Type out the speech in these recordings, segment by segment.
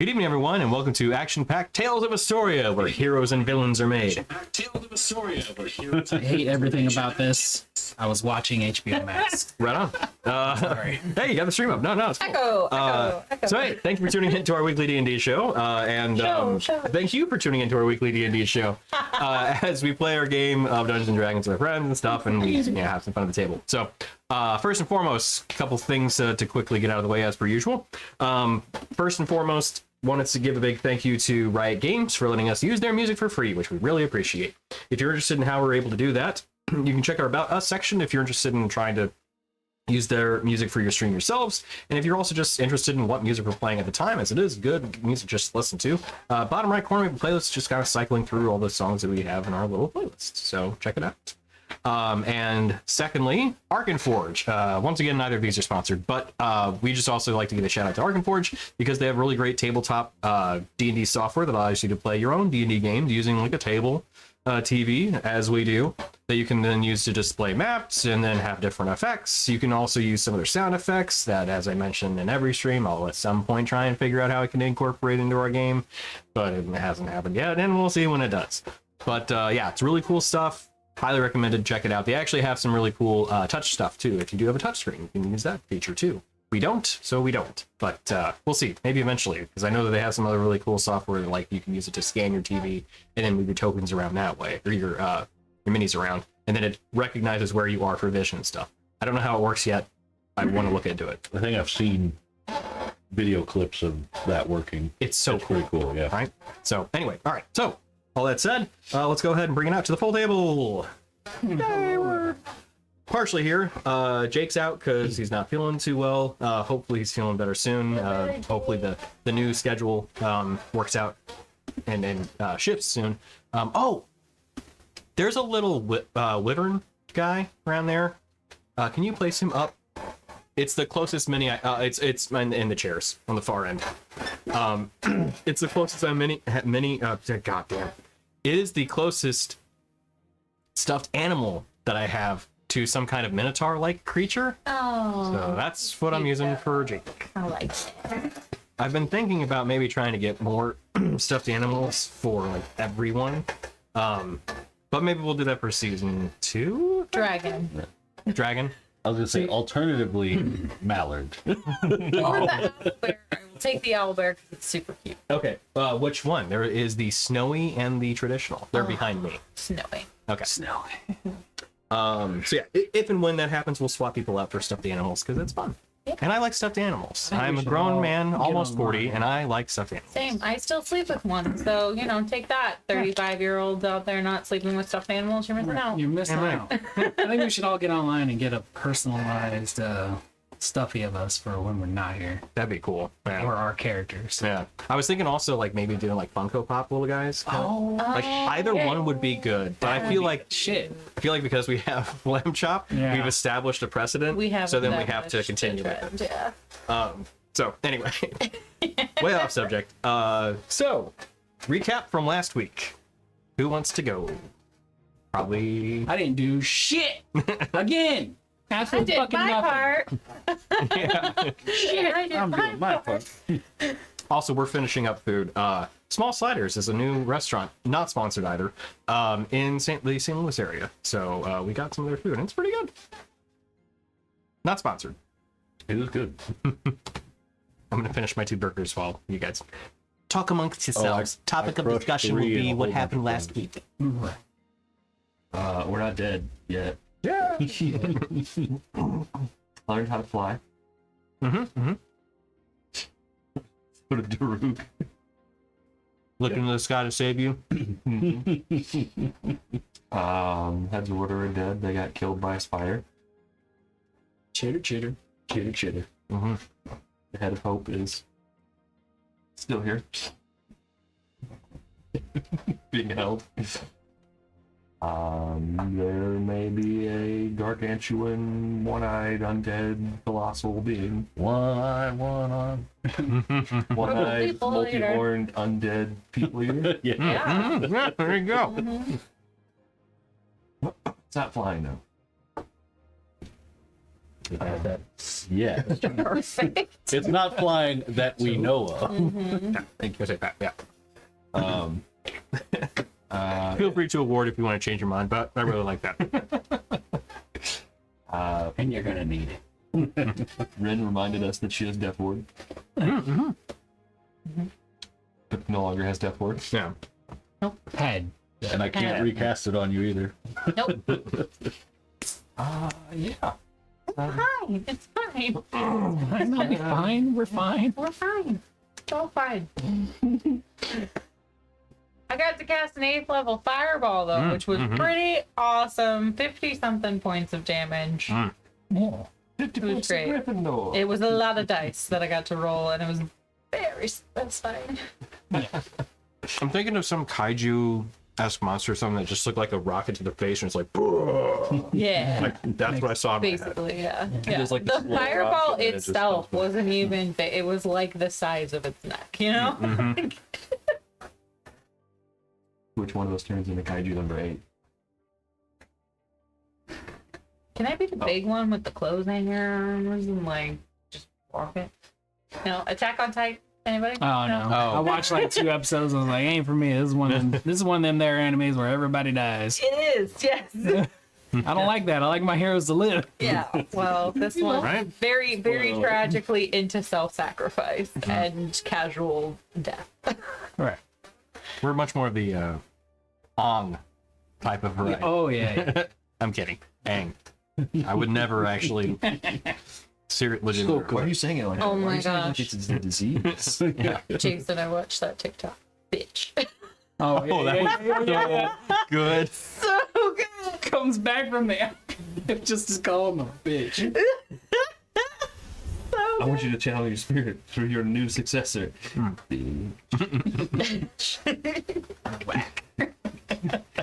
Good evening, everyone, and welcome to Action-Packed Tales of Istoria, where heroes and villaons are made. Tales of Istoria, where heroes. I hate everything about this. I was watching HBO Max. Right on. Sorry. Hey, you got the stream up. No, it's cool. Echo. So, hey, thank you for tuning in to our weekly D&D show, and thank you for tuning into our weekly D&D show as we play our game of Dungeons & Dragons with our friends and stuff, and we have some fun at the table. So, first and foremost, a couple things to quickly get out of the way as per usual. First and foremost, wanted to give a big thank you to Riot Games for letting us use their music for free, which we really appreciate. If you're interested in how we're able to do that, you can check our About Us section if you're interested in trying to use their music for your stream yourselves. And if you're also just interested in what music we're playing at the time, as it is good music just to listen to, bottom right corner of the playlist, just kind of cycling through all the songs that we have in our little playlist. So check it out. And secondly, Arkenforge. Once again, neither of these are sponsored, but we just also like to give a shout out to Arkenforge because they have really great tabletop D&D software that allows you to play your own D&D games using like a table TV, as we do, that you can then use to display maps and then have different effects. You can also use some of their sound effects that, as I mentioned in every stream, I'll at some point try and figure out how I can incorporate into our game, but it hasn't happened yet, and we'll see when it does. But yeah, it's really cool stuff. Highly recommended. Check it out. They actually have some really cool touch stuff too. If you do have a touch screen, you can use that feature too. We don't, so we don't. But we'll see. Maybe eventually, because I know that they have some other really cool software that, like, you can use it to scan your TV and then move your tokens around that way, or your minis around, and then it recognizes where you are for vision and stuff. I don't know how it works yet. I want to look into it. I think I've seen video clips of that working. It's so cool. Pretty cool, yeah. Right. So anyway, all right. So all that said, let's go ahead and bring it out to the full table. Yay, we're partially here. Jake's out because he's not feeling too well. Hopefully he's feeling better soon. Hopefully the new schedule works out and shifts soon. Oh, there's a little wyvern guy around there. Can you place him up? It's the closest mini. It's in the chairs on the far end. It's the closest mini. Goddamn. It is the closest stuffed animal that I have to some kind of minotaur-like creature. Oh. So that's what I'm using for Jake. I like it. I've been thinking about maybe trying to get more stuffed animals for like everyone. But maybe we'll do that for season 2. Dragon. I was gonna say, alternatively, mallard. Or the owlbear. I will take the owlbear because it's super cute. Okay. Which one? There is the snowy and the traditional. They're behind me. Snowy. Okay. Snowy. So yeah, if and when that happens, we'll swap people out for stuffed animals because it's fun. Yeah. And I like stuffed animals. I think I'm we a should grown all man, get almost online. 40, and I like stuffed animals. Same. I still sleep with one. So, take that. 35-year-olds out there not sleeping with stuffed animals. You're missing out. You're missing Am I? out. I think we should all get online and get a personalized stuffy of us for when we're not here. That'd be cool. Yeah. Or our characters. Yeah. I was thinking also like maybe doing like Funko Pop little guys. Oh, Like either yeah. one would be good, but I feel like because we have Lamb Chop, Yeah. we've established a precedent. We have so then we have to established continue the with it. trend, Yeah. So anyway, way off subject. So recap from last week. Who wants to go? Probably. I didn't do shit again. I did my part. Yeah. I did I'm my doing my part. part. Also, we're finishing up food. Small Sliders is a new restaurant, not sponsored either, in the St. Louis area. So we got some of their food, and it's pretty good. Not sponsored. It is good. I'm gonna finish my 2 burgers while you guys talk amongst yourselves. Topic of crushed discussion will 3 be and a what whole happened bunch of last week. We're not dead yet. Yeah. Learned how to fly. Mm-hmm. Put a Daruk. Look into the sky to save you. Heads of Order are dead. They got killed by a spider. Chitter. Chitter. Mm-hmm. The head of Hope is still here. Being held. There may be a gargantuan, one-eyed, undead, colossal being. One-eyed, People multi-horned, undead people eater. Yeah. Mm-hmm. Yeah, there you go. Mhm. It's not flying now. That Yes. Perfect. It's not flying that we know of. Thank you. Yeah. Um, Feel free to award if you want to change your mind, but I really like that. And you're gonna need it. Ren reminded us that she has Death Ward. But no longer has Death Ward. Yeah. Head. And I can't recast it on you either. Nope. Yeah. Fine. It's fine. I'll be fine. We're fine. We're fine. It's all fine. I got to cast an 8th level fireball though, which was pretty awesome. 50 something points of damage. Yeah. 50 It was points great. of Gryffindor. It was a lot of dice that I got to roll, and it was very satisfying. I'm thinking of some kaiju-esque monster or something that just looked like a rocket to the face, and it's like, "Bruh." Yeah. Like that's what I saw. In my head. Basically, yeah. Just like the this little fireball rocket, and it just itself comes back. wasn't even big. It was like the size of its neck, you know? Which one of those turns into Kaiju number 8? Can I be the big one with the clothes hangers and like just walk it? No, Attack on Titan. Anybody? Oh no! I watched like 2 episodes. I was like, "Ain't for me." This is one. Of them there animes where everybody dies. It is. Yes. I don't like that. I like my heroes to live. Yeah. Well, this one right? very, very tragically into self-sacrifice and casual death. Right. We're much more of the Ong type of variety. Oh yeah. I'm kidding. Ang. I would never actually. Legitimately. Why are you saying it like that? Oh Why are my you saying it like gosh. it's a disease? Yeah. Jason, I watched that TikTok. Bitch. Oh yeah. that yeah. Good. So good. Comes back from the just to call him a bitch. I want you to channel your spirit through your new successor. Whack.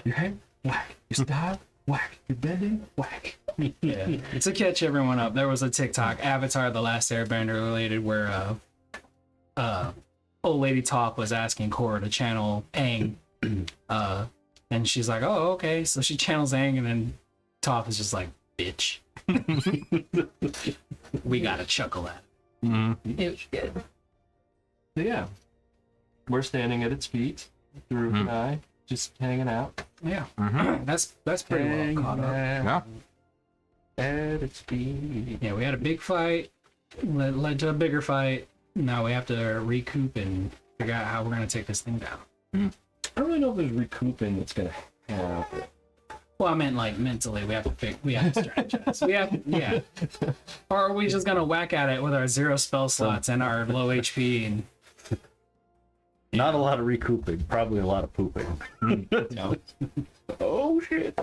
Your head, whack. Your style, whack. Your bending, whack. Yeah. To catch everyone up, there was a TikTok, Avatar: The Last Airbender related, where old lady Toph was asking Korra to channel Aang, and she's like, "Oh, okay." So she channels Aang, and then Toph is just like, "Bitch." We gotta chuckle at it. Mm-hmm. It was good. So yeah, we're standing at its feet. Drew and I just hanging out. Yeah, Mm-hmm. that's pretty well caught up. Yeah. At its feet. Yeah, we had a big fight, led to a bigger fight. Now we have to recoup and figure out how we're gonna take this thing down. I don't really know if there's recouping that's gonna happen. Well, I meant like mentally, we have to strategize. Yeah. Or are we just gonna whack at it with our 0 spell slots and our low HP and Not a lot of recouping, probably a lot of pooping. Oh shit!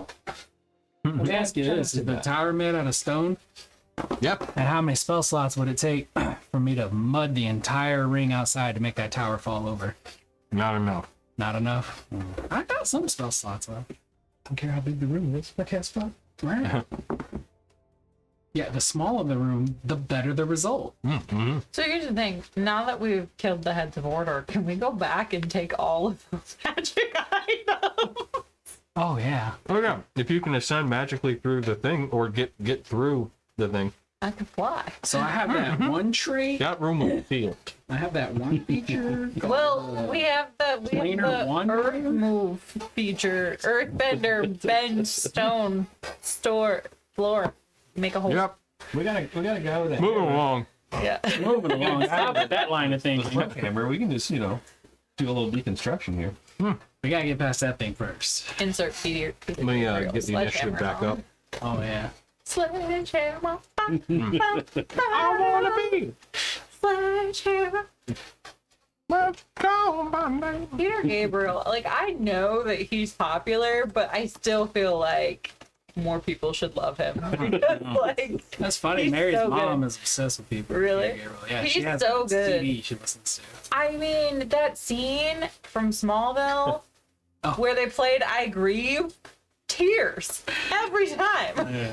let me ask you this: is the tower made out of stone? Yep. And how many spell slots would it take for me to mud the entire ring outside to make that tower fall over? Not enough. Not enough. I got some spell slots left. Don't care how big the room is. I can't spot. Right. Yeah, the smaller the room, the better the result. Mm-hmm. So here's the thing. Now that we've killed the heads of order, can we go back and take all of those magic items? Oh yeah. Oh yeah. If you can ascend magically through the thing or get through the thing, I can fly. So I have that one trait. that room will feel. I have that one feature. Well, we have the Planar one? Earth move feature. Earthbender, bend stone, floor, make a hole. Yep. We gotta go there. Moving along. Yeah. Moving along. Stop with that line of thinking. Camera. We can just do a little deconstruction here. We gotta get past that thing first. Insert feeder. Let me get the initiative back up. Oh yeah. Sledgehammer. I wanna be. Sledgehammer. Let's go, my name. Peter Gabriel, like, I know that he's popular, but I still feel like more people should love him. Like, That's funny. he's Mary's so mom good. is obsessed with people. Really? Yeah, He's she has so this good. TV she listens to. I mean, that scene from Smallville Oh. where they played I Grieve, tears every time. Yeah.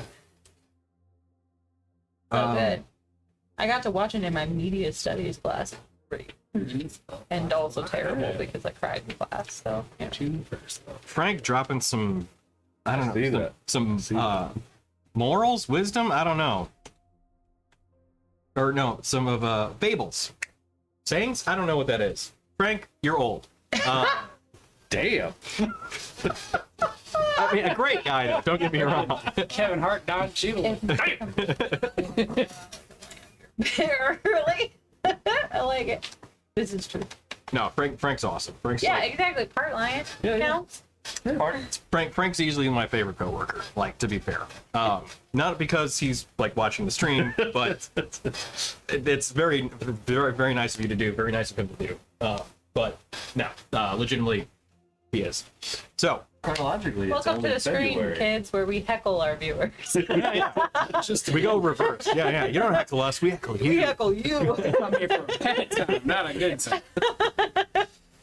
So good. I got to watch it in my media studies class. Pretty. And also terrible because I cried in class. So, yeah. June 1st. Frank dropping some, I don't See know, that. some morals, wisdom. I don't know. or no, some of Babel's sayings. I don't know what that is. Frank, you're old. Damn. I mean, a great guy, though. Don't get me wrong. Kevin Hart, Don Cheadle. Really? I like it. This is true. No, Frank's awesome. Frank's Yeah, like, exactly. Part lion. Yeah, yeah. Counts. Frank's easily my favorite coworker. Like, to be fair, not because he's like watching the stream, but it's very, very, very nice of you to do. Very nice of him to do. But no, legitimately, he is. So Chronologically, it's Welcome to only the screen, February. kids, where we heckle our viewers. we go reverse. Yeah. You don't heckle us. We heckle you. We heckle you. I'm here for a bad time, not a good time.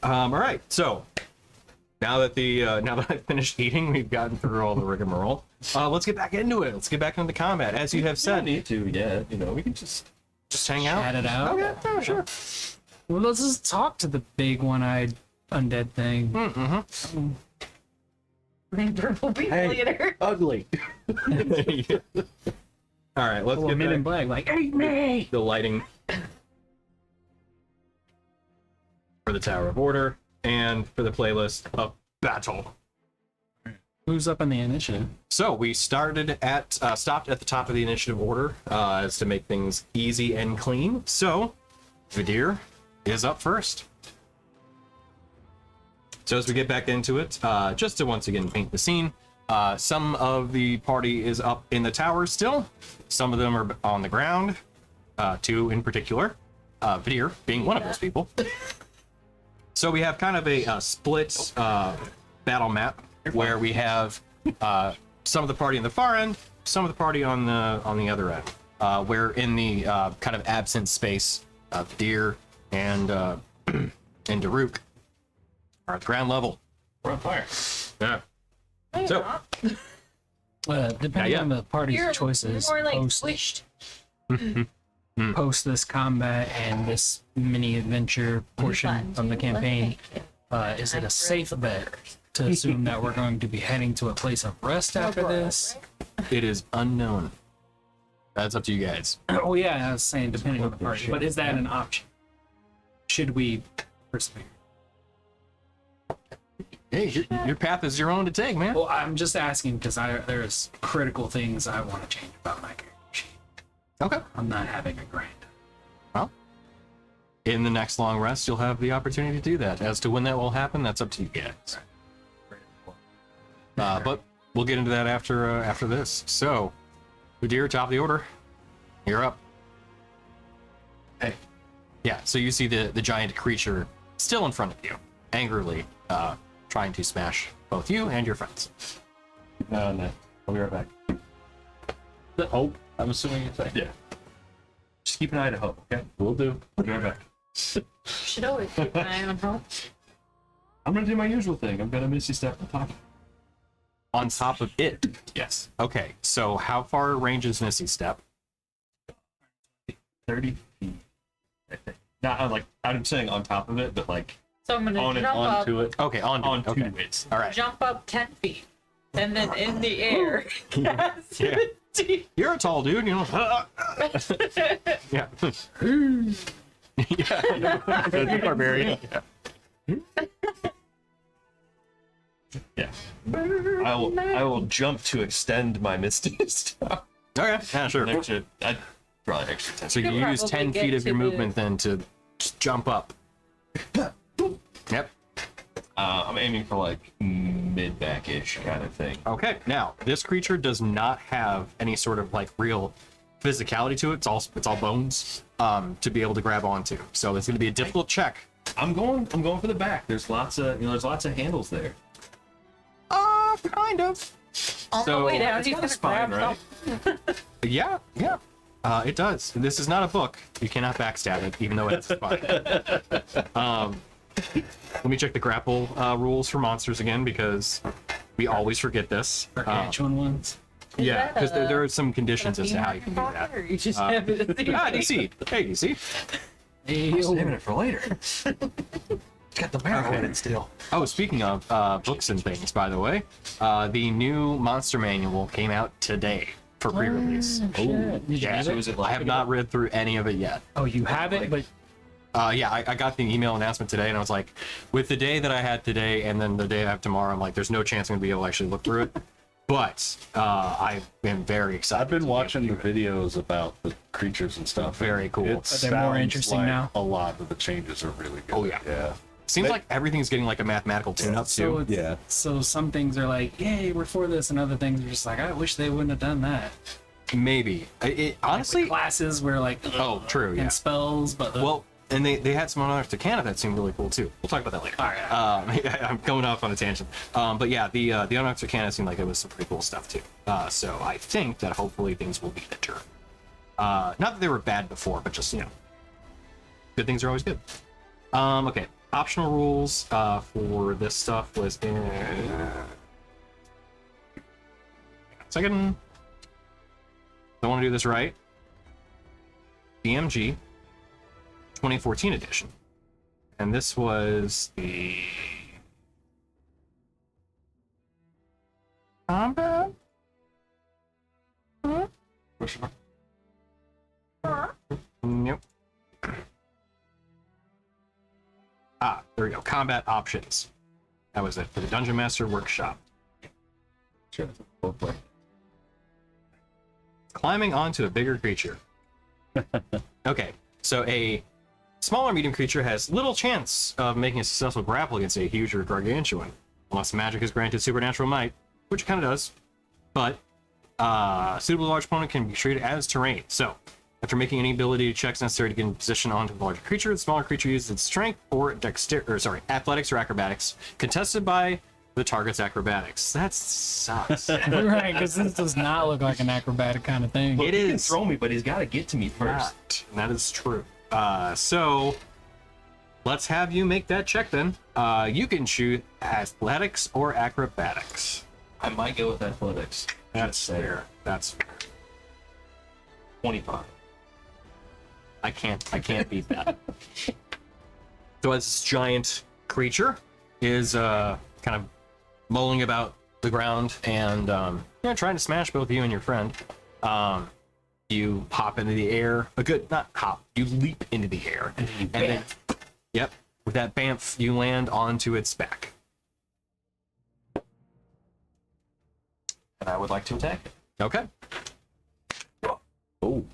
All right. So now that I've finished eating, we've gotten through all the rigmarole. Let's get back into it. Let's get back into the combat. As you have Don't said, need to yet. You know, we can just hang out. Chat it out. Okay. Oh, sure. Well, let's just talk to the big one-eyed undead thing. Mm-hmm. Purple people eater. Ugly. All right. Let's Well, get Men in back Black, like, eat me! the lighting for the Tower of Order and for the playlist of battle. Who's up in the initiative? So we stopped at the top of the initiative order as to make things easy and clean. So Vidir is up first. So as we get back into it, just to once again paint the scene, some of the party is up in the tower still. Some of them are on the ground, two in particular, Vidir being one of those people. So we have kind of a split battle map where we have some of the party on the far end, some of the party on the other end. Where in the kind of absent space, Vidir and Daruk are at the ground level. we're on fire. Yeah. No, So- you're not. Depending Yeah. on the party's You're choices, more like post, squished. post this combat and this mini adventure portion of the campaign, is it a safe bet to assume that we're going to be heading to a place of rest after this? It is unknown. That's up to you guys. Oh yeah, I was saying depending on the party, but is that an option? Should we persevere? Hey, your path is your own to take, man. Well, I'm just asking because there's critical things I want to change about my character sheet. Okay. I'm not having a grind. Well, in the next long rest, you'll have the opportunity to do that. As to when that will happen, that's up to you guys. But we'll get into that after this. So, Udir, top of the order, you're up. Hey. Yeah. So you see the giant creature still in front of you, angrily trying to smash both you and your friends. No, no. I'll be right back. The hope. I'm assuming it's like. Yeah. Just keep an eye to hope, okay? Will do. I'll be right back. Should always keep an eye on hope. I'm gonna do my usual thing. I'm gonna Misty Step on top. On top of it. Yes. Okay. So how far range is Misty Step? 30 feet. I think. Not like I'm saying on top of it, but like So I'm gonna on and jump onto up, it. Okay. Onto okay. it. All right. jump up 10 feet, and then in the air. Yeah. You're a tall dude, you know. Yeah. Yeah. The barbarian. Yeah. I will jump to extend my Misty Step. Okay. Yeah, sure. I'd probably extra 10. So you could use probably 10 get feet of to your the- movement then to just jump up. Yep. I'm aiming for like mid-back-ish kind of thing. Okay. Now, this creature does not have any sort of like real physicality to it. It's all bones to be able to grab onto. So it's going to be a difficult check. I'm going for the back. There's lots of handles there. Kind of. On So, the way down, it's he's got a gonna spine, grab right? Yeah. It does. This is not a book. You cannot backstab it, even though it's fine. Let me check the grapple rules for monsters again because we always forget this. Gargantuan ones. Yeah, that because a- there are some conditions as to how you can do that. Or you just have it at the DC. Hey, DC. I'm saving it for later. It's got the barrel in it still. Oh, speaking of books and things, by the way, the new monster manual came out today. for pre-release. Did you Yeah, use So it? is it I like have not read through any of it yet. Oh, you have it, but Yeah, I got the email announcement today, and I was like, with the day that I had today, and then the day I have tomorrow, I'm like, there's no chance I'm gonna be able to actually look through it. But I am very excited. I've been to watching the get through it. videos about the creatures and stuff. Very cool. It Are they more sounds interesting like now? A lot of the changes are really good. Oh, yeah. Yeah. Seems like everything's getting like a mathematical tune-up so too. it's, Yeah. so some things are like, yay, we're for this, and other things are just like, I wish they wouldn't have done that. Maybe. Honestly, Like classes were like, oh, true, yeah. and spells, but Well, and they had some other Canada that seemed really cool too. We'll talk about that later. All right. I'm going off on a tangent. But yeah, the Unox Canada seemed like it was some pretty cool stuff too. So I think that hopefully things will be better. Not that they were bad before, but just, good things are always good. Okay. Optional rules for this stuff was in... Second. I want to do this right. DMG 2014 edition. And this was the combat. Nope. There we go. Combat options. That was it for the Dungeon Master Workshop. Sure. Climbing onto a bigger creature. Okay, so a smaller medium creature has little chance of making a successful grapple against a huge or gargantuan, unless magic is granted supernatural might, which it kind of does. But suitably large opponent can be treated as terrain. So, after making any ability checks necessary to get in position onto the larger creature, the smaller creature uses its strength or athletics or acrobatics, contested by the target's acrobatics. That sucks. right, because this does not look like an acrobatic kind of thing. It He can is. throw me, but he's got to get to me first. That is true. So let's have you make that check then. You can choose athletics or acrobatics. I might go with athletics. That's fair. That's fair. 25. I can't beat that. So this giant creature is kind of mulling about the ground and trying to smash both you and your friend. You hop into the air. Not hop. You leap into the air, and then, yep, with that bamf, you land onto its back. And I would like to attack it. Okay. Oh.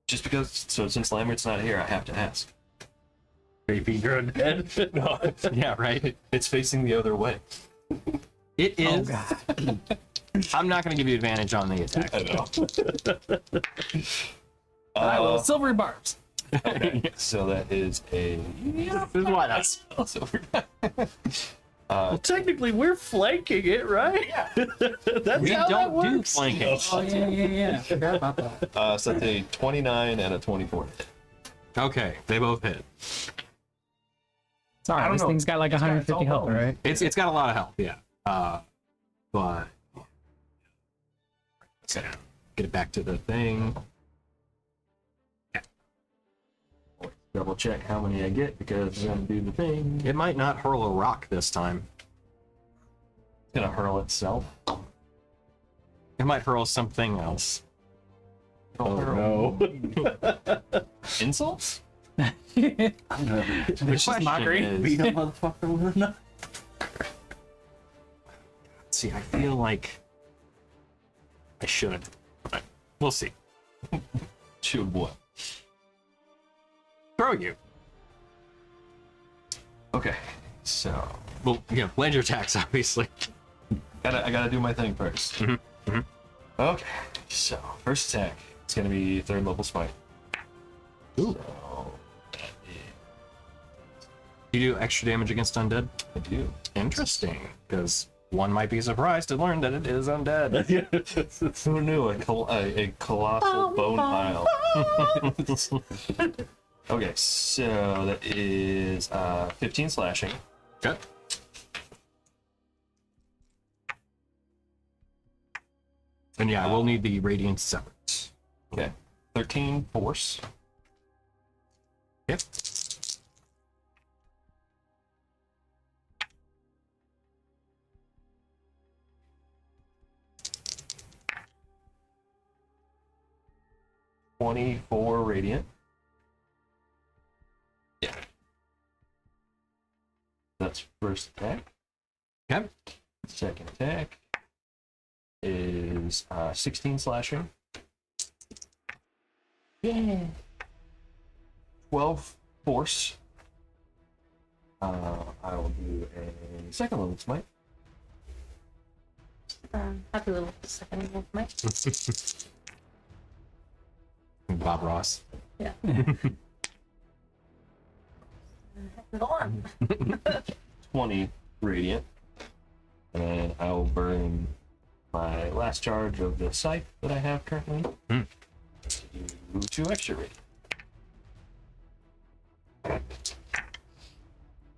Just because, so since Lambert's not here, I have to ask. Baby, you're undead. No, Yeah. Right. it's facing the other way. It Oh, is. God. I'm not going to give you advantage on the attack. I know. I will silvery barbs. So that is a. This is why that's. Well, technically, we're flanking it, right? Yeah. That's We how that don't do works. flanking. Oh, yeah. Forgot about that. So that's a 29 and a 24. Okay, they both hit. Sorry, don't this know. thing's got like 150 it's all health, right? It's got a lot of health, yeah. But let's get it back to the thing. Double check how many I get because I'm gonna do the thing. It might not hurl a rock this time. It's gonna hurl itself. It might hurl something else. It'll hurl No. insults. It's just mockery. Beat a motherfucker with a knife. See, I feel like I should. But we'll see. Shoot what? Throw you. Okay, so Well, land your attacks, obviously. I gotta do my thing first. Okay, so first attack. It's gonna be 3rd level smite. Ooh. So that You do extra damage against undead? is, I do. Interesting, because one might be surprised to learn that it is undead. Who knew a colossal bone pile? Okay, so that is 15 slashing. Okay. And yeah, I will need the radiant severance. Okay, 13 force. Yep. 24 radiant. Yeah. That's first attack. Okay. Second attack is 16 slashing. Yeah. 12 force. I will do a second level smite. Happy little second level mic. Bob Ross. Yeah. Go on. 20 radiant. And I will burn my last charge of the scythe that I have currently. To do 2 extra radiant.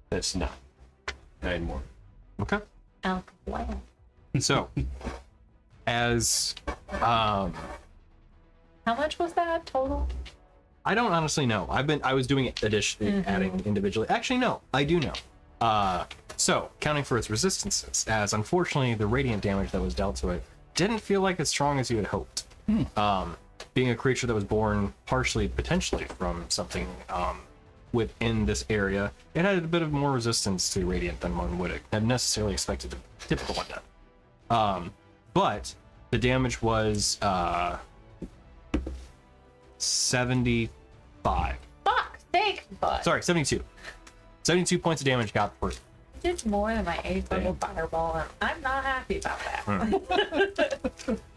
That's 9. 9 more. Okay. Alkaline. So, as How much was that total? I don't honestly know. I was doing it additionally, adding individually. Actually, no, I do know. So counting for its resistances, as unfortunately the radiant damage that was dealt to it didn't feel like as strong as you had hoped. Being a creature that was born partially, potentially from something within this area, it had a bit of more resistance to radiant than one would have necessarily expected a typical one to. But the damage was 75. Fuck, thank but Sorry, 72. 72 points of damage got for it. did more than my 8th level fireball, and I'm not happy about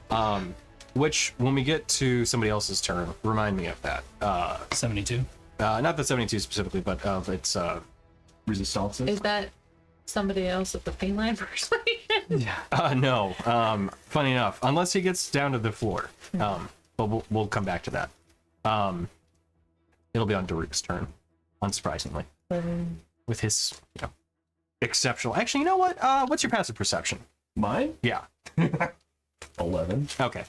that. Which, when we get to somebody else's turn, remind me of that. 72. Not the 72 specifically, but of its Resistances. Is that somebody else at the feline persuasion? Yeah. no. Funny enough, unless he gets down to the floor. But we'll come back to that. It'll be on Daruk's turn, unsurprisingly. With his, exceptional. Actually, you know what? What's your passive perception? Mine? Yeah. 11. Okay.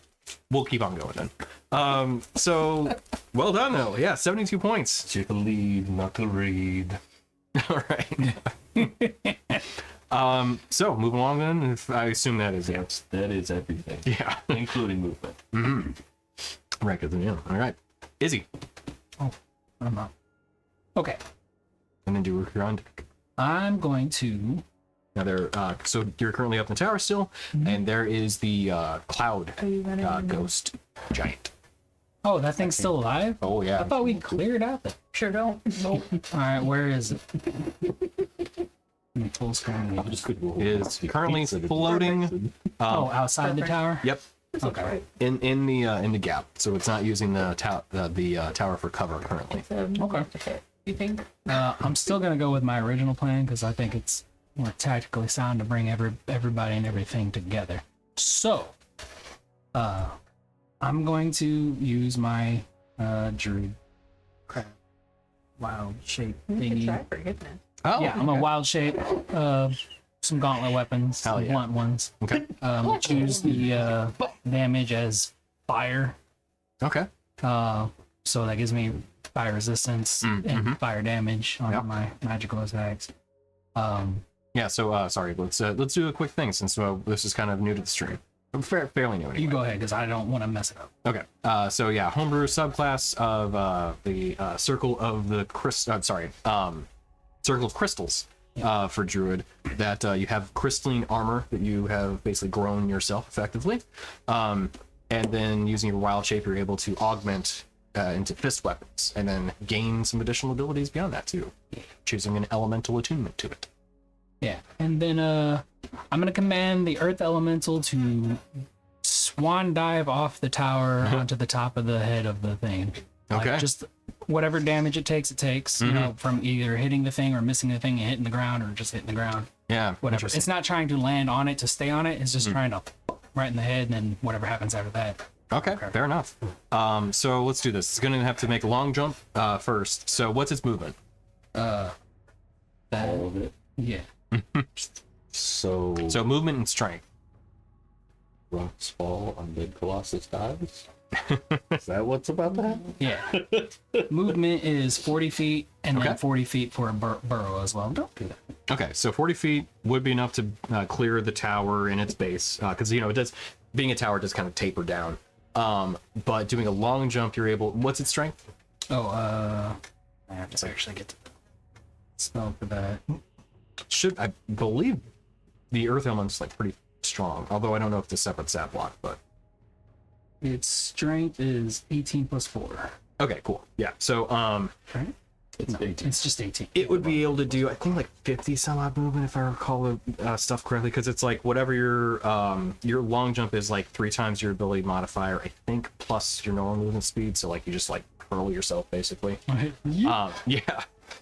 We'll keep on going then. So, well done, though. Yeah, 72 points. You can lead, not to read. All right. So, moving along then. If I assume that is it. Yes, that is everything. Yeah. Including movement. Right, good. Yeah. All right. Izzy. I'm not. Okay. And then Daruk, you're on. I'm going to. Now there, so you're currently up in the tower still, and there is the cloud Are you running? ghost giant. Oh, that thing's still alive? Oh yeah. I thought we cleared out the. Sure don't. Nope. All right, where is it? Full screen. It is currently floating. Oh, outside the tower. Yep. Okay. In the gap, so it's not using the tower for cover currently. Okay. You think? I'm still gonna go with my original plan because I think it's more tactically sound to bring everybody and everything together. So, I'm going to use my druid crap wild shape You can thingy. try for goodness. Oh Yeah, I'm a wild shape. Some gauntlet weapons, Hell some yeah. blunt ones. Okay. Choose the damage as fire. Okay. So that gives me fire resistance and fire damage on Yep. my magical attacks. Yeah. So sorry. Let's do a quick thing since this is kind of new to the stream. Fairly new. Anyway. You go ahead because I don't want to mess it up. Okay. So yeah, homebrew subclass of the circle of the circle of crystals for druid. That you have crystalline armor that you have basically grown yourself effectively, and then using your wild shape, you're able to augment into fist weapons, and then gain some additional abilities beyond that too, choosing an elemental attunement to it. Yeah, and then I'm gonna command the earth elemental to swan dive off the tower onto the top of the head of the thing. Like, Okay. just whatever damage it takes, you know, from either hitting the thing or missing the thing and hitting the ground or just hitting the ground. Yeah. Whatever. interesting. It's not trying to land on it to stay on it. It's just trying to right in the head, and then whatever happens after that. Okay, fair enough. So let's do this. It's gonna have to make a long jump first. So what's its movement? That, All of it. yeah. So So movement and strength. rocks fall, undead colossus dies. Is that what's about to happen? Yeah. Movement is 40 feet and Okay. then 40 feet for a burrow as well. Don't do that. Okay, so 40 feet would be enough to clear the tower in its base, because it does. Being a tower, it does kind of taper down. But doing a long jump, you're able. What's its strength? Oh, I have to actually get to the spell for that. I believe the earth element's like pretty strong. Although I don't know if it's a separate stat block, but Its strength is 18 plus 4. okay, cool. Yeah. So Right? It's 18. It's just 18. it would be able to do, I think, like 50 some odd movement if I recall the stuff correctly, because it's like whatever your long jump is, like 3 times your ability modifier, I think, plus your normal movement speed. So like you just like hurl yourself basically. Yeah.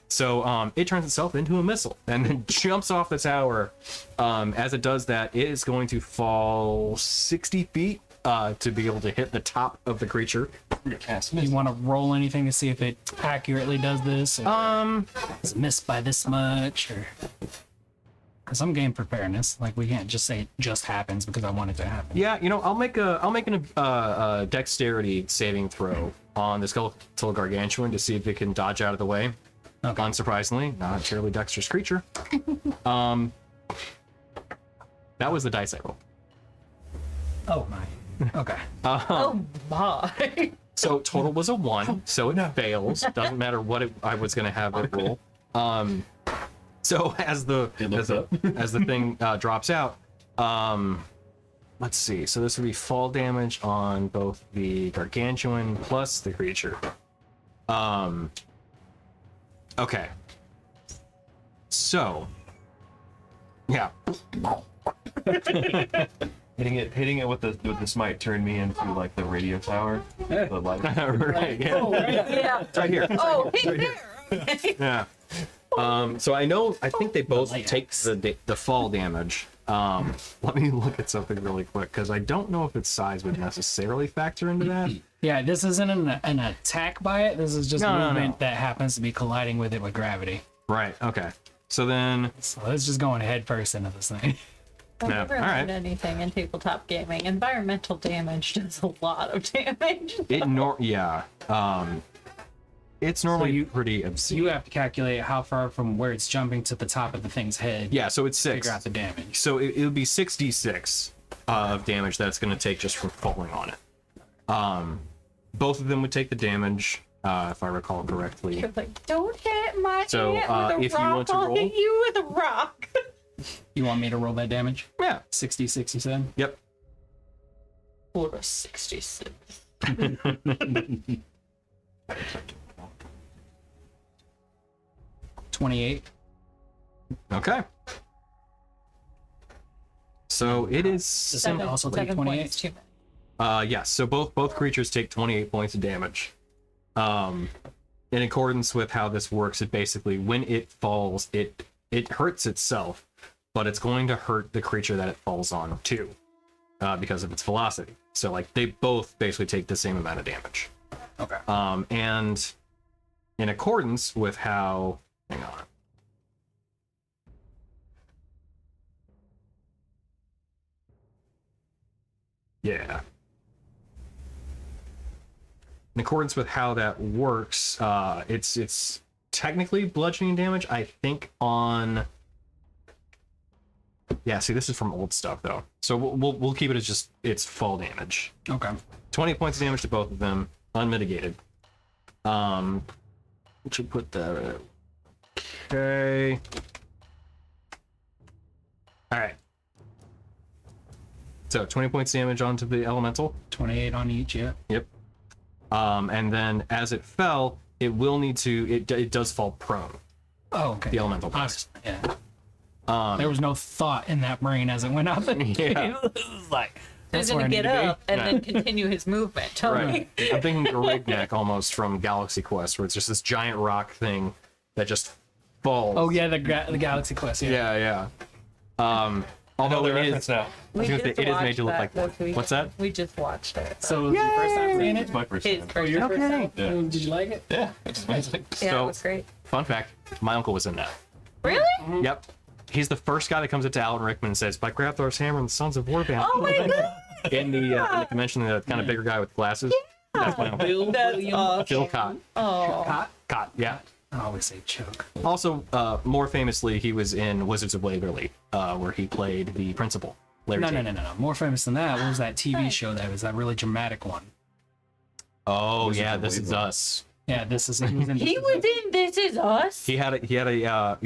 So it turns itself into a missile and then jumps off the tower. As it does that, it is going to fall 60 feet to be able to hit the top of the creature. You want to roll anything to see if it accurately does this? Or is it missed by this much? Or because I'm game preparedness, like we can't just say it just happens because I want it to happen. Yeah, I'll make a dexterity saving throw on the skeletal gargantuan to see if it can dodge out of the way. Okay. Unsurprisingly, not a terribly dexterous creature. That was the dice I rolled. Oh my. Okay. Oh my. So total was a 1, so it fails. Doesn't matter what I was gonna have it roll. So as the thing drops out, let's see. So this would be fall damage on both the gargantuan plus the creature. Okay. So, yeah. Hitting it with the smite turned me into like the radio tower. The light. Right. Yeah. Oh, yeah. It's right here. Oh, hey there. Okay. Yeah. So I think they both take the fall damage. Let me look at something really quick because I don't know if its size would necessarily factor into that. Yeah, this isn't an attack by it. This is just No, movement that happens to be colliding with it with gravity. Right. Okay. So then, So it's just going head first into this thing. I've Yeah, never all right. learned anything in tabletop gaming. Environmental damage does a lot of damage. it's normally you- pretty obscene. You have to calculate how far from where it's jumping to the top of the thing's head. Yeah. So it's to 6. figure out the damage. So it would be 6d6 of damage that it's going to take just from falling on it. Both of them would take the damage, if I recall correctly. You're like, don't hit my So, hand with a if you rock. want to I'll roll- hit you with a rock. You want me to roll that damage? Yeah. 66, you said? Yep. For a 66. 28. Okay. So it is Seven. Also take 28? points too many. yes. So both creatures take 28 points of damage. In accordance with how this works, it basically when it falls, it hurts itself, but it's going to hurt the creature that it falls on too, because of its velocity. So like they both basically take the same amount of damage. Okay. And in accordance with how, hang on. Yeah. In accordance with how that works, it's technically bludgeoning damage, I think, on. Yeah, see, this is from old stuff though, so we'll keep it as just it's fall damage. Okay. 20 points of damage to both of them, unmitigated. We should put that. Okay. All right. So 20 points damage onto the elemental. 28 on each, yeah. Yep. And then as it fell, it will need to. It does fall prone. Oh, okay. The elemental does. Yeah. There was no thought in that brain as it went out the Yeah. It was like, He's that's where gonna I need get to be. up and then continue his movement. Tell me. Right. I'm thinking Garignac almost from Galaxy Quest, where it's just this giant rock thing that just falls. Oh yeah, the Galaxy Quest. Yeah. Yeah, yeah. Although the it reference is, now. We I was gonna say, just it is made watched to look that like this week. what's that? We just watched it. So it was your first time seeing it? It's my first His time. first you're episode. okay. Yeah. Did you like it? Yeah, it's amazing. Yeah, So- it was great. Fun fact: my uncle was in that. Really? Yep. He's the first guy that comes up to Alan Rickman and says, "By Grabthar's hammer and the Sons of Warbound." Oh my god! in the convention, the kind of bigger guy with glasses. That's my uncle. That's awesome. Phil Cott. Oh, Cott, yeah. I always say choke. Also, more famously, he was in Wizards of Waverly, where he played the principal, Larry No. Tate. More famous than that. What was that TV show that was that really dramatic one? Oh Wizards yeah, of This Is Waverly. Us. Yeah, this is. He was in. He was in This Is Us. He had a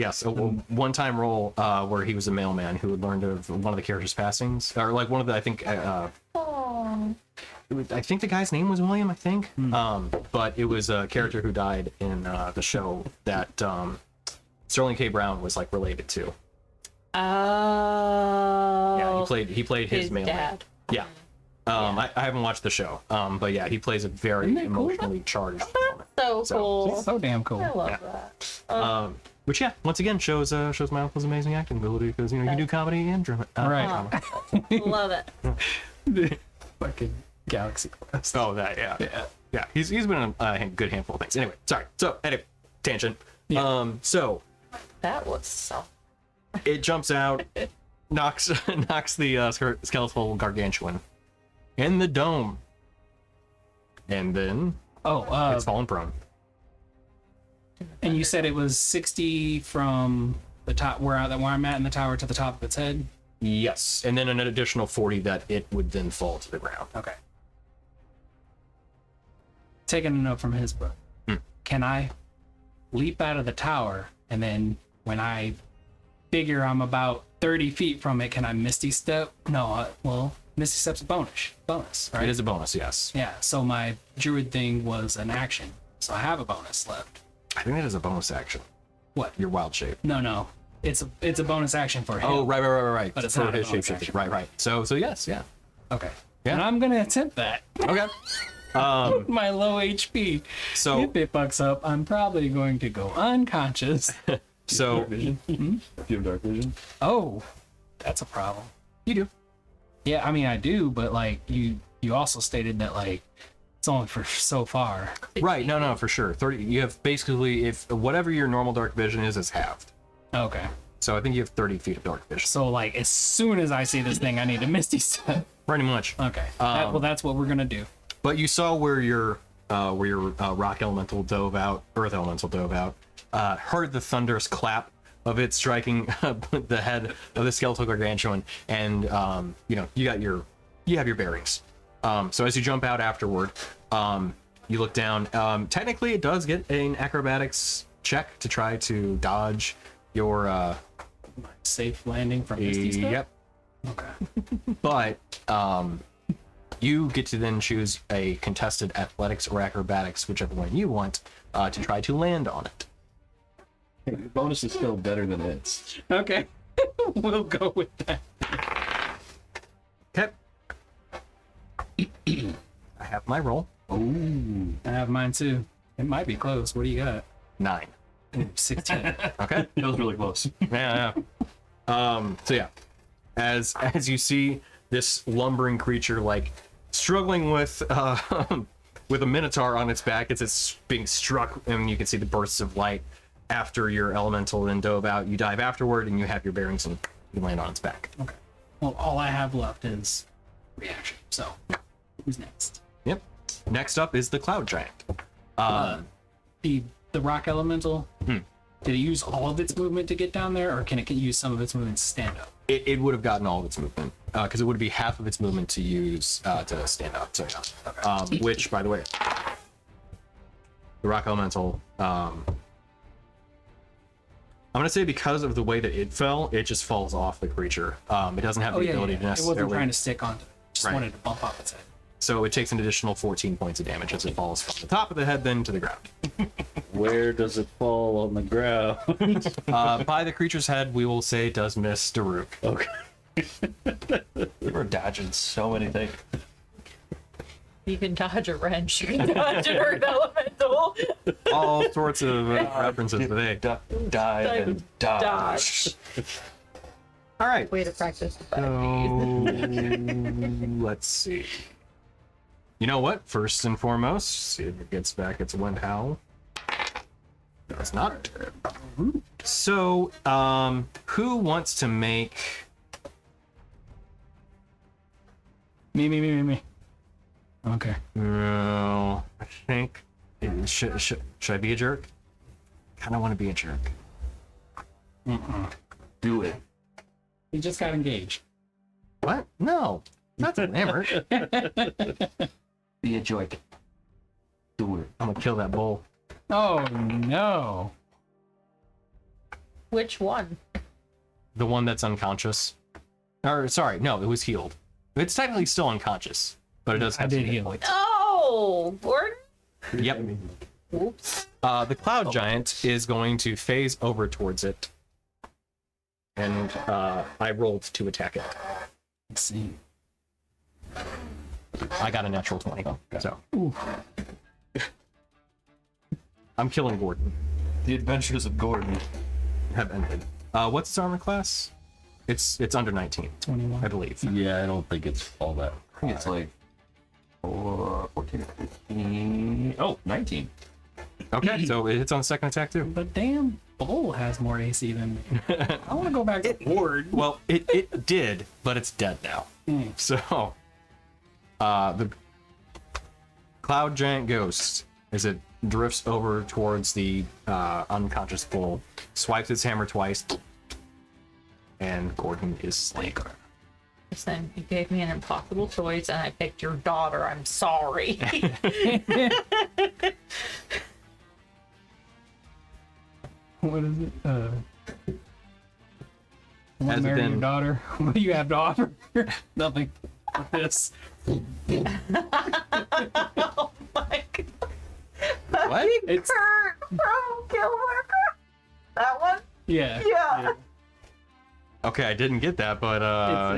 one-time role where he was a mailman who had learned of one of the characters' passings, or like one of the Oh. I think the guy's name was William, I think. But it was a character who died in the show that Sterling K. Brown was like related to. Oh. Yeah, he played his mailman. dad. Yeah. I haven't watched the show, but yeah, he plays a very Isn't that cool? emotionally charged. So So- cool. So damn cool. I love that. Which yeah, once again shows my uncle's amazing acting ability because you can do comedy and drama. Right. drama. Love it. Fucking Galaxy Quest. Oh, that yeah. He's been in a good handful of things. Anyway, sorry. So anyway, tangent. Yeah. So That was so. it jumps out, knocks the skeletal gargantuan in the dome, and then Oh, it's fallen prone. and you said it was 60 from the top where I'm at in the tower to the top of its head. Yes, and then an additional 40 that it would then fall to the ground. Okay. Taking a note from his book. Can I leap out of the tower and then when I figure I'm about 30 feet from it, can I Misty Step? No, Misty Step's a bonus, right? It is a bonus, yes. Yeah, so my druid thing was an action. So I have a bonus left. I think that is a bonus action. What? Your wild shape. No. It's a bonus action for him. Oh, right. But it's for not a his bonus shape action. right. So yes, yeah. Okay. Yeah. And I'm gonna attempt that. Okay. My low HP. So If it fucks up, I'm probably going to go unconscious. so Vision. Do you have dark vision? Oh, that's a problem. you do. Yeah, I mean I do, but like you also stated that like it's only for so far. Right, no, for sure. 30 you have basically if whatever your normal dark vision is halved. Okay. So I think you have 30 feet of dark vision. So like as soon as I see this thing, I need to Misty Step. Pretty much. Okay. That's what we're gonna do. But you saw where your rock elemental dove out, earth elemental dove out, heard the thunderous clap of it striking the head of the skeletal gargantuan, and you have your bearings. So as you jump out afterward, you look down. Technically, it does get an acrobatics check to try to dodge your. Safe landing from Misty Step. Yep. Okay. But you get to then choose a contested athletics or acrobatics, whichever one you want, to try to land on it. Hey, the bonus is still better than its. Okay. We'll go with that. Okay. I have my roll. Ooh. I have mine too. It might be close. What do you got? 9. 16. Okay. That was really close. Yeah. So yeah, as you see this lumbering creature like struggling with a minotaur on its back as it's being struck, and you can see the bursts of light after your elemental then dove out. You dive afterward, and you have your bearings, and you land on its back. Okay. Well, all I have left is reaction. So, who's next? Yep. Next up is the cloud giant. The rock elemental. Did it use all of its movement to get down there, or can it use some of its movement to stand up? It would have gotten all of its movement because it would be half of its movement to use to stand up. So yeah. Which, by the way, the rock elemental. I'm gonna say because of the way that it fell, it just falls off the creature. It doesn't have the ability to It necessarily. wasn't trying to stick onto it. Just Right. wanted to bump off its head. So it takes an additional 14 points of damage as it falls from the top of the head then to the ground. Where does it fall on the ground? By the creature's head, we will say does miss Daruk. Okay. You were dodging so many things. You can dodge a wrench. You can dodge an earth elemental. All sorts of references today. Dive and dodge. All right. Way to practice the 5Ds. So, let's see. You know what? First and foremost, see if it gets back its wind howl. No, it's not. So, who wants to make? Me. Okay. No, I think. Should I be a jerk? Kind of want to be a jerk. Do it. He just got engaged. What? No, that's a hammer. Be a joy. Do it. I'm gonna kill that bull. Oh no. Which one? The one that's unconscious. Or sorry, no, it was healed. It's technically still unconscious, but it does have I some did hit heal points. Oh, Gordon. Yep. Oops. The cloud giant is going to phase over towards it, and I rolled to attack it. Let's see. I got a natural 20. So I'm killing Gordon. The Adventures of Gordon. Have ended. What's its armor class? It's under 19, 21. I believe. Yeah, I don't think it's all that. I think it's like 14 or 15. Oh, 19. Okay, so it hits on the second attack too. But damn, Bull has more AC than me. I want to go back to Ward. Well, it did, but it's dead now. So, the cloud giant ghost, as it drifts over towards the unconscious bull, swipes its hammer twice, and Gordon is slain. Listen, you gave me an impossible choice, and I picked your daughter. I'm sorry. What is it? I want Has to it marry been- your daughter. What do you have to offer? Nothing. This. Oh my god. What? It's Kurt from Killworker. That one? yeah. Yeah. Okay, I didn't get that, but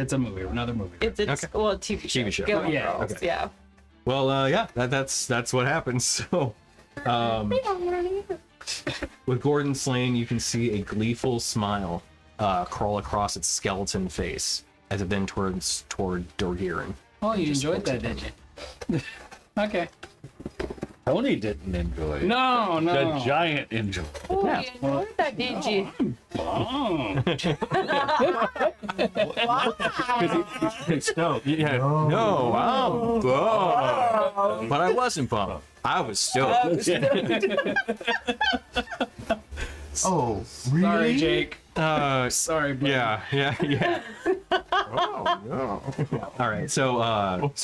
It's a movie, another movie. It's Okay. well, a TV show. TV show. Gilmore Yeah, Girls, okay. yeah. well, yeah, that's what happens. So, with Gordon slain, you can see a gleeful smile crawl across its skeleton face as it then turns toward Dorgirin. Oh, you enjoyed that, did you? Okay. Tony didn't enjoy it. No, The no. giant enjoyed. Oh, you enjoyed that, did you? Oh. No, yeah. No, I'm bummed. But I wasn't bummed. I was stoked. Oh, Sorry, Jake. Sorry, bro. Yeah. Oh no. All right, so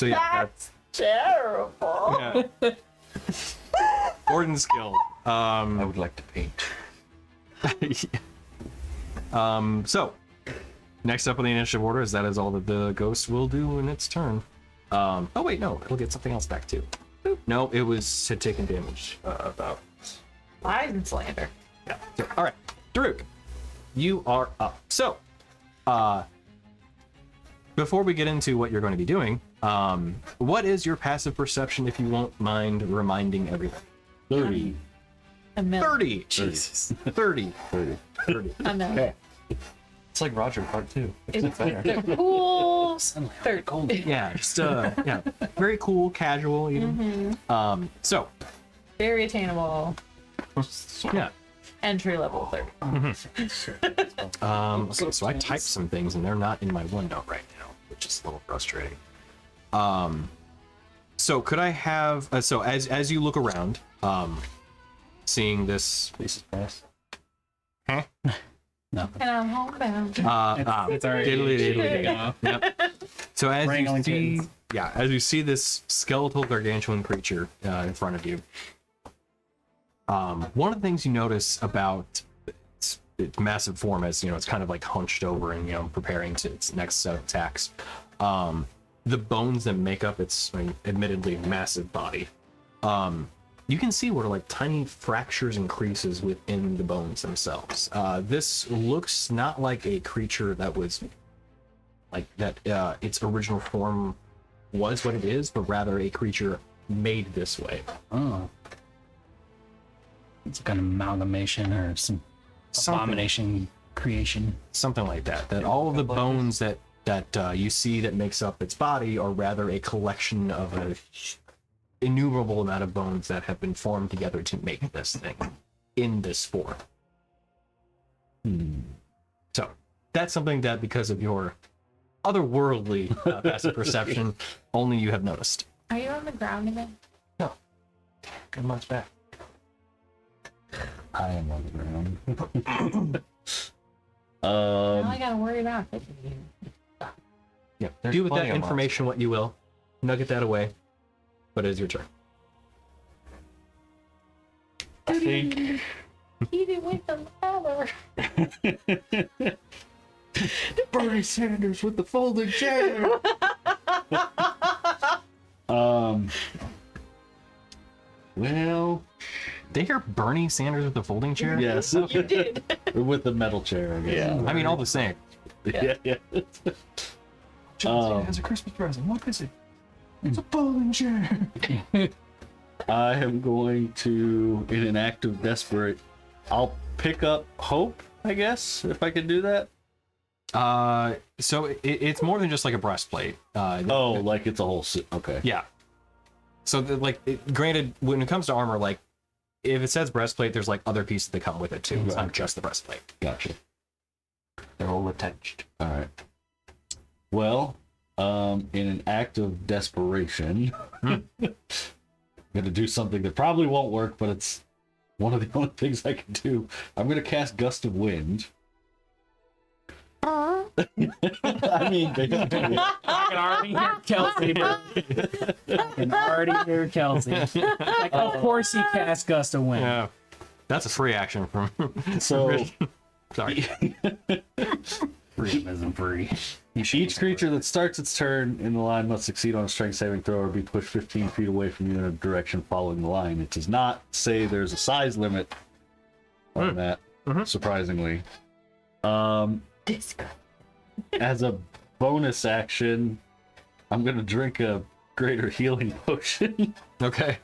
yeah, That's terrible. yeah. Gordon's killed. I would like to paint. So next up on the initiative order is that is all that the ghost will do in its turn. Oh wait, no, it'll get something else back too. No, it had taken damage about. Lies and slander. Yeah. So, all right, Daruk, you are up. So, before we get into what you're going to be doing, what is your passive perception, if you won't mind reminding everyone? 30. A million. 30. Jesus. 30. 30. I know. Okay. It's like Roger Part 2. It's they're cool. They're cool. Yeah, just yeah, very cool, casual even. So, Very attainable. yeah. Entry level 30. Okay, so I typed some things and they're not in my OneNote right now, which is a little frustrating. So could I have so as you look around, seeing this This is fast. huh? Nothing. And I'm homebound. It's already. Yep. So as Wrangling you see, kittens. yeah, as you see this skeletal gargantuan creature in front of you, one of the things you notice about its massive form, as you know, it's kind of like hunched over and preparing to its next set of attacks. The bones that make up its, admittedly massive body, you can see where like tiny fractures and creases within the bones themselves. This looks not like a creature that was like that. Its original form was what it is, but rather a creature made this way. Oh. It's like an amalgamation or some Something. abomination creation. Something like that. That all of the bones that you see that makes up its body are rather a collection of an innumerable amount of bones that have been formed together to make this thing in this form. So that's something that, because of your otherworldly passive perception, only you have noticed. Are you on the ground again? Good months back. I am on the ground. Now I gotta worry about hitting you. Yeah. There's Do with that plenty of information what you will. Nugget that away. But it is your turn. I think Eat it with the ladder. Bernie Sanders with the folding chair. Well, Did you hear Bernie Sanders with the folding chair? yes, You did. with the metal chair. I guess. Yeah. I mean, all the same. Yeah. has a Christmas present. What is it? It's a folding chair. I am going to, in an act of desperate, I'll pick up hope, I guess, if I can do that. So it's more than just like a breastplate. Oh, like it's a whole suit. Okay. Yeah. So granted, when it comes to armor, like if it says breastplate, there's like other pieces that come with it too. It's not just the breastplate. Gotcha. They're all attached. All right. Well, in an act of desperation, I'm gonna do something that probably won't work, but it's one of the only things I can do. I'm gonna cast Gust of Wind. I mean, basically, I can already hear Kelsey. Bro. I can already hear Kelsey. Like, of course he cast Gust of Wind. Yeah. That's a free action from. so Sorry. Freedom isn't free. each creature that starts its turn in the line must succeed on a strength saving throw or be pushed 15 feet away from you in a direction following the line. It does not say there's a size limit on that, surprisingly. As a bonus action, I'm gonna drink a greater healing potion. Okay.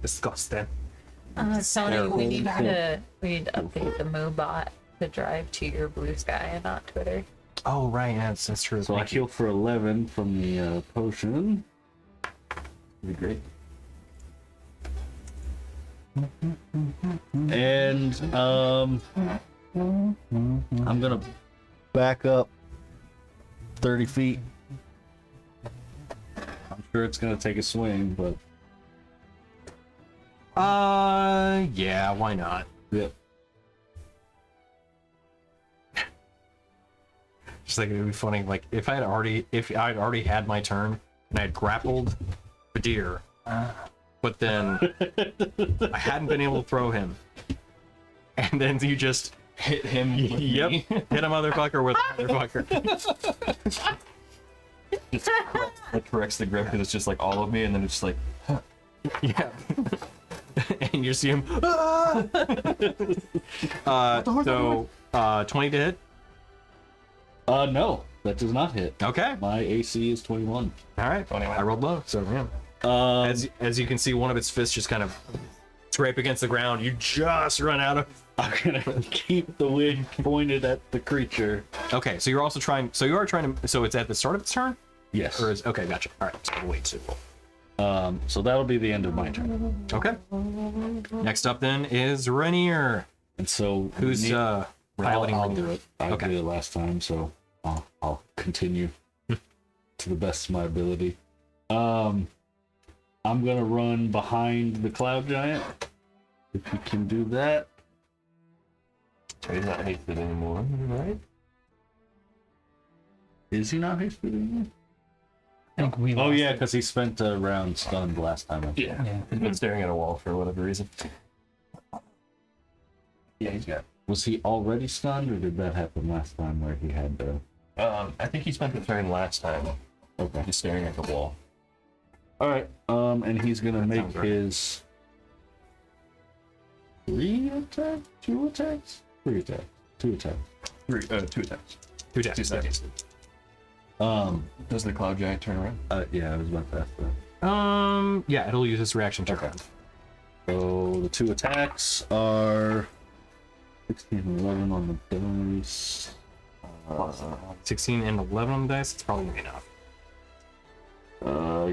Disgusting. Tony, we need to update the Moobot to drive to your blue sky and not Twitter. Oh right, yeah, that's true. So I heal for 11 from the potion. Be great. And I'm gonna back up 30 feet. I'm sure it's gonna take a swing, but yeah, why not? yep. Just like it would be funny, like if I'd already had my turn and I had grappled the deer, but then I hadn't been able to throw him, and then you just Hit him. with yep me. hit a motherfucker with a motherfucker. Just it corrects the grip because it's just like all of me, and then it's just like Yeah. And you see him. Ah! So 20 to hit. No, that does not hit. Okay. My AC is 21. All right. I rolled low, so yeah. As you can see, one of its fists just kind of scrape against the ground. You just run out of. I'm gonna keep the wind pointed at the creature. Okay, so you're also trying. So you are trying to. So it's at the start of its turn, Yes. or is okay? Gotcha. All right. So we'll wait. So that'll be the end of my turn. Okay. Next up then is Rainier, And so who's piloting I'll Rainier. do it. I Okay. did it last time, so I'll continue to the best of my ability. I'm gonna run behind the cloud giant. If you can do that. so he's not hasted anymore, right? Is he not hasted anymore? I think we Oh lost yeah, it. because he spent a round stunned last time. Yeah. Yeah. He's been staring at a wall for whatever reason. Yeah, he's got. Was he already stunned, or did that happen last time where he had to? I think he spent the turn last time Okay. just staring at the wall. All right. And he's gonna make sounds right. his 3 attacks, 2 attacks, 3 attacks, 2 attacks. 2 attacks. 2 2 attacks. seconds. Does the cloud giant turn around? Yeah, I was about to ask that. Yeah, it'll use its reaction turn. Okay. So the 2 attacks are 16 and 11 on the dice. 16 and 11 on the dice. It's probably gonna be enough.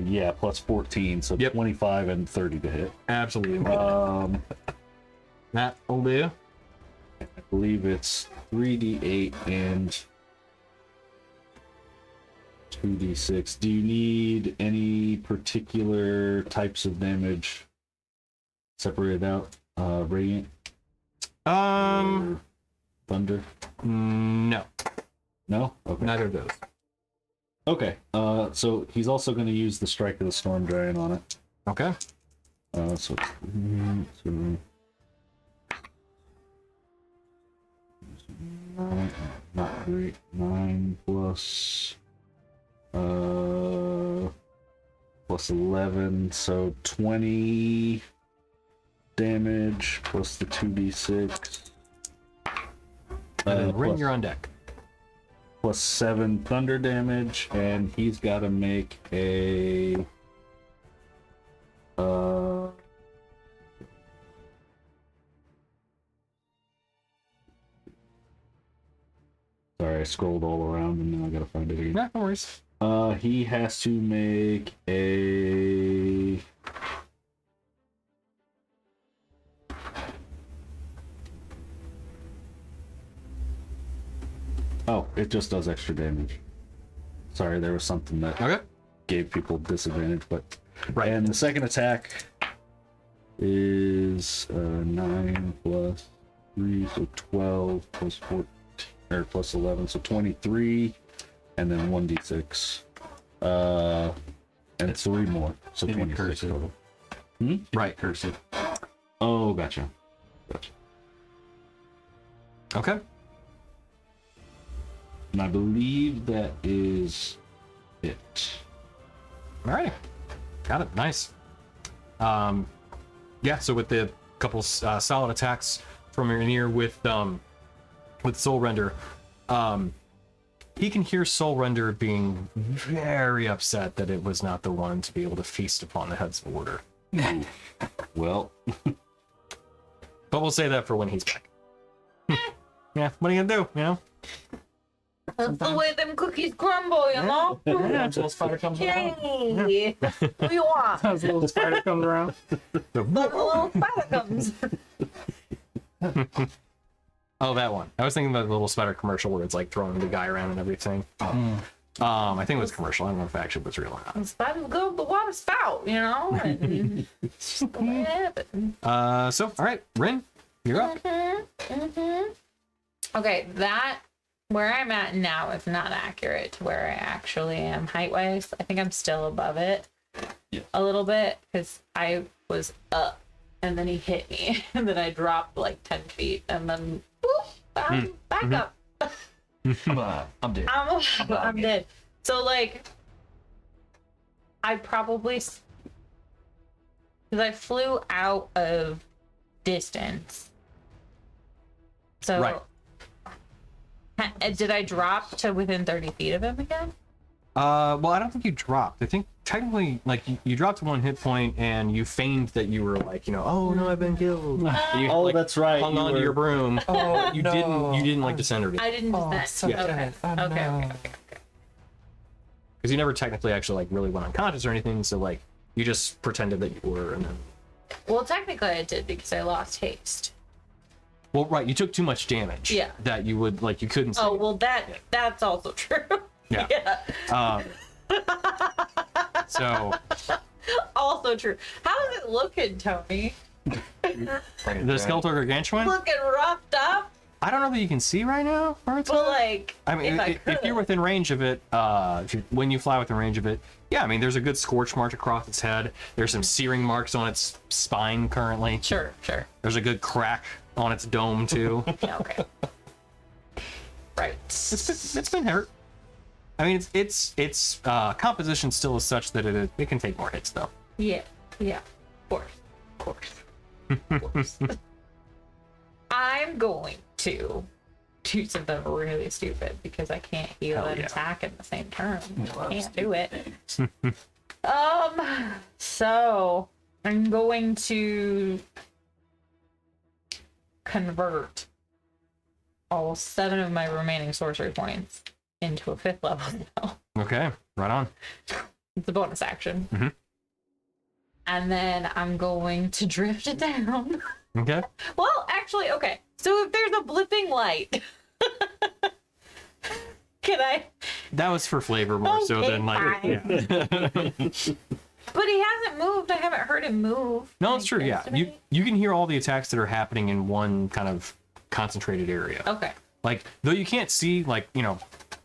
Yeah, plus 14, so Yep. 25 and 30 to hit. Absolutely. That will do. I believe it's 3d8 and 2d6. Do you need any particular types of damage? separated out? Radiant, thunder? No, No. Okay. neither of those. Okay. So he's also going to use the Strike of the Storm Giant on it. Okay. So not great. 9 plus plus 11, so 20 damage plus the 2d6. And then Rin, Plus- you're on deck. plus 7 thunder damage, and he's got to make a sorry, I scrolled all around and now I gotta find it again. Yeah, no worries. He has to make a oh, it just does extra damage. Sorry, there was something that Okay. gave people disadvantage, but Right. and the second attack is 9 plus 3, so 12 plus 14 or plus 11, so 23, and then 1d6, and 3 more, so Maybe 26 cursive. total. Right. Cursive. Oh, gotcha. Okay. And I believe that is it. All right. Got it. Nice. Yeah. So with the couple solid attacks from your near with Soul Render, he can hear Soul Render being very upset that it was not the one to be able to feast upon the heads of order. Well, But we'll say that for when he's back. Yeah. What are you gonna do? You know. That's the way them cookies crumble, you know? Yeah, until a spider comes around. Hey, what do you want? As a little spider comes around. The little spider comes. Oh, that one. I was thinking about the little spider commercial where it's like throwing the guy around and everything. I think it was commercial. I don't know if it actually was real or not. The spiders go up the water spout, you know? And it's just the way it happens. So, all right, Rin, you're up. Okay, that where I'm at now is not accurate to where I actually am height wise. I think I'm still above it a little bit because I was up and then he hit me and then I dropped like 10 feet and then boop, I'm back up. I'm dead. I'm dead. So like, I probably because I flew out of distance. So Right. Did I drop to within 30 feet of him again? Well, I don't think you dropped. I think technically, like, you dropped to 1 hit point and you feigned that you were like, you know, oh no, I've been killed. And you, oh, like, that's right. hung you on to were- your broom. Oh, You didn't like descend or I didn't descend. Yeah. Okay. because you never technically actually like really went unconscious or anything. So like, you just pretended that you were, and then. Well, technically I did because I lost haste. Well, right, you took too much damage. Yeah. That you would like, you couldn't. Oh, save. well that's also true. Yeah. Yeah. So Also true. How is it looking, Tony? the skeletal gargantuan. Looking roughed up? I don't know that you can see right now where it's But at. like, I mean, if you're within range of it, when you fly within range of it, yeah, I mean, there's a good scorch mark across its head. There's some searing marks on its spine currently. Sure. There's a good crack on its dome too. Yeah, okay. Right. It's been hurt. I mean, its composition still is such that it can take more hits though. Yeah. Of course. I'm going to do something really stupid because I can't heal Hell and yeah. attack in the same turn. I can't do it. So I'm going to convert all 7 of my remaining sorcery points into a 5th level spell. Okay, right on. It's a bonus action. Mhm. And then I'm going to drift it down. Okay. Well, actually, okay. So if there's a blipping light, can I? That was for flavor more so Okay, than like. fine. Yeah. But he hasn't moved. I haven't heard him move. No, it's true. Yeah, Yesterday? you can hear all the attacks that are happening in one kind of concentrated area. Okay. Like, though you can't see, like,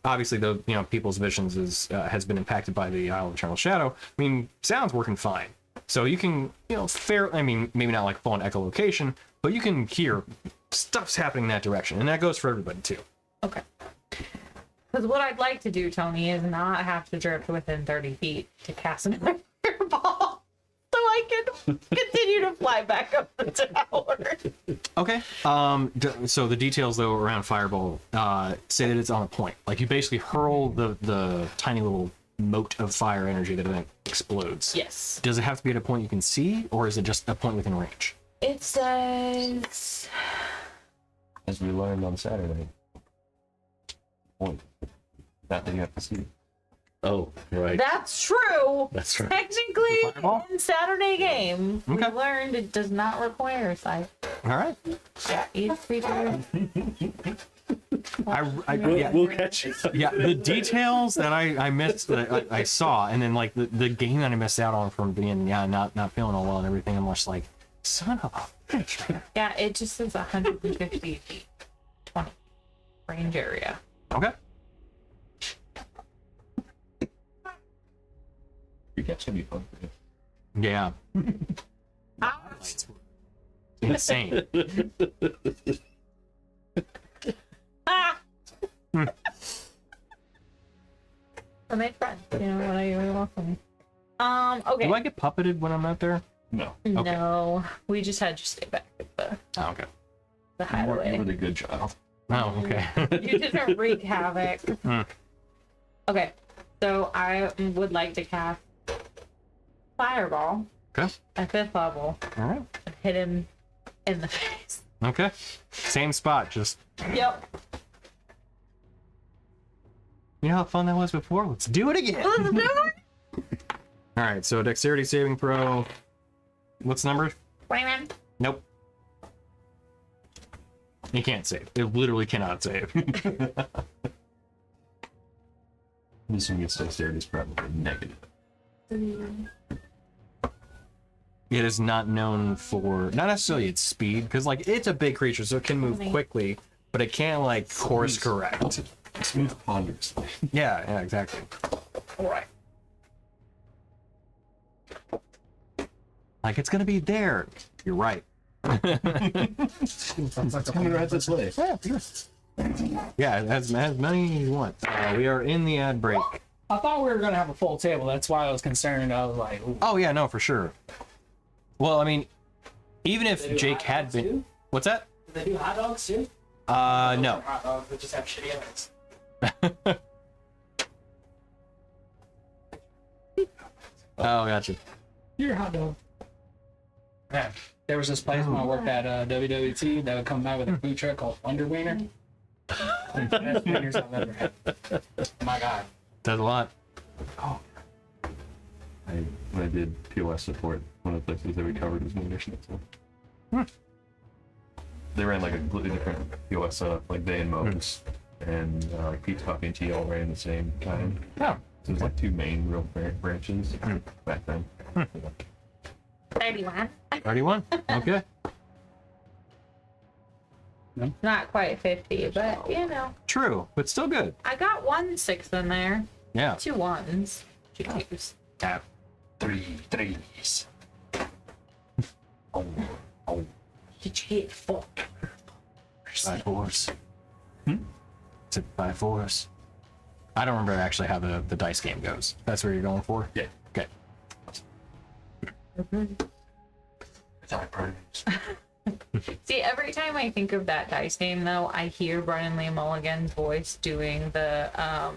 obviously the people's visions has been impacted by the Isle of Eternal Shadow. I mean, sound's working fine, so you can I mean, maybe not like full on echolocation, but you can hear stuff's happening in that direction, and that goes for everybody too. Okay. Because what I'd like to do, Tony, is not have to drift within 30 feet to cast another fireball, so I can continue to fly back up the tower. Okay. So the details though around fireball say that it's on a point. Like you basically hurl the tiny little mote of fire energy that then explodes. Yes. Does it have to be at a point you can see, or is it just a point within range? It says. As we learned on Saturday. Point. Not that you have to see. Oh, right. That's true. That's right. Technically, Fireball? in Saturday game, we Okay. learned it does not require sight. All right. Yeah, each creature. We'll catch you. Yeah, the details that I missed, that I saw, and then like the game that I missed out on from being not feeling all well and everything. I'm just like, son of a bitch, man. Yeah, it just says 150 feet, 20 range area. Okay. Your cat's gonna be fun for you. Yeah. Insane. Ah! I made friends. What are you welcome. Okay. Do I get puppeted when I'm out there? No. No, we just had you stay back at the Oh, okay. the You were hideaway. the good child. Oh, okay. You didn't wreak havoc. Okay, so I would like to cast Fireball Okay. at 5th level All right. and hit him in the face. Okay. Same spot. Just Yep. you know how fun that was before. Let's do it again. Let's do it. All right. So dexterity saving throw. What's the number? 21. Nope. You can't save. It literally cannot save. This one gets dexterity is probably negative. It is not known for, not necessarily its speed, because like it's a big creature, so it can move quickly, but it can't like course correct. Smooth ponderously. Yeah, exactly. All right. Like it's gonna be there. You're right. It's coming right this way. Yeah, as many as you want. We are in the ad break. I thought we were gonna have a full table. That's why I was concerned. I was like, ooh. Oh yeah, no, for sure. Well, I mean, even They if do Jake hot had dogs been, too? what's that? Do they do hot dogs too? No. Hot dogs, they just have shitty ovens. Oh, gotcha. You're a hot dog. Yeah. There was this place when I worked at WWT that would come by with a food truck called Wonder Wiener. Best wieners I've ever had. My God. Does a lot. When I did POS support, one of the places they recovered was Wiener Schnitzel. They ran like a completely different POS setup, like they and Moe's and like Pete's Coffee and Tea all ran the same kind. Oh. So there's like two main real branches back then. 31. 31? Okay. Not quite 50, but True, but still good. I got 1 6 in there. Yeah. 2 1s. 2 2s. Yeah. 3 3s. Did you get 4? By force. Is it by force? I don't remember actually how the dice game goes. That's what you're going for? Yeah. Okay. It's our produce. See, every time I think of that dice game, though, I hear Brian Lee Mulligan's voice doing the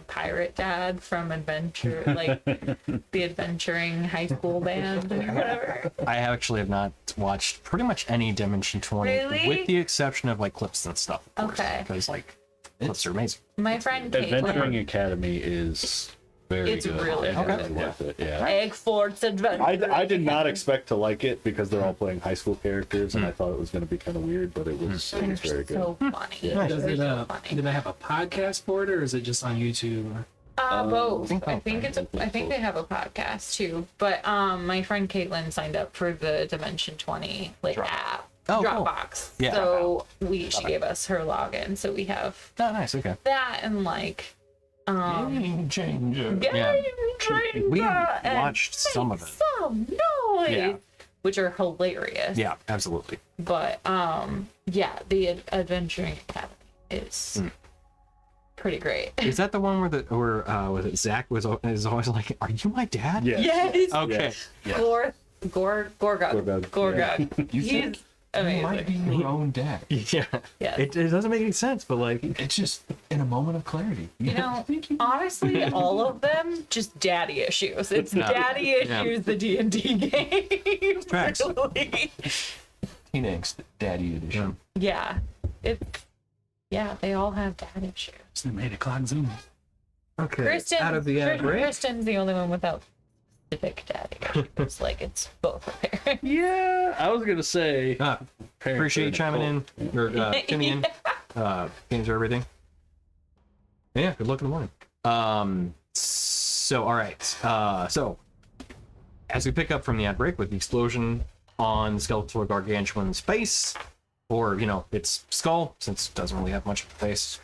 pirate dad from Adventure, like the adventuring high school band or whatever. I actually have not watched pretty much any Dimension 20, Really? with the exception of like clips and stuff. Okay. Because like clips are amazing. My friend Adventuring Caitlin, Academy is very It's good. really and good. really worth it. Yeah. Egg Fort's Adventure. I did not expect to like it because they're all playing high school characters, and I thought it was going to be kind of weird, but it was They're very good. so funny. Does They're it, so funny. do they have a podcast for it, or is it just on YouTube? Both. think I think both, I think they have a podcast too. But my friend Caitlin signed up for the Dimension 20 app. Oh, cool. Dropbox. Yeah. So she gave us her login. So we have Oh, nice. Okay. that and Game changer. Yeah. We and watched some of it. Some noise. Yeah. Which are hilarious. Yeah, absolutely. But yeah, the Adventuring Academy is pretty great. Is that the one where was it Zach is always like, "Are you my dad?" Yes. Yes. Okay. Yeah. Gorgug. Gorgug. You He's think you might be amazing. your own dad. Yeah. Yes. It doesn't make any sense, but like, It's just in a moment of clarity. You know, honestly, all of them just daddy issues. It's Yeah. daddy issues. The D&D game. Facts. Really. Teen Angst Daddy Edition. Yeah. They all have dad issues. They made a clock zoom. okay. Kristen, Out of the break. Kristen's the only one without specific daddy issues. Like it's both her parents. Yeah, I was gonna say. Appreciate you chiming in or tuning in. Getting through everything. Yeah. Good luck in the morning. So all right. So as we pick up from the ad break with the explosion on the skeletal gargantuan's face, or its skull, since it doesn't really have much of a face.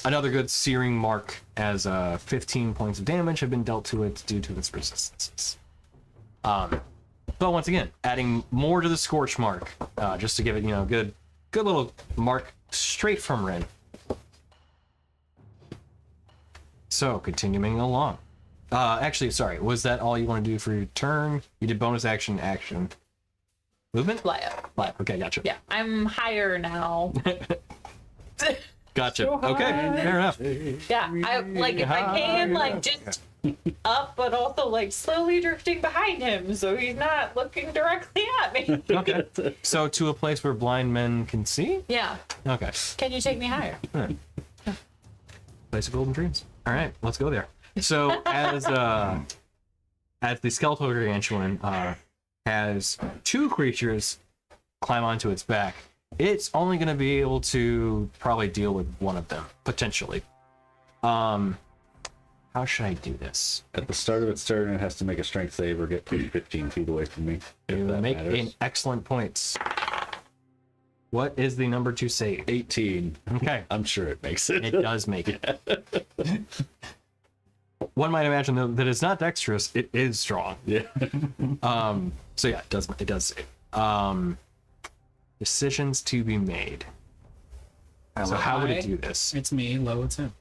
Another good searing mark, as 15 points of damage have been dealt to it due to its resistances. But once again, adding more to the scorch mark, just to give it good little mark straight from Ren. So continuing along. Actually, sorry, was that all you want to do for your turn? You did bonus action. Movement? Fly up. Fly. Okay, gotcha. Yeah, I'm higher now. Gotcha. So Okay, high. fair enough. Yeah, I if I can just up, but also slowly drifting behind him, so he's not looking directly at me. Okay. So to a place where blind men can see? Yeah. Okay. Can you take me higher? Place of golden dreams. All right, let's go there. So as the skeletal gargantuan has two creatures climb onto its back, it's only going to be able to probably deal with one of them potentially. How should I do this? At the start of its turn, it has to make a strength save or get 15 feet away from me. If You that make matters. an excellent point. What is the number to save? 18. Okay. I'm sure it makes it. It does make it. One might imagine though that it's not dexterous, it is strong. Yeah. So yeah, it does save. Decisions to be made. So how would it do this? It's me, low, it's him.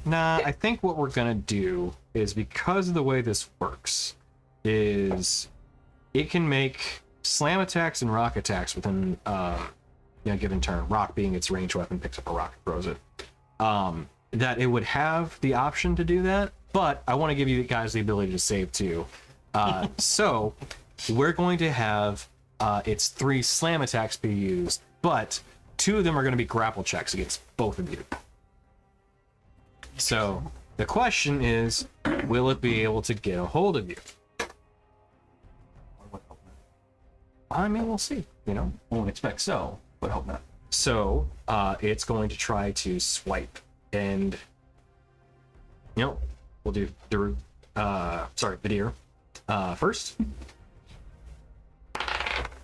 Nah, I think what we're gonna do is, because of the way this works, is it can make slam attacks and rock attacks within a given turn. Rock being its ranged weapon, picks up a rock and throws it. That it would have the option to do that, but I want to give you guys the ability to save too. So we're going to have its 3 slam attacks be used, but 2 of them are going to be grapple checks against both of you. So the question is, will it be able to get a hold of you? I mean, we'll see, Won't expect so, but hope not. So it's going to try to swipe, and we'll do Vidir first.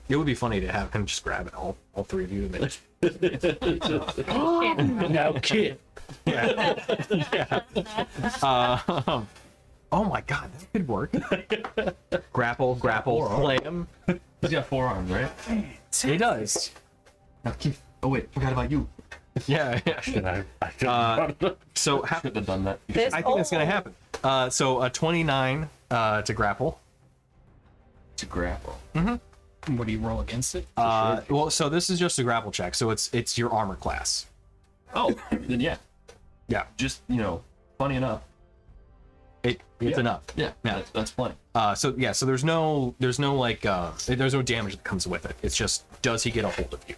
It would be funny to have him just grab it, all 3 of you. Now, kid. Oh my god, that could work. Grapple, slam. He's got 4 arms, right? He does. Now Keith. Oh wait, forgot about you. Yeah. So Should have done that. This I think that's gonna happen. So a 29 to grapple. To grapple. What do you roll against it? Well, so this is just a grapple check, so it's your armor class. Oh, then yeah. Yeah. Just funny enough. It's enough. Yeah, that's plenty. So there's no there's no damage that comes with it. It's just, does he get a hold of you?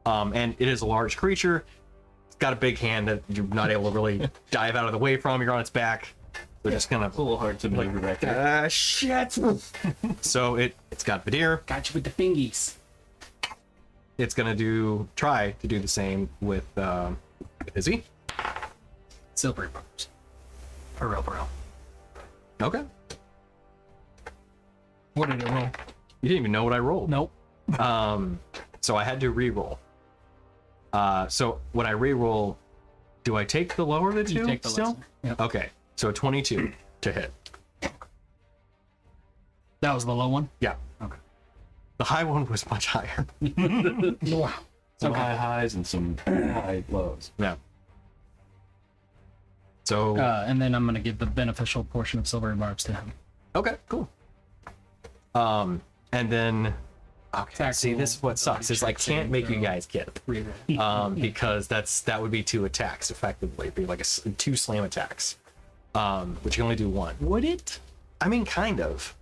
And it is a large creature. It's got a big hand that you're not able to really dive out of the way from. You're on its back. They're just kind of A little hard to maneuver back there. shit. So it's got Vidir. Got you with the fingies. It's gonna try to do the same with Izzy. silvery barbs. For real, for real. Okay. What did it roll? You didn't even know what I rolled. Nope. So I had to re-roll. So when I re-roll, do I take the lower of the two You take the still? lesser. Yep. Okay, so 22 to hit. That was the low one? Yeah. Okay. The high one was much higher. Wow. Some Okay. high highs and some high lows. Yeah. So And then I'm going to give the beneficial portion of silvery barbs to him. okay, cool. And then okay. Attack See, roll, this is what sucks is I check can't saving make you throw. guys get Reroll. because that would be 2 attacks effectively. It'd be like 2 slam attacks, which you can only do 1. Would it? I mean, kind of.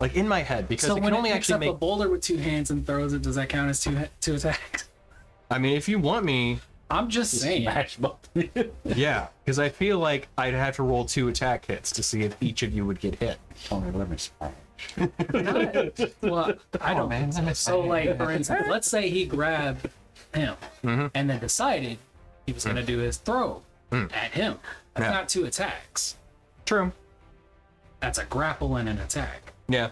Like in my head, because So it when can it only picks actually up a make. boulder with 2 hands and throws it, does that count as two attacks? I mean, if you want me, I'm just saying. Smash both. yeah, because I feel like I'd have to roll 2 attack hits to see if each of you would get hit. Tony, let me smash. Well, I don't. man, let me So, say. like, for instance, let's say he grabbed him Mhm. and then decided he was going to do his throw at him. That's Yeah. not 2 attacks. True. That's a grapple and an attack. Yeah.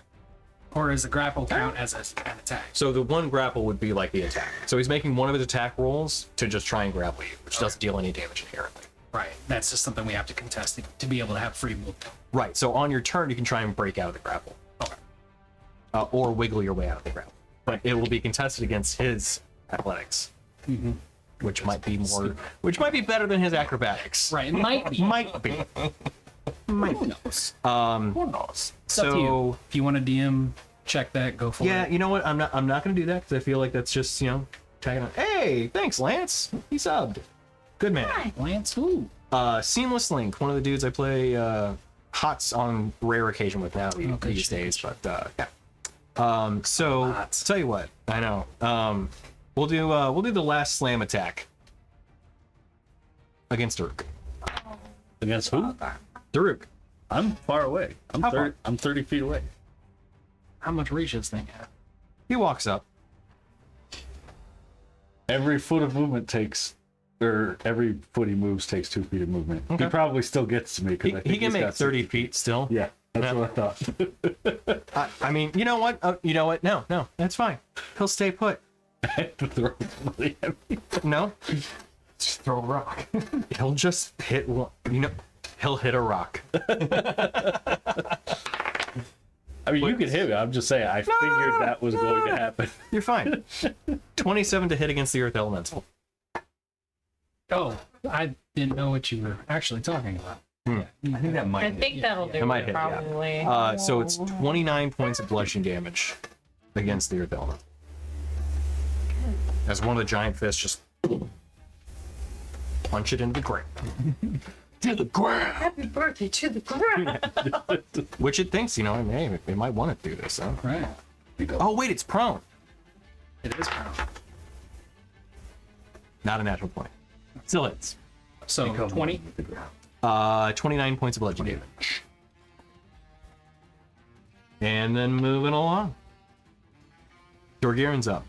Or does the grapple count as an attack? So the one grapple would be like the attack. So he's making one of his attack rolls to just try and grapple you, which doesn't deal any damage inherently. Right. That's just something we have to contest to be able to have free movement. Right. So on your turn, you can try and break out of the grapple. Okay. Or wiggle your way out of the grapple. But it will be contested against his athletics, which might be better than his acrobatics. Right. It might be. Might be. Who knows? Who knows? It's up to you. If you want to DM, check that, go for Yeah, it. you know what? I'm not gonna do that because I feel like that's just tagging on. Hey, thanks, Lance. He subbed. Good man. Lance, ooh. Seamless Link, one of the dudes I play HOTS on rare occasion with now these days, but yeah. So HOTS. tell you what, I know. We'll do the last slam attack against Daruk. Against who? Daruk. I'm far away. How far? I'm 30 feet away. How much reach does this thing have? He walks up. Every foot of movement takes, or every foot he moves takes 2 feet of movement. Okay. He probably still gets to me because I think He can he's make got 30 feet still. Yeah, that's Yeah. what I thought. I mean, you know what? You know what? No, that's fine. He'll stay put. I had to throw somebody at me. No, Just throw a rock. he'll just hit one. He'll hit a rock. I mean, you could hit me. I'm just saying. I figured that was going to happen. You're fine. 27 to hit against the Earth Elemental. Oh, I didn't know what you were actually talking about. I think that might. I think that'll do It might it, hit, yeah. probably. So it's 29 points of bludgeoning damage against the Earth Elemental. As one of the giant fists just punch it into the ground. To the ground! Happy birthday to the ground. Which it thinks, hey, it might want to do this, huh? Right. Oh, wait, it's prone. It is pound. Not a natural point. Still hits. So Become 20. one with the ground. 29 points of bludgeoning damage. And then moving along. Dorgirin's up.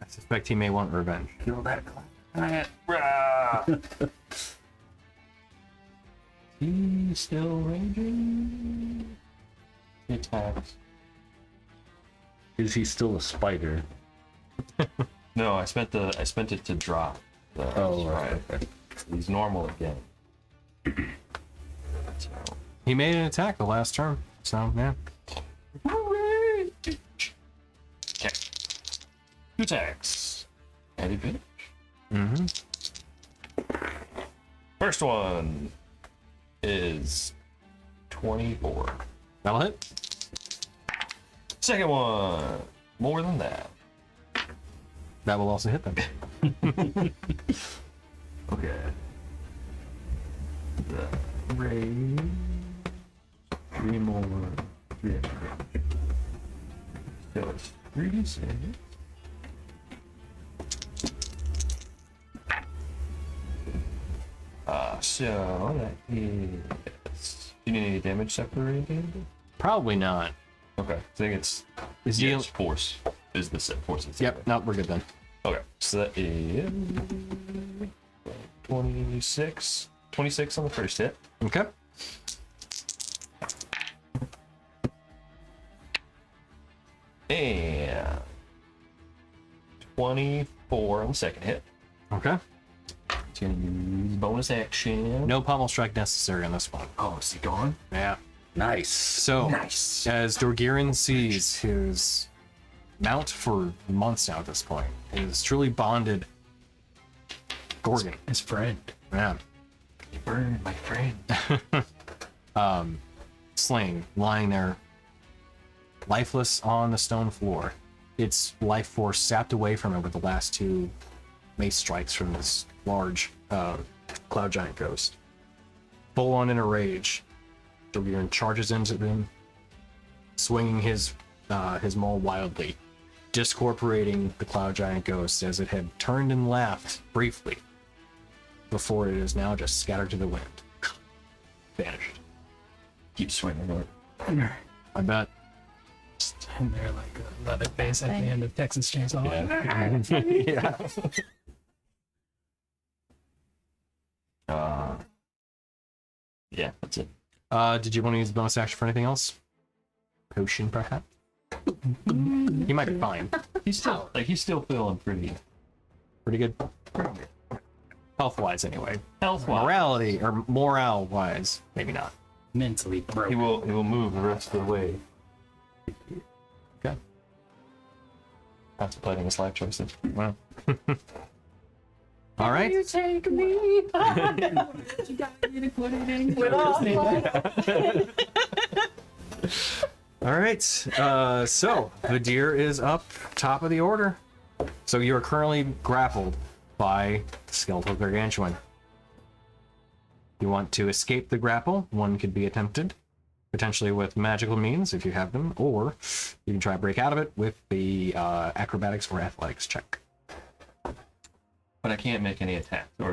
I suspect he may want revenge. Kill that client. He's still raging. He attacks. Is he still a spider? No, I spent it to drop. Oh, right. Okay. He's normal again. So, He made an attack the last turn, so yeah. okay. 2 attacks. At advantage. Mm-hmm. First one is 24. That'll hit. Second one, more than that. That will also hit them. Okay. The raise. 3 more. 3 extra. So it's 3d6. So that is. Do you need any damage separated? Probably not. Okay. I think it's. Is Yeah, he- it's force. Is the set force? It's Yep, no, we're good then. Okay. So that is 26 on the first hit. Okay. And 24 on the second hit. Okay. It's gonna use bonus action. No pommel strike necessary on this one. Oh, is he gone? Yeah. Nice. So, as Dorgirin sees his mount for months now at this point, his truly bonded Gorgon. His friend. Yeah. You burned my friend. Slain, lying there, lifeless on the stone floor. Its life force sapped away from it with the last two mace strikes from this large cloud giant ghost. Full on in a rage, Dorgirin charges into them, swinging his maul wildly, discorporating the cloud giant ghost as it had turned and laughed briefly before it is now just scattered to the wind. Vanished. Keep swinging over. I bet. And they're like a leather face at the end of Texas Chainsaw. Yeah. Yeah. Yeah, that's it. Did you want to use the bonus action for anything else? Potion, perhaps? He might be fine. He's still feeling pretty Pretty good. Health-wise, anyway. health-wise. Morality, or morale-wise, maybe not. Mentally He broken. will move the rest of the way. Okay. Contemplating his life choices. Well. All right. You take me. All right. So Vadir is up top of the order. So you are currently grappled by the skeletal gargantuan. You want to escape the grapple? One could be attempted, potentially with magical means if you have them, or you can try to break out of it with the acrobatics or athletics check. But I can't make any attacks, or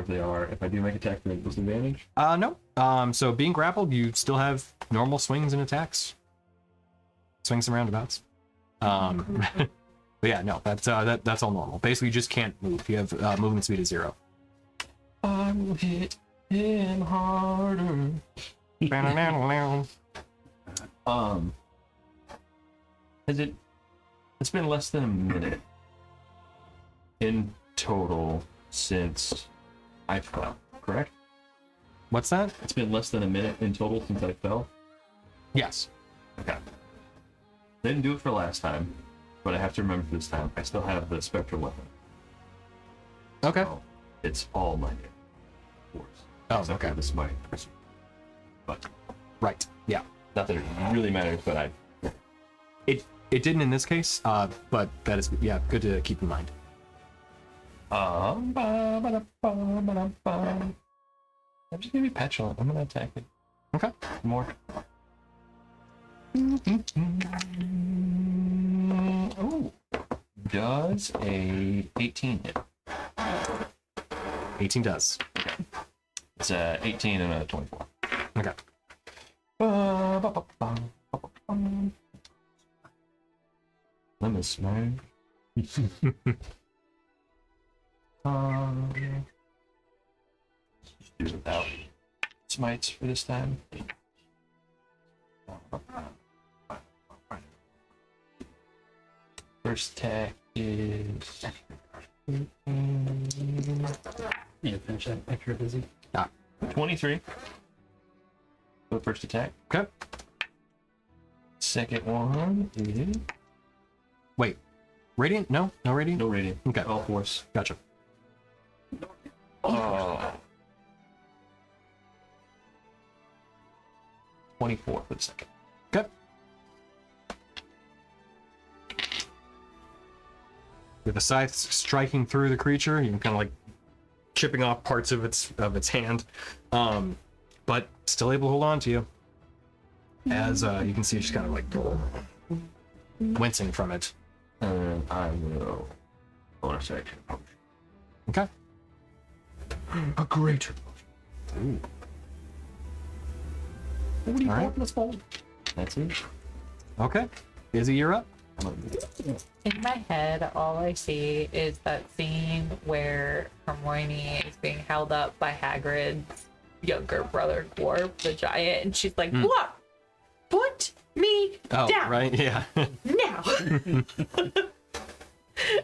if I do make attacks, then it's disadvantage. No. So being grappled, you still have normal swings and attacks. Swings and roundabouts. But yeah, no, that's all normal. Basically, you just can't move. You have movement speed of 0. I will hit him harder. It's been less than a minute in total since I fell, correct? What's that? It's been less than a minute in total since I fell. Yes. Okay. Didn't do it for last time, but I have to remember this time. I still have the spectral weapon. Okay. So it's all my force. Oh, Except okay. for the smite. But Right. Yeah. not that it really matters, but It didn't in this case, but that is good to keep in mind. I'm just gonna be petulant. I'm gonna attack it Okay. more. Oh, does a 18 hit? 18 does. It's a 18 and a 24. Okay. Lemon smash. Just do without smites for this time. First attack is Yeah, finish that extra busy. 23 for the first attack. Okay. Second one is Wait. Radiant? No? No radiant? no radiant. Okay. All force. Gotcha. Oh. 24 for the second. Okay. With the scythe striking through the creature, you can kind of like chipping off parts of its hand, but still able to hold on to you. As you can see, she's kind of like wincing from it. And I will bonus action. Okay. A greater. Ooh. What do you All right. want? Let's fold. That's it. Okay. Izzy, you're up. In my head, all I see is that scene where Hermione is being held up by Hagrid's younger brother, Dwarf, the giant, and she's like, "What? Put me down right, yeah. now!"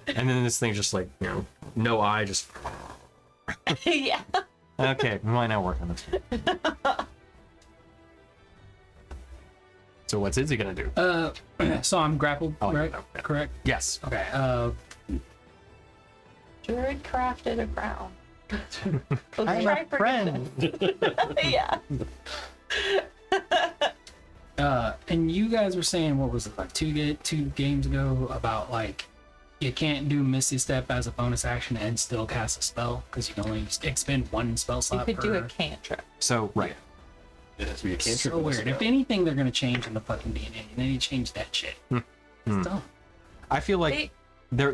And then this thing's just like, no eye, just Yeah. okay. We might not work on this. So what's Izzy gonna do? So I'm grappled, right? okay. Correct. Yes. Okay. Druid crafted a crown. I'm a friend. Yeah. And you guys were saying, what was it, like two games ago, about like you can't do Misty Step as a bonus action and still cast a spell because you can only expend one spell You slot. could do a per... cantrip. So right. It has to be a cantrip. So weird. If anything, they're gonna change in the fucking DNA, and they change that shit. It's dumb. I feel like They-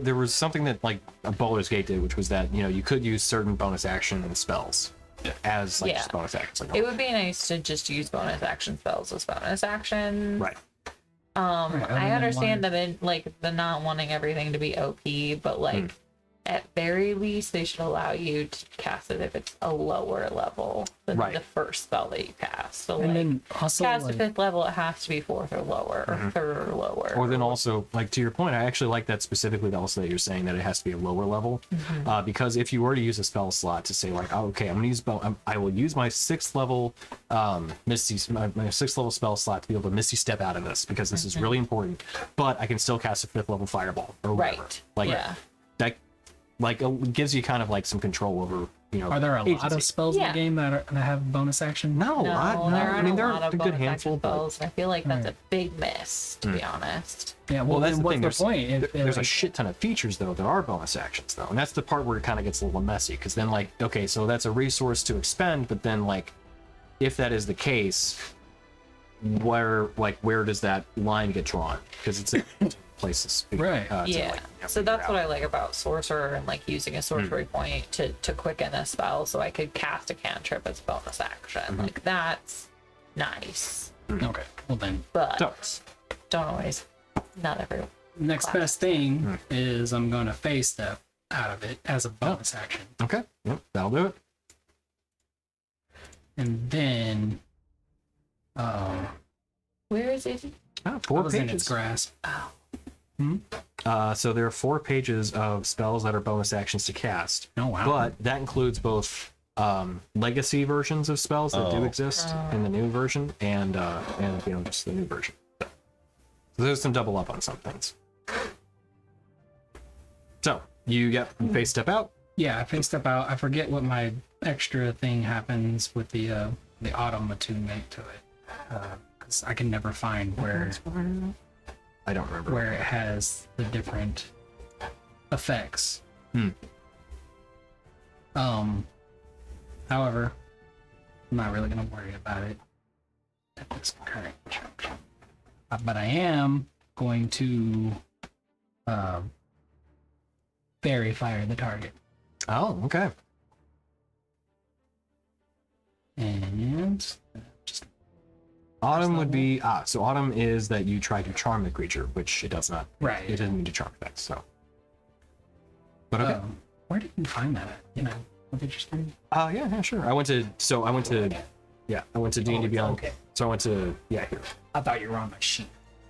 there was something that like a Baldur's Gate did, which was that you could use certain bonus action spells as like just bonus actions. Like, It would be nice to just use bonus action spells as bonus action. right. other I than understand one- that in like the not wanting everything to be OP, but like at very least they should allow you to cast it if it's a lower level than Right. the first spell that you cast. So And like then also, cast like, at 5th level, it has to be 4th or lower, or 3rd or lower. Or then also, like to your point, I actually like that specifically. Also, that you're saying that it has to be a lower level, because if you were to use a spell slot to say like, oh, okay, I'm gonna use I will use my 6th level Misty, my 6th level spell slot to be able to Misty Step out of this because this is really important. But I can still cast a 5th level Fireball or whatever. Right. Like Yeah. that, like it gives you kind of like some control over are there a lot of agency. spells in Yeah. the game that have bonus action? No, No, no. there I aren't mean, a there lot are of a good bonus handful, action but spells. I feel like that's a big miss, to be honest. Yeah. well, that's then the what's thing. the There's, point? If, there's a like, shit ton of features though that are bonus actions though, and that's the part where it kind of gets a little messy because then like, okay, so that's a resource to expend, but then like, if that is the case, where does that line get drawn? Because it's in places, Right. to, Yeah. like, So figure that's what out. I like about sorcerer and like using a sorcery point to quicken a spell so I could cast a cantrip as bonus action. Like that's nice. Okay. Well then, But So- don't always, not every. next Class. best thing is I'm going to phase step out of it as a bonus action, Okay, yep, that'll do it. and then Where is it? Ah, I 4 was in its pages. grasp. So there are 4 pages of spells that are bonus actions to cast. Oh wow. But that includes both legacy versions of spells that do Oh. exist in the new version and just the new version. So there's some double up on some things. So you get face step out. Yeah, I phase step out. I forget what my extra thing happens with the autumn attunement to it, because I can never find where I don't remember. where it has the different effects. However, I'm not really gonna worry about it at this current juncture. But I am going to fairy fire the target. Oh, okay. And just Autumn would be so autumn is that you try to charm the creature, which it does not. right. It doesn't need to charm effects. So. But okay. Where did you find that at? You know, look at your screen. Yeah, sure. I went to D&D Beyond. Okay. So I went to here. I thought you were on my sheet.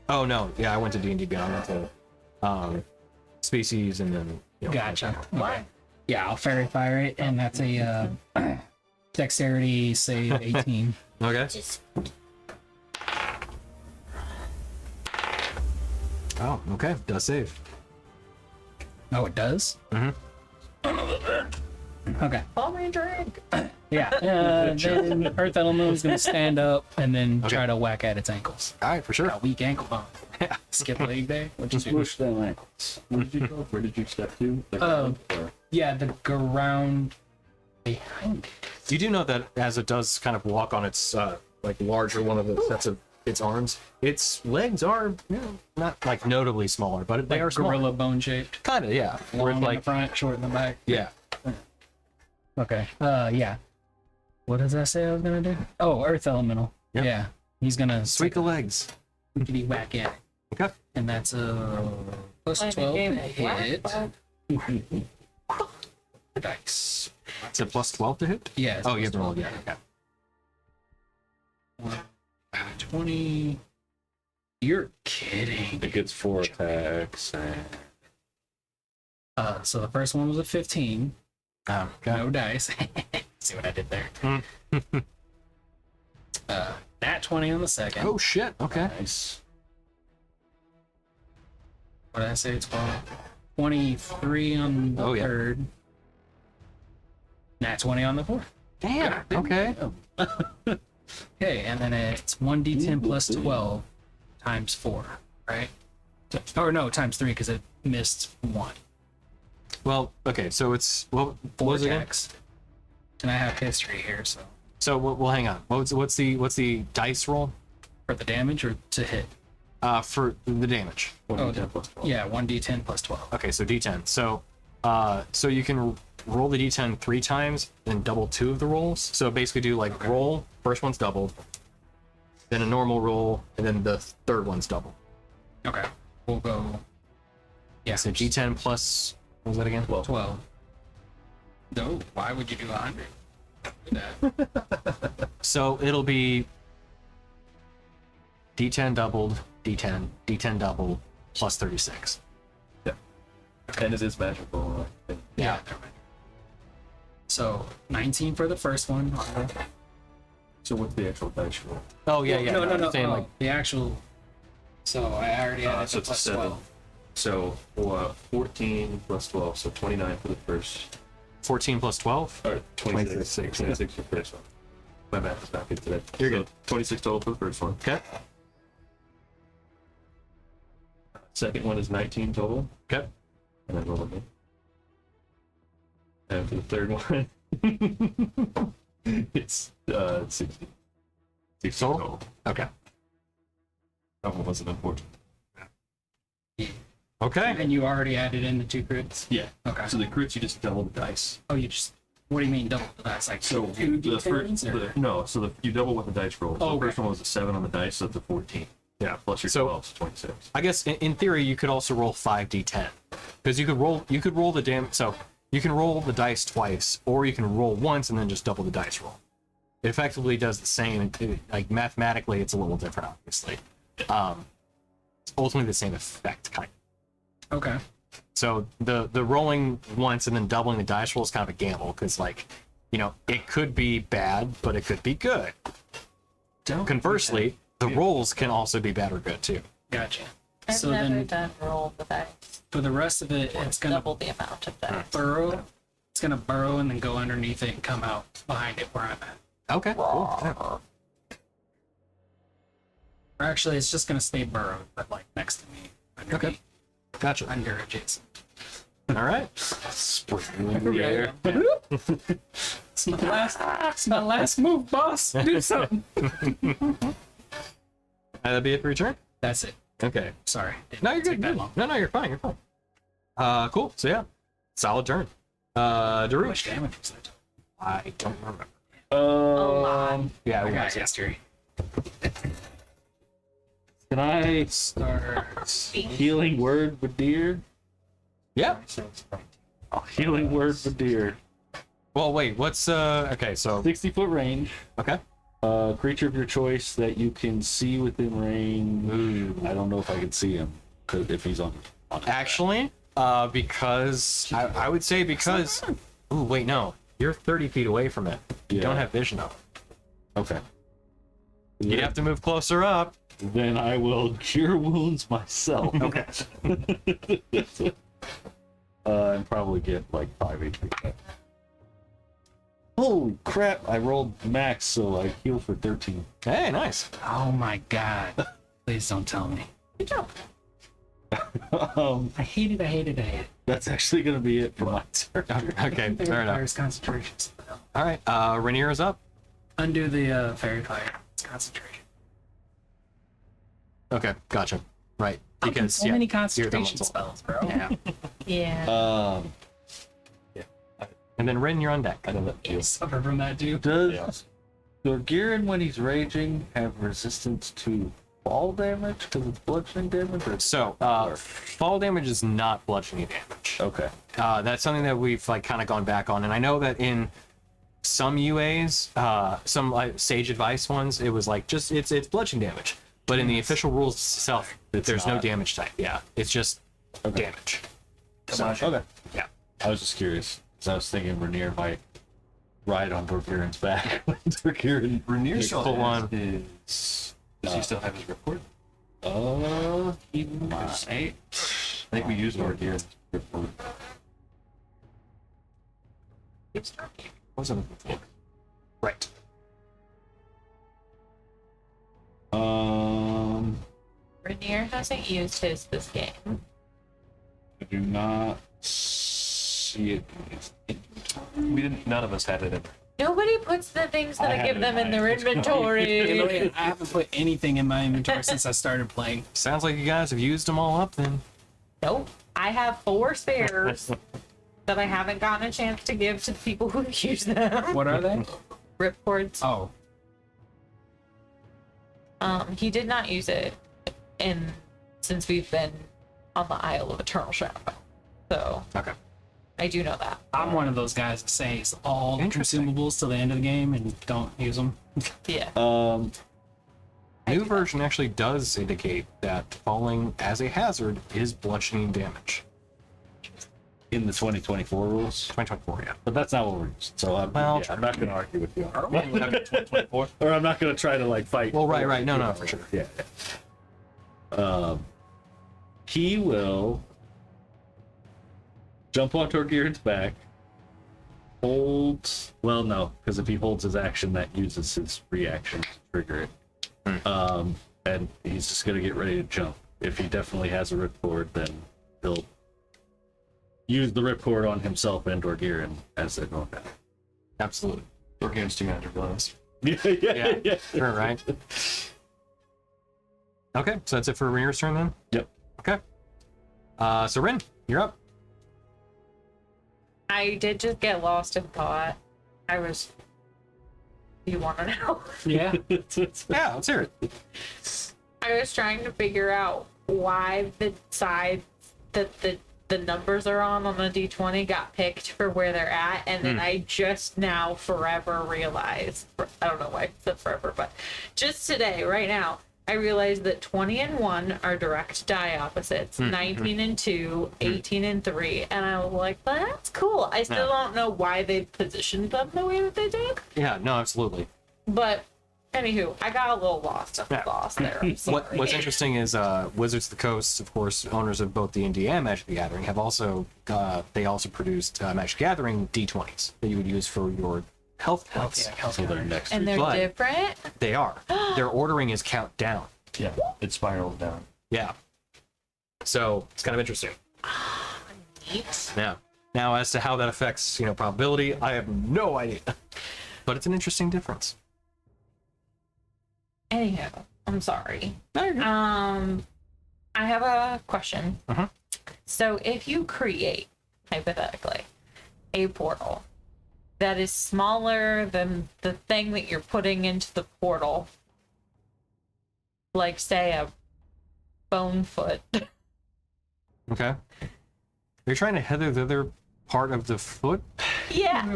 Oh no, yeah, I went to D&D Beyond. I went to species and then Gotcha. Okay. Yeah, I'll fairy fire it, and that's a dexterity save 18. Okay. Just Oh, okay. Does save. Oh, it does? Okay. call me a drink. Yeah. Then Earth Element is going to stand up and then Okay. try to whack at its ankles. All right, for sure. A weak ankle bone. Skip leg day. What'd you do? Push them ankles. Where did you go? Where did you step to? The ground, or- Yeah, the ground behind it. You do know that as it does kind of walk on its like larger one of the sets of its arms, its legs are not like notably smaller, but they are Gorilla smaller. bone shaped. Kind of, yeah. Where Long it's in the like front, short in the back. yeah. Okay. Yeah. What does that say I was gonna do? Oh, Earth Elemental. Yep. Yeah. He's gonna Sweep the legs. wickety whack at it. Okay. And that's a plus Playing a 12 game to of hit. blackball. Dice. It's a plus 12 to hit? Yeah. it's Oh, you plus have to roll 12. again. Okay. 20. You're kidding. It gets 4 attacks. And... So the first one was a 15. Okay. No dice. See what I did there? Nat 20 on the second. Oh, shit. Okay. Nice. What did I say? 12. 23 on the Oh, yeah. third. Nat 20 on the fourth. Damn. Okay. Okay, and then it's 1d10 plus 12 times 4, right? Or no, times 3 because it missed 1. Well, okay, so it's what 4 was it again? attacks. And I have history here, so So well, hang on. What's the dice roll for the damage or to hit? for the damage? Oh, yeah, 1d10 plus 12. Okay, so D10. So so you can roll the D10 3 times and double 2 of the rolls. So basically do like roll, first one's doubled, then a normal roll, and then the third one's doubled. Okay, we'll go. Yeah, So D10 plus what was that again? 12. No, why would you do 100? Do that. So it'll be D10 doubled, D10, D10 doubled, plus 36. And it is magical. Yeah. So 19 for the first one. So what's the actual dice roll? Oh yeah, yeah. No. I'm saying, like, The actual. So I already added So the it's a plus 7. 12. So 14 plus 12, so 29 for the first. 14 plus 12. Or 26. 26, 26 for the first one. My math is not good today. You're So good. 26 total for the first one. Okay. Second one is 19 total. Okay. And then roll again. And for the third one, it's 60. 60 Total? Okay. That one wasn't unfortunate. Okay. And you already added in the 2 crits? Yeah. Okay. So the crits, you just double the dice. Oh, you just. What do you mean double the dice? Like So 2 the first, d10s? no, so you double what the dice rolls. Oh, The first okay. one was a 7 on the dice, so it's a 14. Yeah. Plus your So- 12, so 26. I guess in theory you could also roll 5d10 because you could roll the so you can roll the dice twice, or you can roll once and then just double the dice roll. It effectively does the same. Like mathematically, it's a little different, obviously. It's ultimately the same effect, kind of. Okay. So the rolling once and then doubling the dice roll is kind of a gamble because, like, you know, it could be bad, but it could be good. Conversely, the rolls can also be bad or good too. Gotcha. I've So never then done roll the dice. for the rest of it, it's gonna Double the amount of dice. burrow. It's gonna burrow and then go underneath it and come out behind it where I'm at. Okay. Cool. Yeah. Or actually, it's just gonna stay burrowed, but like next to me. Under Okay. me, Gotcha. under adjacent. All right. Spring in the air. It's my last move, boss. Do something. That'd be it for your turn. That's it. Okay. Sorry. Didn't No, you're take good. that Good. long. No, you're fine. You're fine. Cool. So yeah, solid turn. How Darush. much damage was that? I don't remember. A lot. Yeah, I it got was. history. Can I Start. healing word with deer? Yeah. Healing word with deer. Well, wait. What's Okay. So 60-foot range. okay. Creature of your choice that you can see within range. I don't know if I can see him if he's on. Actually, because I would say because. Ooh, wait, no. You're 30 feet away from it. You don't Yeah. have vision of it. Okay. You'd have to move closer up. Then I will cure wounds myself. Okay. And probably get like 5 HP. Holy crap! I rolled max, so I heal for 13. Hey, nice. Oh my god. Please don't tell me. Good job. I hate it. I hate it. I hate it. That's actually gonna be it for my turn. Okay, fair enough. Fire's concentration. All right, Rainier is up. Undo the fairy fire. It's concentration. Okay, gotcha. Right, because so yeah, many you're the concentration one- spells, bro. Yeah, Yeah. and then Rin, you're on deck. I know that feels. Suffer from that, dude. Does Yeah. Gorgirin, when he's raging, have resistance to fall damage because it's bludgeoning damage? Or So, fall damage is not bludgeoning damage. okay. That's something that we've like kind of gone back on, and I know that in some UAs, some like Sage Advice ones, it was like just it's bludgeoning damage. But in the official rules itself, there's no not. damage type. Yeah, it's just damage. So, Okay. yeah. I was just curious because I was thinking Rainier might ride on Dorkiran's back. Dorkiran. Rainier still full has on. his. Does he still have his report? He I think we used Rainier's report. Wasn't it? Right. Rainier hasn't used his this game. I do not see it. We didn't. None of us had it in. Nobody puts the things that I I, give have them it in in their my inventory. I haven't put anything in my inventory since I started playing. Sounds like you guys have used them all up then. Nope. I have 4 spares that I haven't gotten a chance to give to the people who use them. What are they? Ripcords. Oh, He did not use it since we've been on the Isle of Eternal Shadow. So Okay. I do know that. I'm one of those guys that saves all the Interesting. consumables till the end of the game and don't use them. Yeah. New version actually does indicate that falling as a hazard is bludgeoning damage. In the 2024 rules, 2024, yeah. but that's not what we're using. So I'm, Well, I'm not going to argue with you. Are we having 2024? Or I'm not going to try to like fight. Well, right. No, for sure. Yeah. He will jump on Torgiran's back. Hold. Well, no, because if he holds his action, that uses his reaction to trigger it. And he's just going to get ready to jump. If he definitely has a ripcord, then he'll use the ripcord on himself and Torgiran as they're going down. Absolutely. Dorkiran's 2 magic villains. Yeah. Sure, right. Okay, so that's it for Rainier's turn then? Yep. Okay. So Rin, you're up. I did just get lost in thought. You want to know? Yeah. Yeah, let's hear it. I was trying to figure out why the side that the numbers are on the D20 got picked for where they're at, and then I just now forever realized, I don't know why I said forever, but just today, right now, I realized that 20 and 1 are direct die opposites, 19 and 2, 18 and 3, and I was like, that's cool. I still don't know why they positioned them the way that they did, Yeah, no, absolutely. but anywho, I got a little lost in the Yeah. sauce there. I'm sorry. What's interesting is Wizards of the Coast, of course, owners of both D&D and Magic the Gathering, have also they also produced Magic the Gathering D20s that you would use for your health points. So they're next And week. they're But- different. They are. Their ordering is count down. Yeah, it spirals down. Yeah. So it's kind of interesting. Neat. Yeah. Now, as to how that affects, probability, I have no idea. But it's an interesting difference. Anyhow, I'm sorry. No, you're good. I have a question. Uh-huh. So if you create, hypothetically, a portal that is smaller than the thing that you're putting into the portal, like say a bone foot. Okay. Are you trying to heather the other part of the foot? Yeah.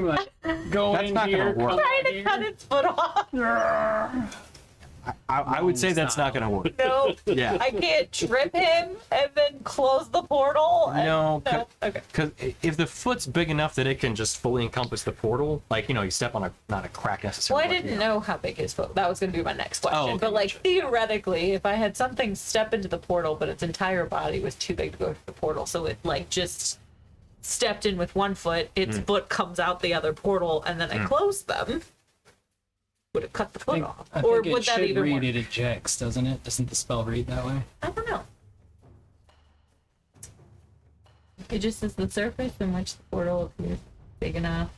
Go That's in not here. gonna work. come Trying out to here. cut its foot off. I would say that's not going to work. No. Yeah. I can't trip him and then close the portal. And, No, Okay. because if the foot's big enough that it can just fully encompass the portal, like, you step on not a crack Well, necessarily. I didn't know how big his foot. That was going to be my next question. Oh, okay, but like gotcha. theoretically, if I had something step into the portal, but its entire body was too big to go through the portal, so it like just stepped in with one foot, its foot comes out the other portal, and then I close them. Would it cut the foot off, I or think would it that should even read work? it ejects, doesn't it? Doesn't the spell read that way? I don't know. It just says the surface in which the portal appears big enough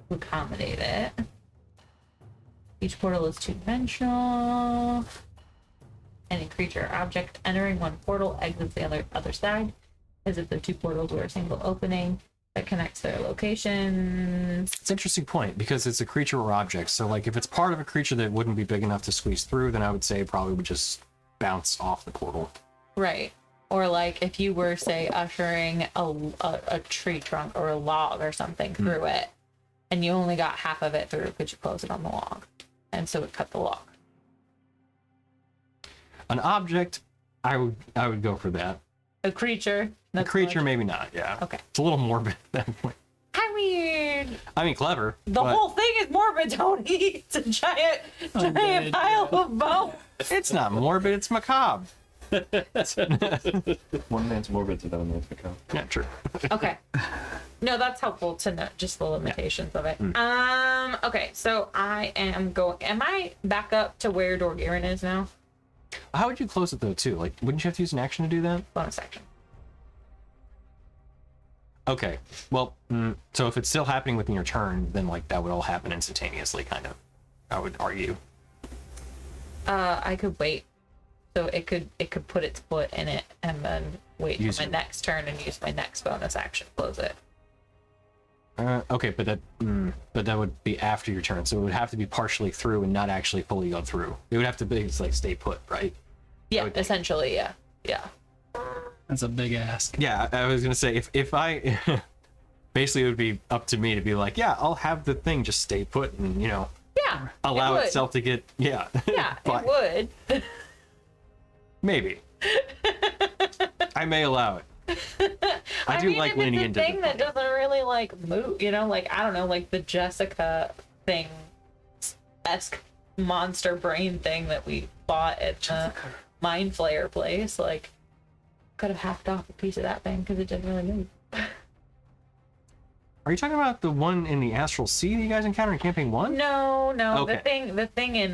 to accommodate it. Each portal is two-dimensional. Any creature or object entering one portal exits the other side, as if the two portals were a single opening. that connects their locations. It's an interesting point because it's a creature or object. So like if it's part of a creature that wouldn't be big enough to squeeze through, then I would say it probably would just bounce off the portal. Right. Or like if you were, say, ushering a tree trunk or a log or something through it, and you only got half of it through, could you close it on the log? And so it cut the log. An object, I would go for that. A creature. A creature, maybe not. Yeah. Okay. It's a little morbid at that point. I mean, Clever. the whole thing is morbid, Tony. It's a giant pile of bone. It's not morbid. It's macabre. One man's morbid, another man's macabre. Yeah, true. Okay. No, that's helpful to know just the limitations of it. Okay, so I am going. Am I back up to where Dorgirin is now? How would you close it though, too? Like, wouldn't you have to use an action to do that? Bonus action. Okay. Well, so if it's still happening within your turn, then like that would all happen instantaneously, kind of. I would argue. I could wait. So it could put its foot in it and then wait Use for my your- next turn and use my next bonus action to close it. Okay, but that would be after your turn, so it would have to be partially through and not actually fully go through. It would have to be like stay put, right? Yeah, would think. essentially, yeah. Yeah. That's a big ask. Yeah, I was gonna say if I basically it would be up to me to be like, yeah, I'll have the thing just stay put and Yeah. allow it would. itself to get Yeah, Fine. it would. Maybe. I may allow it. I do mean, like if leaning it's a into thing the that doesn't really like move, like I don't know, like the Jessica thing, esque monster brain thing that we bought at the Mind Flayer place. Like, could have hacked off a piece of that thing because it didn't really move. Are you talking about the one in the Astral Sea that you guys encountered in Campaign 1? No, Okay. the thing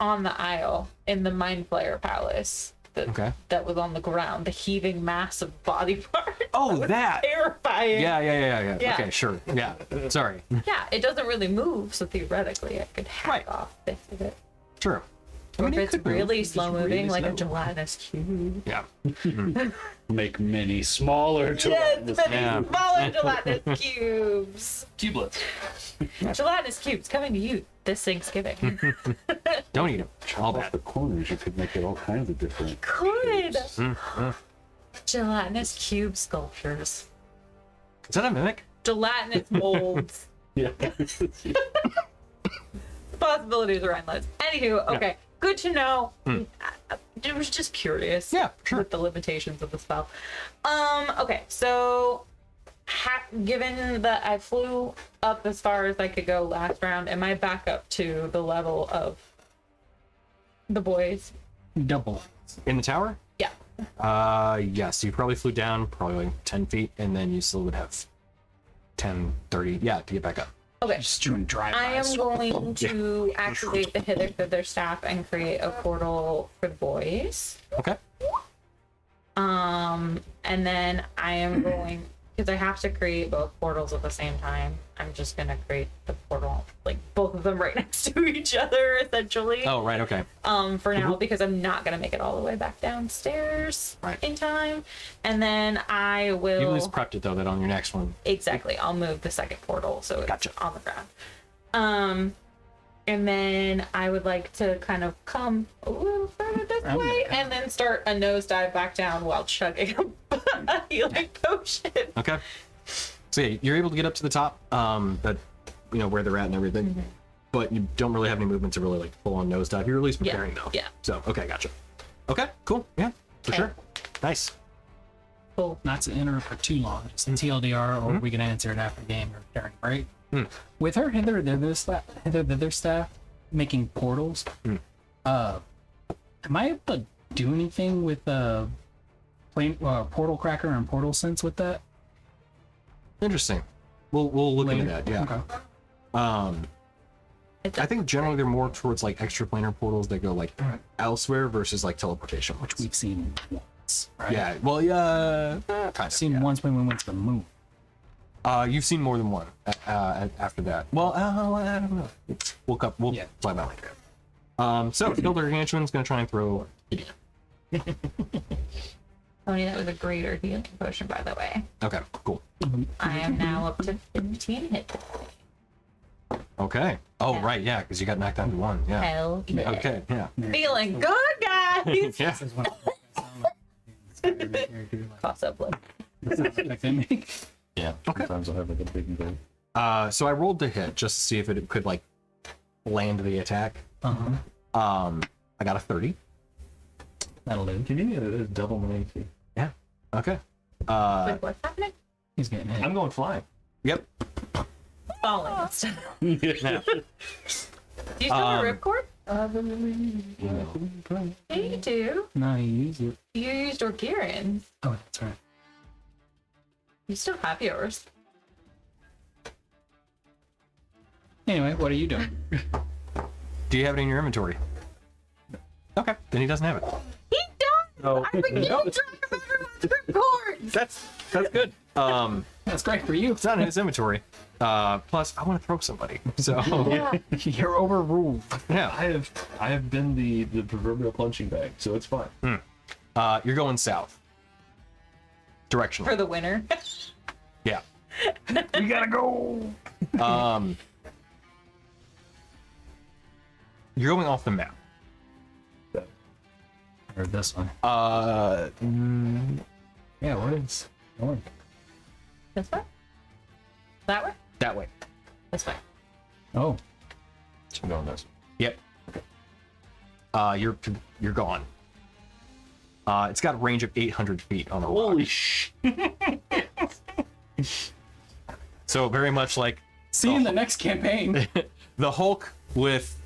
on the isle in the Mind Flayer Palace. Okay. That was on the ground, the heaving mass of body parts. Oh, was that! terrifying. Yeah. Yeah. Okay, sure. Yeah. Sorry. Yeah, it doesn't really move, so theoretically I could hack Right. off bits of it. True. Or it if it's could move. really It's just slow moving, really like a slow. gelatinous cube. Yeah. Make many smaller Yes, gelatinous many Yeah. smaller gelatinous cubes. Cubelets. Gelatinous cubes coming to you this Thanksgiving. Don't eat them. All off that. the corners. You could make it all kinds of different. Could. Mm. Gelatinous cube sculptures. Is that a mimic? Gelatinous molds. Yeah. Possibilities are endless. Anywho, okay. Good to know. I was just curious. Yeah, sure. With the limitations of the spell. Okay, so given that I flew up as far as I could go last round, am I back up to the level of the boys? Double. In the tower? Yeah. Yes. You probably flew down probably like 10 feet, and then you still would have 10, 30. Yeah, to get back up. Okay. Just doing drive I am going to activate the hither thither staff and create a portal for the boys. Okay. And then I am going, because I have to create both portals at the same time. I'm just gonna create the portal, like both of them right next to each other, essentially. Oh, right. Okay. For now, because I'm not gonna make it all the way back downstairs Right. in time. And then I will You at least prepped it though. That on your next one. exactly. I'll move the second portal so it's Gotcha. on the ground. And then I would like to kind of come a little further this I'm way gonna- and then start a nosedive back down while chugging a healing potion. Okay. So yeah, you're able to get up to the top. That where they're at and everything. But you don't really have any movement to really like full on nosedive. You're at least Yeah, preparing though. yeah. So okay, gotcha. Okay, cool. Yeah, for Okay. sure. Nice. Cool. Not to interrupt for too long. Just TLDR, or we can answer it after game or during break. With her hither staff making portals, am I able to do anything with portal cracker and portal sense with that? Interesting. We'll look into that. Yeah. Okay. It's I think generally they're more towards like extraplanar portals that go like elsewhere versus like teleportation, Which we've seen once, right? Yeah. Well, yeah. Kind of. Seen once when we went to the moon. You've seen more than one after that. Well, I don't know. We'll talk about it later. So Skilder Gargantuan's gonna try and throw Gideon. Tony, that was a greater healing potion, by the way. Okay, cool. I am now up to 15 hit points. Okay. Oh, Yeah. right, yeah, because you got knocked down to 1. Yeah. Hell yeah. Okay, yeah. Feeling good, guys! Yeah. This is what I sound like Skyrim character, like, Toss up, look. the sound effect they make. Yeah. Okay. Sometimes I'll have like a big thing. So I rolled to hit just to see if it could like land the attack. Uh-huh. I got a 30. That'll do. Can you double my AC? Yeah. Okay. Wait, what's happening? He's getting hit. I'm going flying. Yep. Falling instead. Yeah. Do you still have a ripcord? No. Yeah, you do. No, he used it. You used Orgirian. Oh, that's right. You still have yours. Anyway, what are you doing? Do you have it in your inventory? Okay, then he doesn't have it. He does! No. I forget track of everyone's ripcords! That's good. That's great for you. It's not in his inventory. Plus, I want to throw somebody. So Yeah. You're overruled. yeah. I have been the proverbial punching bag, so it's fine. You're going south. Directionally. For the winner. Yeah. We gotta go. You're going off the map. Or this one. Yeah, What is? North. This way? That way? that way. This way. Oh, So I'm going this way. Yep. You're gone. It's got a range of 800 feet on the rock. Holy sh! So very much like see you in the next campaign. the Hulk with,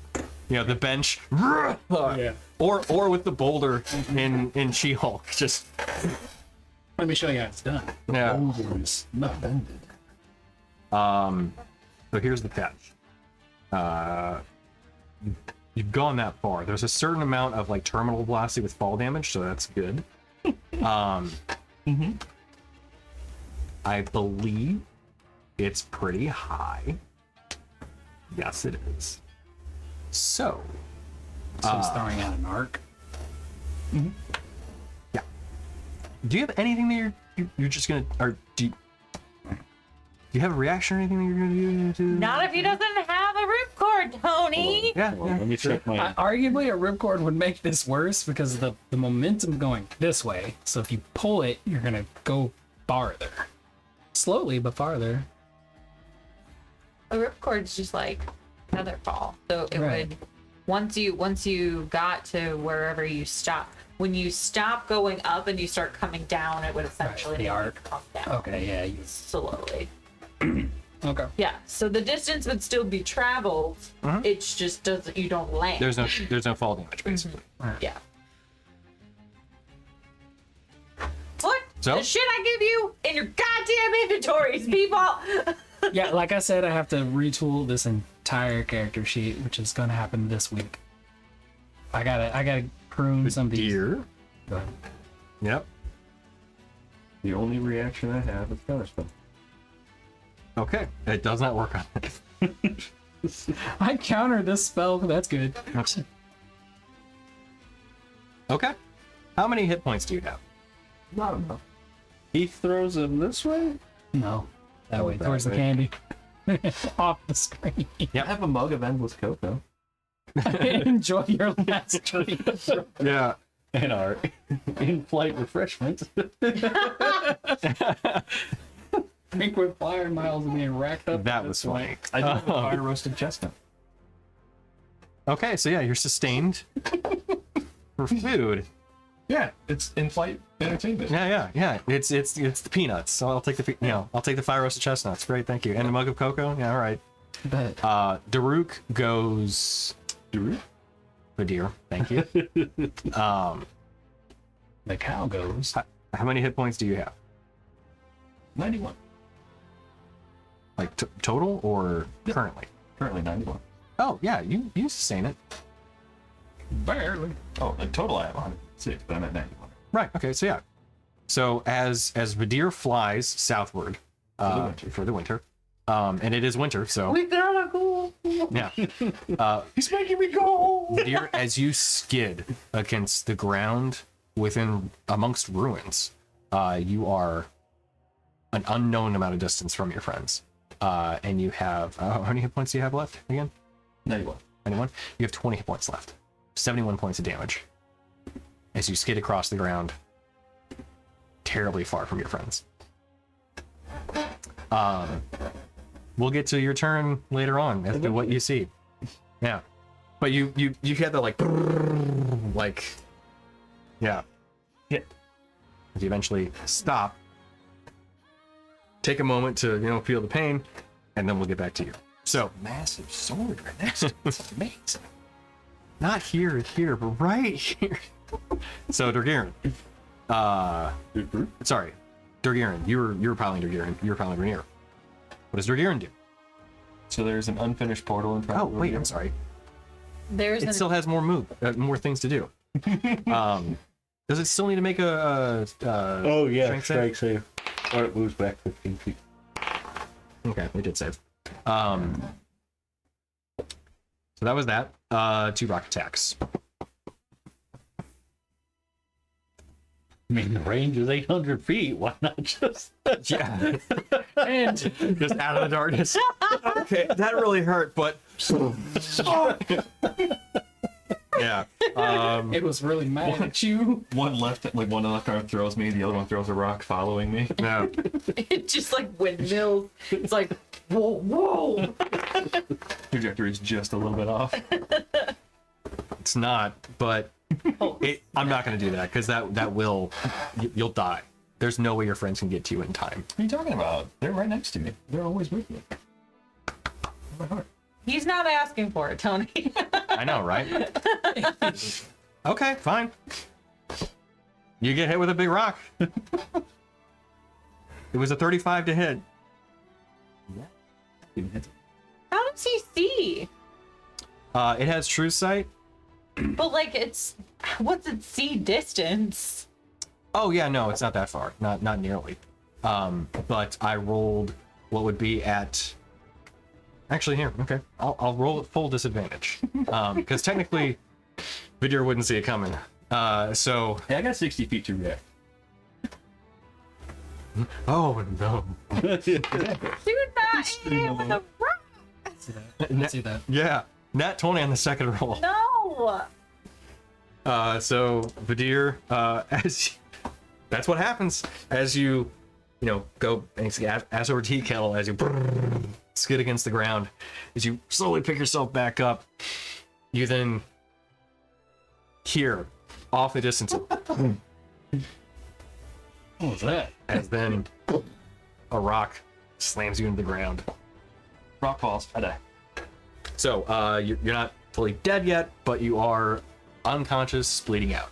the bench, Yeah. or with the boulder in She-Hulk. Just Let me show you how it's done. yeah. Boulders, not bended. So here's the catch. You've gone that far. There's a certain amount of like terminal velocity with fall damage, so that's good. I believe it's pretty high. Yes, it is. So, So he's throwing out an arc. yeah. Do you have anything that you're just gonna, or do you have a reaction or anything that you're gonna do? Not if he doesn't have a ripcord, Tony! Yeah. Well, let me check my. Arguably, a ripcord would make this worse because of the momentum going this way. So if you pull it, you're gonna go farther. Slowly, but farther. A ripcord's just like feather fall. So it Right. would once you got to wherever you stop. When you stop going up and you start coming down, it would essentially the arc. come down Okay, yeah. slowly. Okay. Yeah. So the distance would still be traveled. It's just doesn't you don't land. There's no fall damage basically. Yeah. Put So? the shit I give you in your goddamn inventories, people. Yeah, like I said, I have to retool this entire character sheet, which is gonna happen this week. I gotta prune some of these. Deer. Go ahead. Yep. The only reaction I have is counterspell. Okay. It does not work on it. I counter this spell. That's good. Okay. How many hit points do you have? Not enough. He throws him this way? No, that Oh, way that towards the way. candy, off the screen. I have a mug of endless cocoa. Enjoy your last drink. Yeah. And our in-flight refreshments. Drink with fire miles and being racked up. That was funny. I do have a fire roasted chestnut. Okay, so yeah, you're sustained for food. Yeah, it's in-flight entertainment. Yeah. It's the peanuts. So I'll take I'll take the fire roasted chestnuts. Great, thank you. And a mug of cocoa. Yeah, all right. But Daruk goes Daruk? Vadir. Thank you. the cow goes. How many hit points do you have? 91. Like total or currently? Currently 91. Oh yeah, you sustain it. Barely. Oh, in total I have 106, but I'm at 91. Right. Okay. So yeah. So as Vadir flies southward for the winter, and it is winter, so They're cool. yeah. He's making me go! Vadir, as you skid against the ground, within amongst ruins. You are an unknown amount of distance from your friends, and you have how many hit points do you have left again? 91. 91. You have 20 hit points left. 71 points of damage as you skid across the ground, terribly far from your friends. We'll get to your turn later on as to what you see. Yeah, but you had the like, yeah. Hit. You eventually stop, take a moment to feel the pain, and then we'll get back to you. So Massive sword right next to it. It's amazing. not here, but right here. So Durgirin, sorry, Durgirin, you were piling Durgirin. You were piling Rainier. What does Durgirin do? So there's an unfinished portal in front Oh of wait, you. I'm sorry. There's It still has more things to do. Does it still need to make a Oh yeah, strength save? strike save. Or it moves back 15 feet. Okay, we did save. So that was that. 2 rock attacks. I mean, the range is 800 feet. Why not just? Yeah. And just out of the darkness. Okay, that really hurt, but yeah. It was really mad at you. One left arm throws me, the other one throws a rock following me. No. it just like windmills. It's like whoa. Trajectory is just a little bit off. It's not, but I'm not going to do that because you'll die. There's no way your friends can get to you in time. What are you talking about? They're right next to me. They're always with me. My heart. He's not asking for it, Tony. I know, right? Okay, fine. You get hit with a big rock. It was a 35 to hit. How does he see? It has true sight. But like what's its see distance? Oh yeah, no, it's not that far. Not nearly. But I rolled what would be at. Actually, here, okay, I'll roll at full disadvantage because technically, Vidir wouldn't see it coming. So. Hey, I got 60 feet to react. Oh no. Do not aim with a rock. I see that. Yeah, nat 20 on the second roll. No. So Vidir, that's what happens as you go ass over tea kettle as you skid against the ground. As you slowly pick yourself back up, you then hear off the distance What was that? as then a rock slams you into the ground. Rock falls. I die. So you're not fully dead yet, but you are unconscious, bleeding out.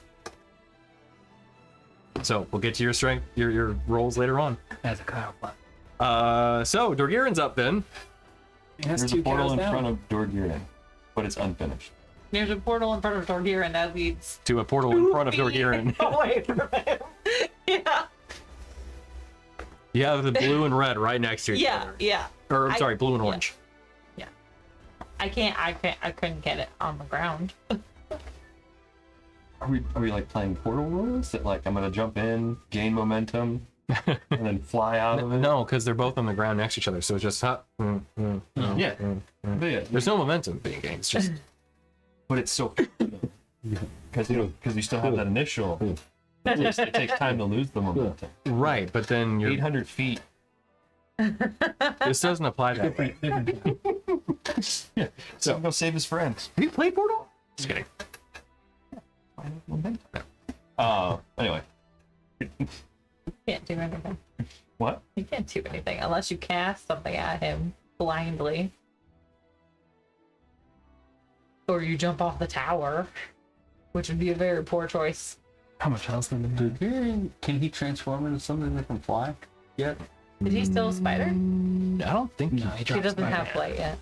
So we'll get to your strength, your rolls later on. As a cow plot. So Dorgirin's up then. There's a portal in front of Dorgirin, but it's unfinished. There's a portal in front of Dorgirin that leads To a portal in front of Dorgirin. away from him. Yeah. You have the blue and red right next to each Yeah. other. Yeah. Or I'm sorry, blue and orange. I couldn't get it on the ground. Are we like playing portal rules that like I'm gonna jump in, gain momentum, and then fly out of it? No, because they're both on the ground next to each other, so it's just Yeah. But yeah. There's no momentum being gained. It's just But it's so because you still have that initial. It takes time to lose the momentum. right, but then you're 800 feet. this doesn't apply that way. Yeah. So go save his friend. Have you played Portal? Just kidding. Anyway. You can't do anything. What? You can't do anything unless you cast something at him blindly. Or you jump off the tower, which would be a very poor choice. How much else did they do? Can he transform into something that can fly yet? Is he still a spider? I don't think No, he He drops doesn't by have hand. flight yet.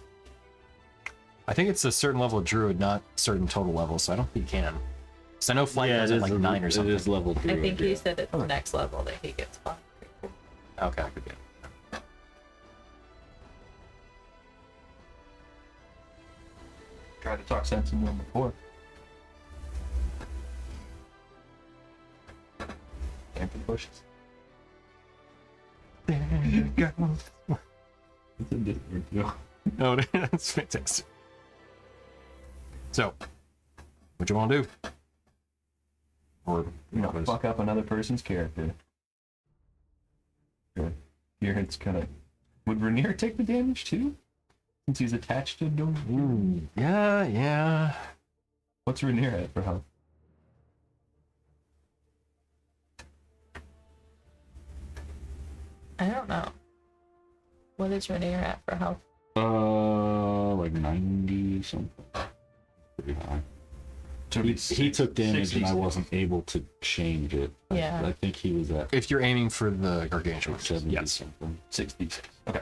I think it's a certain level of druid, not certain total level, so I don't think he can. Because I know flight has at like 9 or something. It is level 3. I think he said it's the next level that he gets flight. Okay, I could get it. Tried to talk sense into him before. pushes. There you go. It's a different deal. Oh, that's fantastic. So, what you want to do? Or Fuck up another person's character. Good. Here it's kind of. Would Rainier take the damage too? Since he's attached to a door? yeah. What's Rainier at for health? I don't know. What is Rainier at for health? Like 90 something. Pretty high. So He took damage 60. and I wasn't able to change it. Yeah. I think he was at If you're aiming for the gargantuan, 70 yes. something. 66. Okay.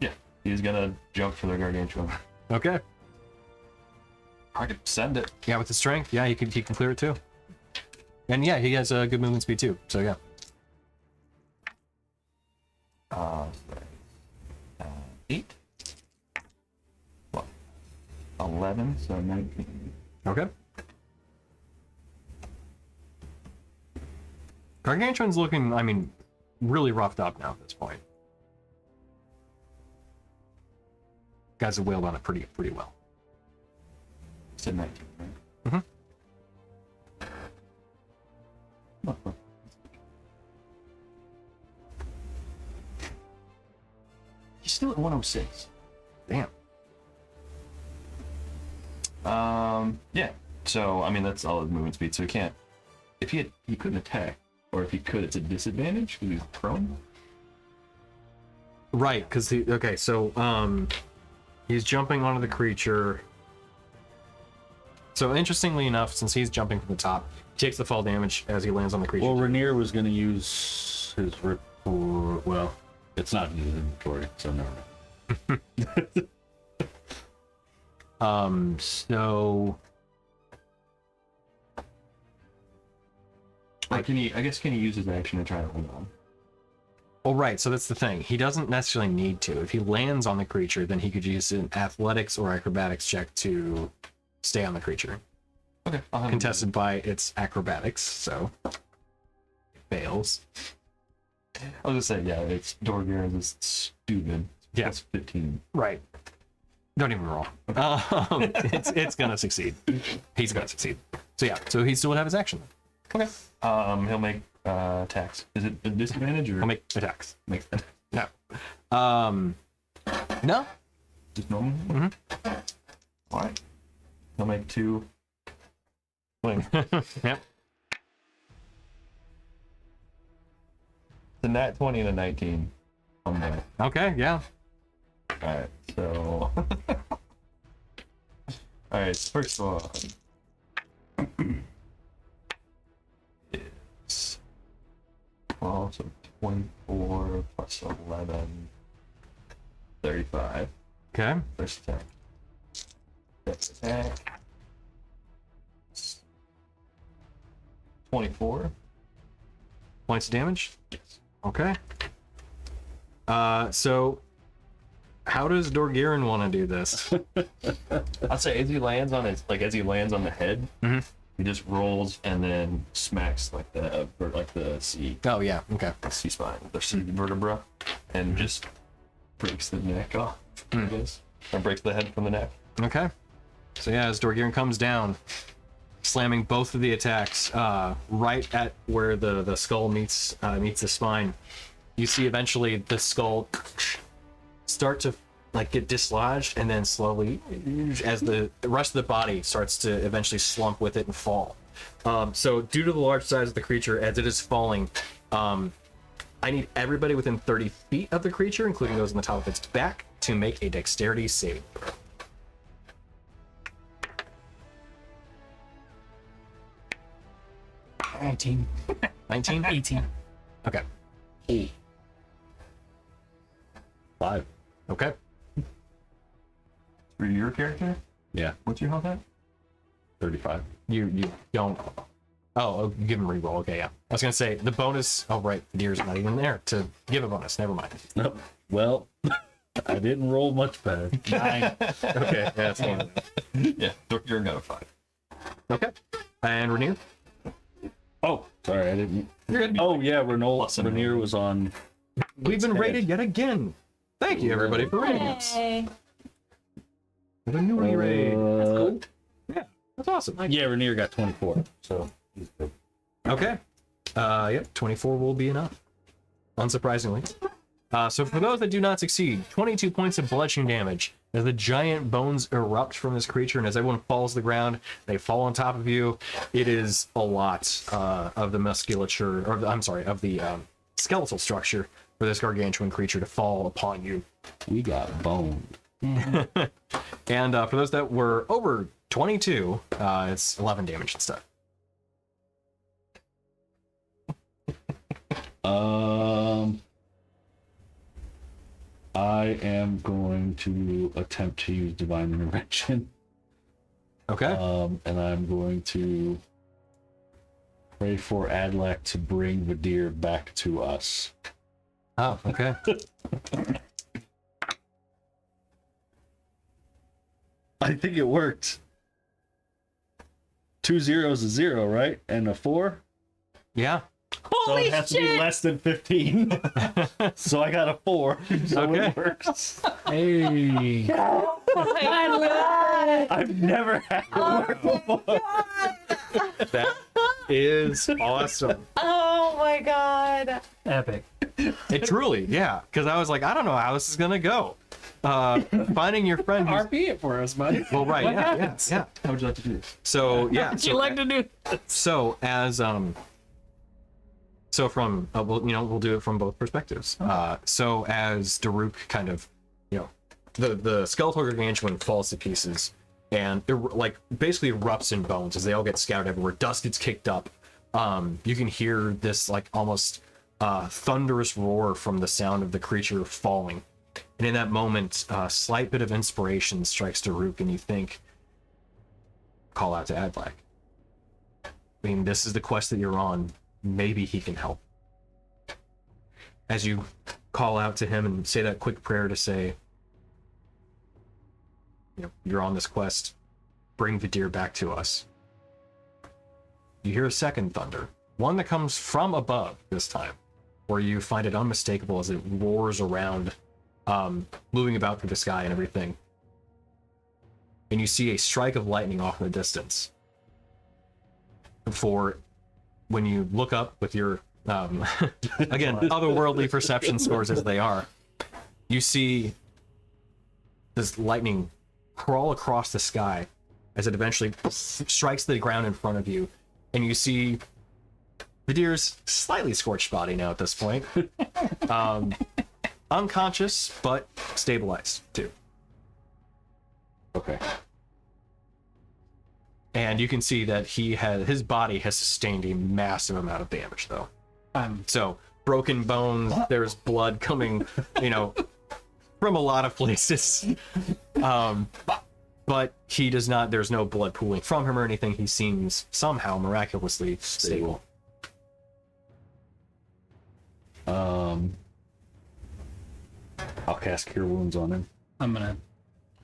Yeah. He's gonna jump for the gargantuan. Okay. I could send it. Yeah, with the strength, yeah, he can clear it too. And yeah, he has a good movement speed too. So yeah. Sorry. 8. What? 11, so 19. Okay. Gargantuan's looking, I mean, really roughed up now at this point. Guys have wailed on it pretty well. Said 19, right? Mhm. Oh, he's still at 106. Damn. Yeah. So I mean that's all his movement speed. So he can't. If he couldn't attack, or if he could, it's a disadvantage because he's prone. Right, because he's jumping onto the creature. So interestingly enough, since he's jumping from the top, he takes the fall damage as he lands on the creature. Well, Rainier was going to use his well, it's not in his inventory, so never mind. So Or can he? I guess can he use his action to try to hold on? oh right, so that's the thing. He doesn't necessarily need to. If he lands on the creature, then he could use an athletics or acrobatics check to stay on the creature. Okay. I'll have him Contested by its acrobatics, so it fails. I was gonna say yeah, it's Dorgir is stupid. Yeah. That's 15. Right. Don't even roll. It's gonna succeed. He's gonna succeed. So yeah, so he still would have his action. Okay. He'll make attacks. Is it a disadvantage or He'll make attacks. make that No. No. just normal? Mhm. All right. He'll make 2. Wait. Yep. The nat 20 and a 19 on that. Okay, yeah. Alright, so. Alright, first one is 12, so 24 plus 11, 35. Okay. First attack. Second attack. 24. Points of damage. Yes. Okay. So how does Dorgirin want to do this? I'd say as he lands on his, as he lands on the head, Mhm. he just rolls and then smacks the C Oh yeah, okay. C spine, the C vertebra, and just breaks the neck off. I guess, or breaks the head from the neck. Okay. So yeah, as Dorgirin comes down, slamming both of the attacks right at where the skull meets the spine, you see eventually the skull start to get dislodged, and then slowly, as the rest of the body starts to eventually slump with it and fall. So due to the large size of the creature as it is falling, I need everybody within 30 feet of the creature, including those on the top of its back, to make a dexterity saving throw. 19, 19? 18. Okay. 5. Okay. For your character, Yeah, what's your health at? 35. You don't. Oh, you give him reroll. Okay, yeah. I was gonna say the bonus. Oh, right, the deer's not even there to give a bonus. Never mind. Nope. Well, I didn't roll much better. 9. Okay, yeah, that's one. Yeah, you're got a 5. Okay. And Rainier. Oh, sorry, I didn't. You're good. Oh yeah, Plus a Rainier was on. We've been rated yet again. Thank you, everybody, for rating us. Yay. With a new raid. That's cool. Yeah, that's awesome. Yeah, Rainier got 24. So he's good. Okay. Yep, 24 will be enough. Unsurprisingly. So for those that do not succeed, 22 points of bludgeoning damage as the giant bones erupt from this creature, and as everyone falls to the ground, they fall on top of you. It is a lot of the musculature, or I'm sorry, of the skeletal structure for this gargantuan creature to fall upon you. We got boned. And for those that were over 22, it's 11 damage and stuff. I am going to attempt to use divine intervention. Okay. And I'm going to pray for Adlac to bring the deer back to us. Oh, okay. I think it worked. 2 zeros is 0, right? And a 4? Yeah. So Holy it has to be shit! less than 15. So I got a 4. So Okay. it works. Hey. Oh my god! I've never had it work before. That is awesome. Oh my god! Epic. It truly, yeah. Because I was like, I don't know how this is gonna go. Finding your friend who's... RP it for us, buddy. Well, right, What yeah, happens? yeah. How would you like to do this? So, yeah. Would So, you like to do this? so as so from we'll do it from both perspectives. So as Daruk kind of, the skeletal gargantuan falls to pieces, and it like basically erupts in bones as they all get scattered everywhere. Dust gets kicked up. You can hear this like almost thunderous roar from the sound of the creature falling. And in that moment, a slight bit of inspiration strikes Daruk, and you think, call out to Adlac. I mean, this is the quest that you're on. Maybe he can help. As you call out to him and say that quick prayer to say, you're on this quest, bring the deer back to us. You hear a second thunder, one that comes from above this time, where you find it unmistakable as it roars around, moving about through the sky and everything. And you see a strike of lightning off in the distance. For when you look up with your, again, otherworldly perception scores as they are, you see this lightning crawl across the sky as it eventually strikes the ground in front of you, and you see the deer's slightly scorched body now at this point. Unconscious, but stabilized too. Okay. And you can see that his body has sustained a massive amount of damage, though. So broken bones, there's blood coming, from a lot of places. But he does not. There's no blood pooling from him or anything. He seems somehow miraculously stable. I'll cast Cure Wounds on him. I'm gonna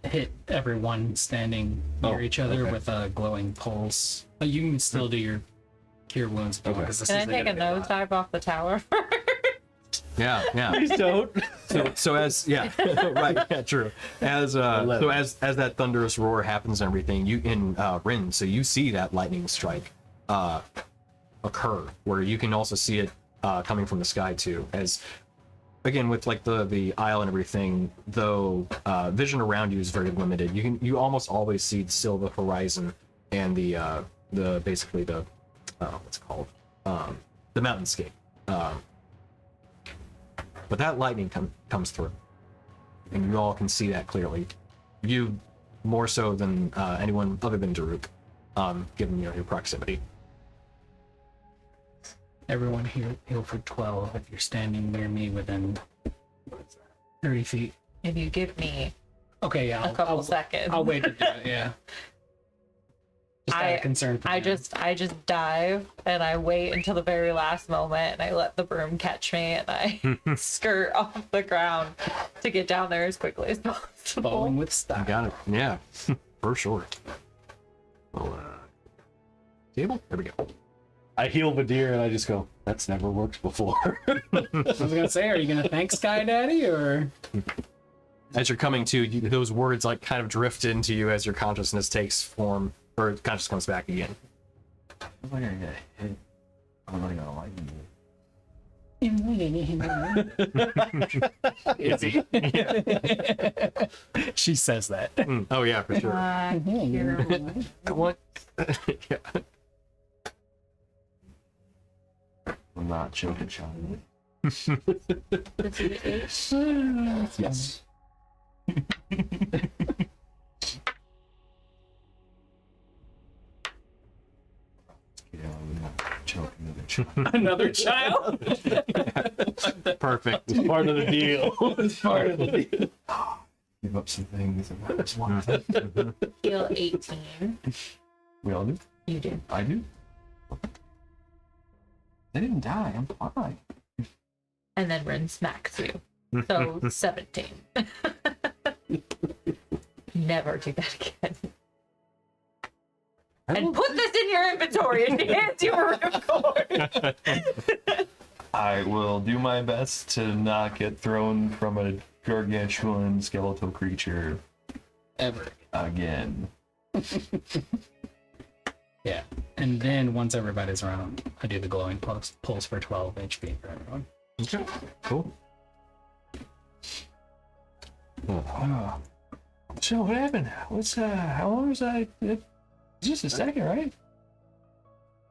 hit everyone standing near each other okay. with a glowing pulse. You can still do your cure wounds. Okay. Because this Can I is take a nosedive off the tower? Yeah. Please don't. So as right, yeah, true. As as that thunderous roar happens and everything, you in Rin, so you see that lightning strike occur, where you can also see it coming from the sky too. As again with like the isle and everything, though vision around you is very limited. You almost always see still the horizon and the basically the what's it called, the mountainscape. But that lightning comes through, and you all can see that clearly. You more so than anyone other than Daruk, given your proximity. Everyone here, heal for 12 if you're standing near me within 30 feet. If you give me Okay, yeah. a couple seconds. I'll wait to do it, yeah. Just out of concern for I them. just dive and I wait until the very last moment and I let the broom catch me and I skirt off the ground to get down there as quickly as possible. Falling with You style. got it. Yeah, for sure. Well, table. There we go. I heal Vadir and I just go, that's never worked before. I was gonna say, are you gonna thank Sky Daddy or? As you're coming to, those words like kind of drift into you as your consciousness takes form, or consciousness comes back again. I'm not gonna get hit. I'm not gonna like you. Is he? She says that. Oh yeah, for sure. What? Yeah. I'm not joking, child. Yes. Yeah, I'm not joking. Child. Another child. Perfect. It's part of the deal. It's part of the deal. Give up some things. And that was one. Heal 18. We all do. You do. I do. They didn't die. I'm fine. And then Rin smacks you. So 17. Never do that again. And put this in your inventory and hands you a ripcord. I will do my best to not get thrown from a gargantuan skeletal creature Ever. again. Yeah. And then once everybody's around, I do the glowing pulse for 12 HP for everyone. Okay. Cool. So what happened? What's how long was I? Just a second, right?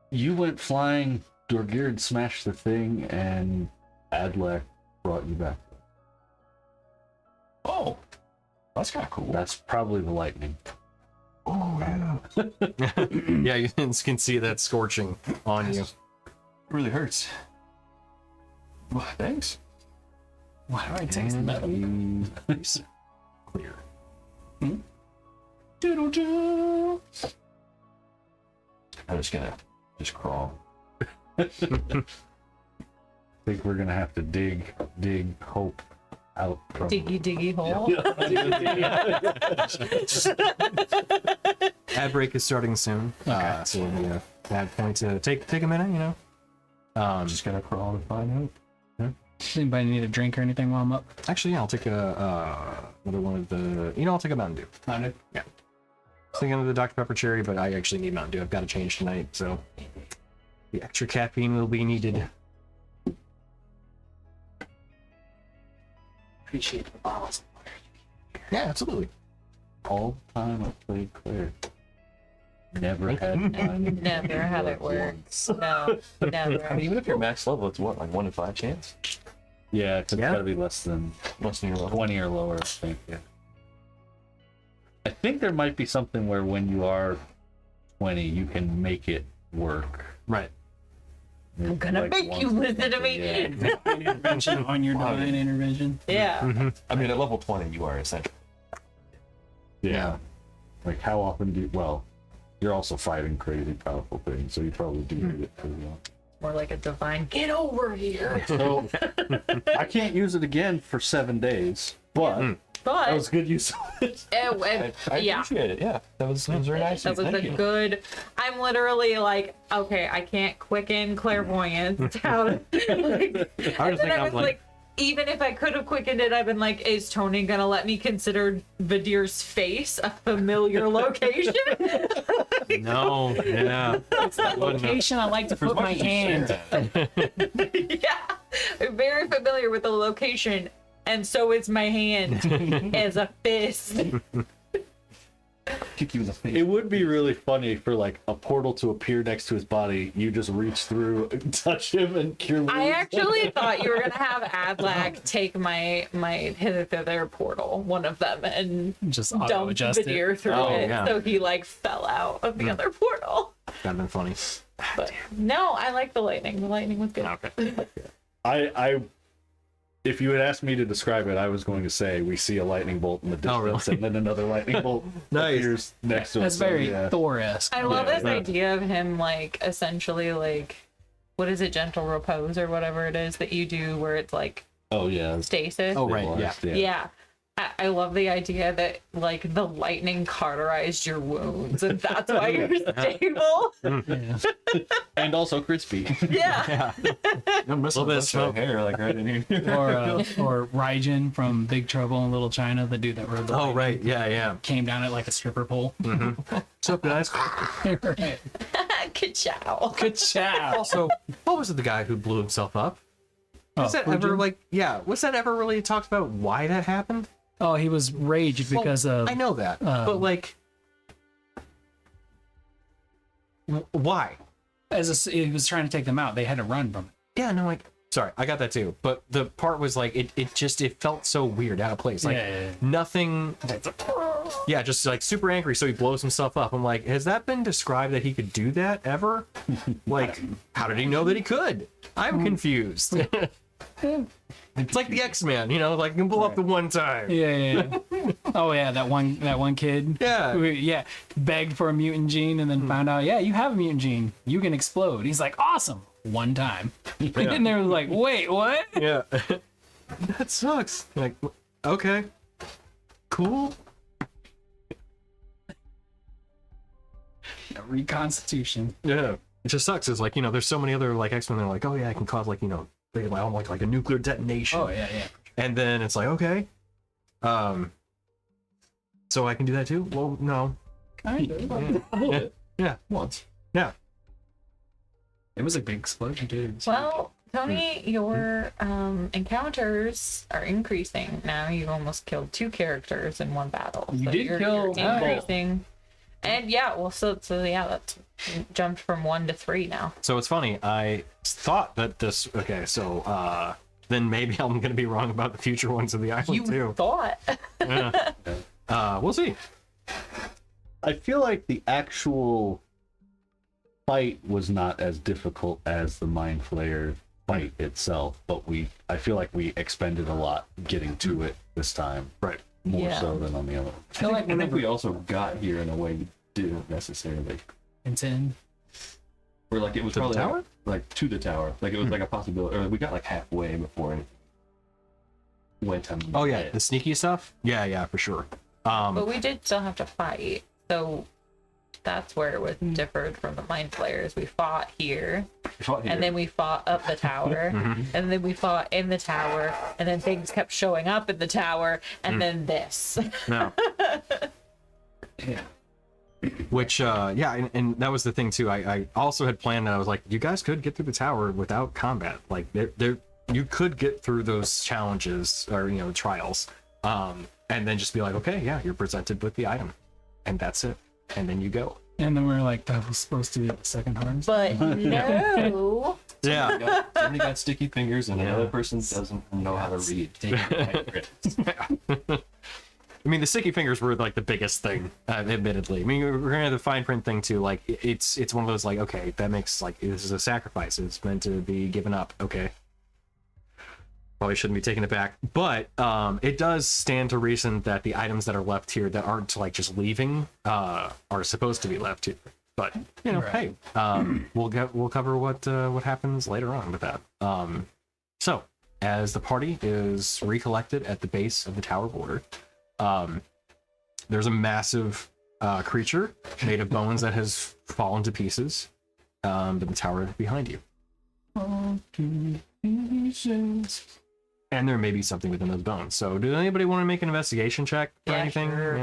You went flying, Dorgird smashed the thing, and Adlak brought you back. Oh, that's kind of cool. That's probably the lightning. Oh yeah, Yeah, you can see that scorching on you. really hurts. Well, thanks. Why do I taste metal? Clear. Doodle-doo. I'm just gonna crawl. I think we're gonna have to dig Hope out from Diggy hole. Ad break is starting soon. Okay. So it'll be a bad point to take a minute, you know. I'm just gonna crawl to find out. Does anybody need a drink or anything while I'm up? Actually, yeah, I'll take another one of the. I'll take a Mountain Dew. Mountain Dew? Yeah. I was thinking of the Dr. Pepper Cherry, but I actually need Mountain Dew. I've got to change tonight, so the extra caffeine will be needed. Appreciate the bottles. Yeah, absolutely. all the time I played Claire. Never had one. Never had it work. No, never. Even if you're max level, it's what, like 1 in 5 chance? Yeah, it's Yeah. gotta be less than Less than your level. 20 or lower, I think. Yeah. I think there might be something where when you are 20, you can make it work. Right. I'm gonna Like make you once or listen to something, me. yeah. Intervention on your Wow. divine intervention. Yeah. I mean, at level 20, you are essential. Yeah. Like how often do you, well, you're also fighting crazy powerful things, so you probably do need it pretty well. More like a divine. Get over here. So I can't use it again for 7 days, but that was But good use of it. I yeah. appreciate it. Yeah, that was very nice. That was Thank a you. good. I'm literally like, okay, I can't quicken clairvoyance. How to, like, I was and then I thinking, was like, even if I could have quickened it, I've been like, is Tony gonna let me consider Vadir's face a familiar location? no, yeah. Location I like to put my hand. Yeah, I'm very familiar with the location, and so is my hand as a fist. Kick you in the face. It would be really funny for like a portal to appear next to his body. You just reach through, touch him, and cure wounds. I actually thought you were gonna have Adlak take my hither portal, one of them, and Just dump auto-adjust it. Vadir through Oh, it, yeah. so he like fell out of the other portal. That'd been funny. But no, I like the lightning. The lightning was good. Okay. I if you had asked me to describe it, I was going to say we see a lightning bolt in the distance, Oh, really? and then another lightning bolt Nice. appears next to That's us. So, very yeah. Thor-esque. I love Yeah, this yeah. idea of him like essentially like, what is it, gentle repose or whatever it is that you do where it's like Oh yeah. stasis. Oh, right. Yeah. Stabilized, Yeah. I love the idea that like the lightning cauterized your wounds and that's why you're stable. Yeah. And also crispy. Yeah. I'm missing Little bit of smoke. hair, like right in here. Or Raijin from Big Trouble in Little China, the dude that rode the Oh, lightning, right. Yeah. came down it like a stripper pole. What's up, guys? Right. Ka-chow. Good chow. Also, what was it, the guy who blew himself up? Was that Fujin? ever was that ever really talked about why that happened? Oh, he was raged because of. I know that, but like, why? He was trying to take them out. They had to run from it. Yeah, no, like, sorry, I got that too. But the part was like, it felt so weird, out of place. Like, Yeah. nothing. Yeah, just like super angry, so he blows himself up. I'm like, has that been described that he could do that ever? Like, how did he know that he could? I'm confused. It's like the X-Men, like you can blow up the one time. Yeah. Oh yeah, that one kid. Yeah. Who, begged for a mutant gene and then found out, you have a mutant gene. You can explode. He's like, awesome. One time. And they were like, wait, what? Yeah. That sucks. Like, okay. Cool. Reconstitution. Yeah. It just sucks. It's like, there's so many other like X-Men that are like, oh yeah, I can cause like, like a nuclear detonation. Oh yeah. And then it's like, okay. So I can do that too? Well, no. Kind of. Yeah. Once. Yeah. It was a big explosion, too. Well, Tony, your encounters are increasing. Now you've almost killed 2 characters in one battle. You did you're kill increasing. And so that's jumped from 1 to 3 now. So it's funny. I thought that this. Okay, so then maybe I'm gonna be wrong about the future ones of the island You too. thought. Yeah. We'll see. I feel like the actual fight was not as difficult as the Mind Flayer fight itself, but I feel like we expended a lot getting to it this time. Right. More Yeah. so than on the other. I think we also got here in a way we didn't necessarily. It's in. Or like it was To the probably tower? like to the tower. Like it was like a possibility, or we got like halfway before it went on. Oh yeah, the sneaky stuff. Yeah, for sure. But we did still have to fight. So that's where it was differed from the Mind Flayers. We fought here. And then we fought up the tower, and then we fought in the tower, and then things kept showing up in the tower, and then this. No. Yeah. Which, and that was the thing too. I also had planned that I was like, you guys could get through the tower without combat. Like, you could get through those challenges or trials, and then just be like, okay, yeah, you're presented with the item, and that's it, and then you go. And then we were like, that was supposed to be the second hardest. But no. Yeah. Somebody got sticky fingers, and another person doesn't know how to read. I mean, the sticky fingers were like the biggest thing, admittedly. I mean, we're gonna have the fine print thing too. Like, it's one of those like, okay, that makes like this is a sacrifice. It's meant to be given up. Okay, probably shouldn't be taking it back, but it does stand to reason that the items that are left here that aren't like just leaving are supposed to be left here. But Right. hey, we'll cover what happens later on with that. So as the party is recollected at the base of the tower border. There's a massive creature made of bones that has fallen to pieces, but the tower is behind you. And there may be something within those bones. So, does anybody want to make an investigation check or Yeah, anything? sure.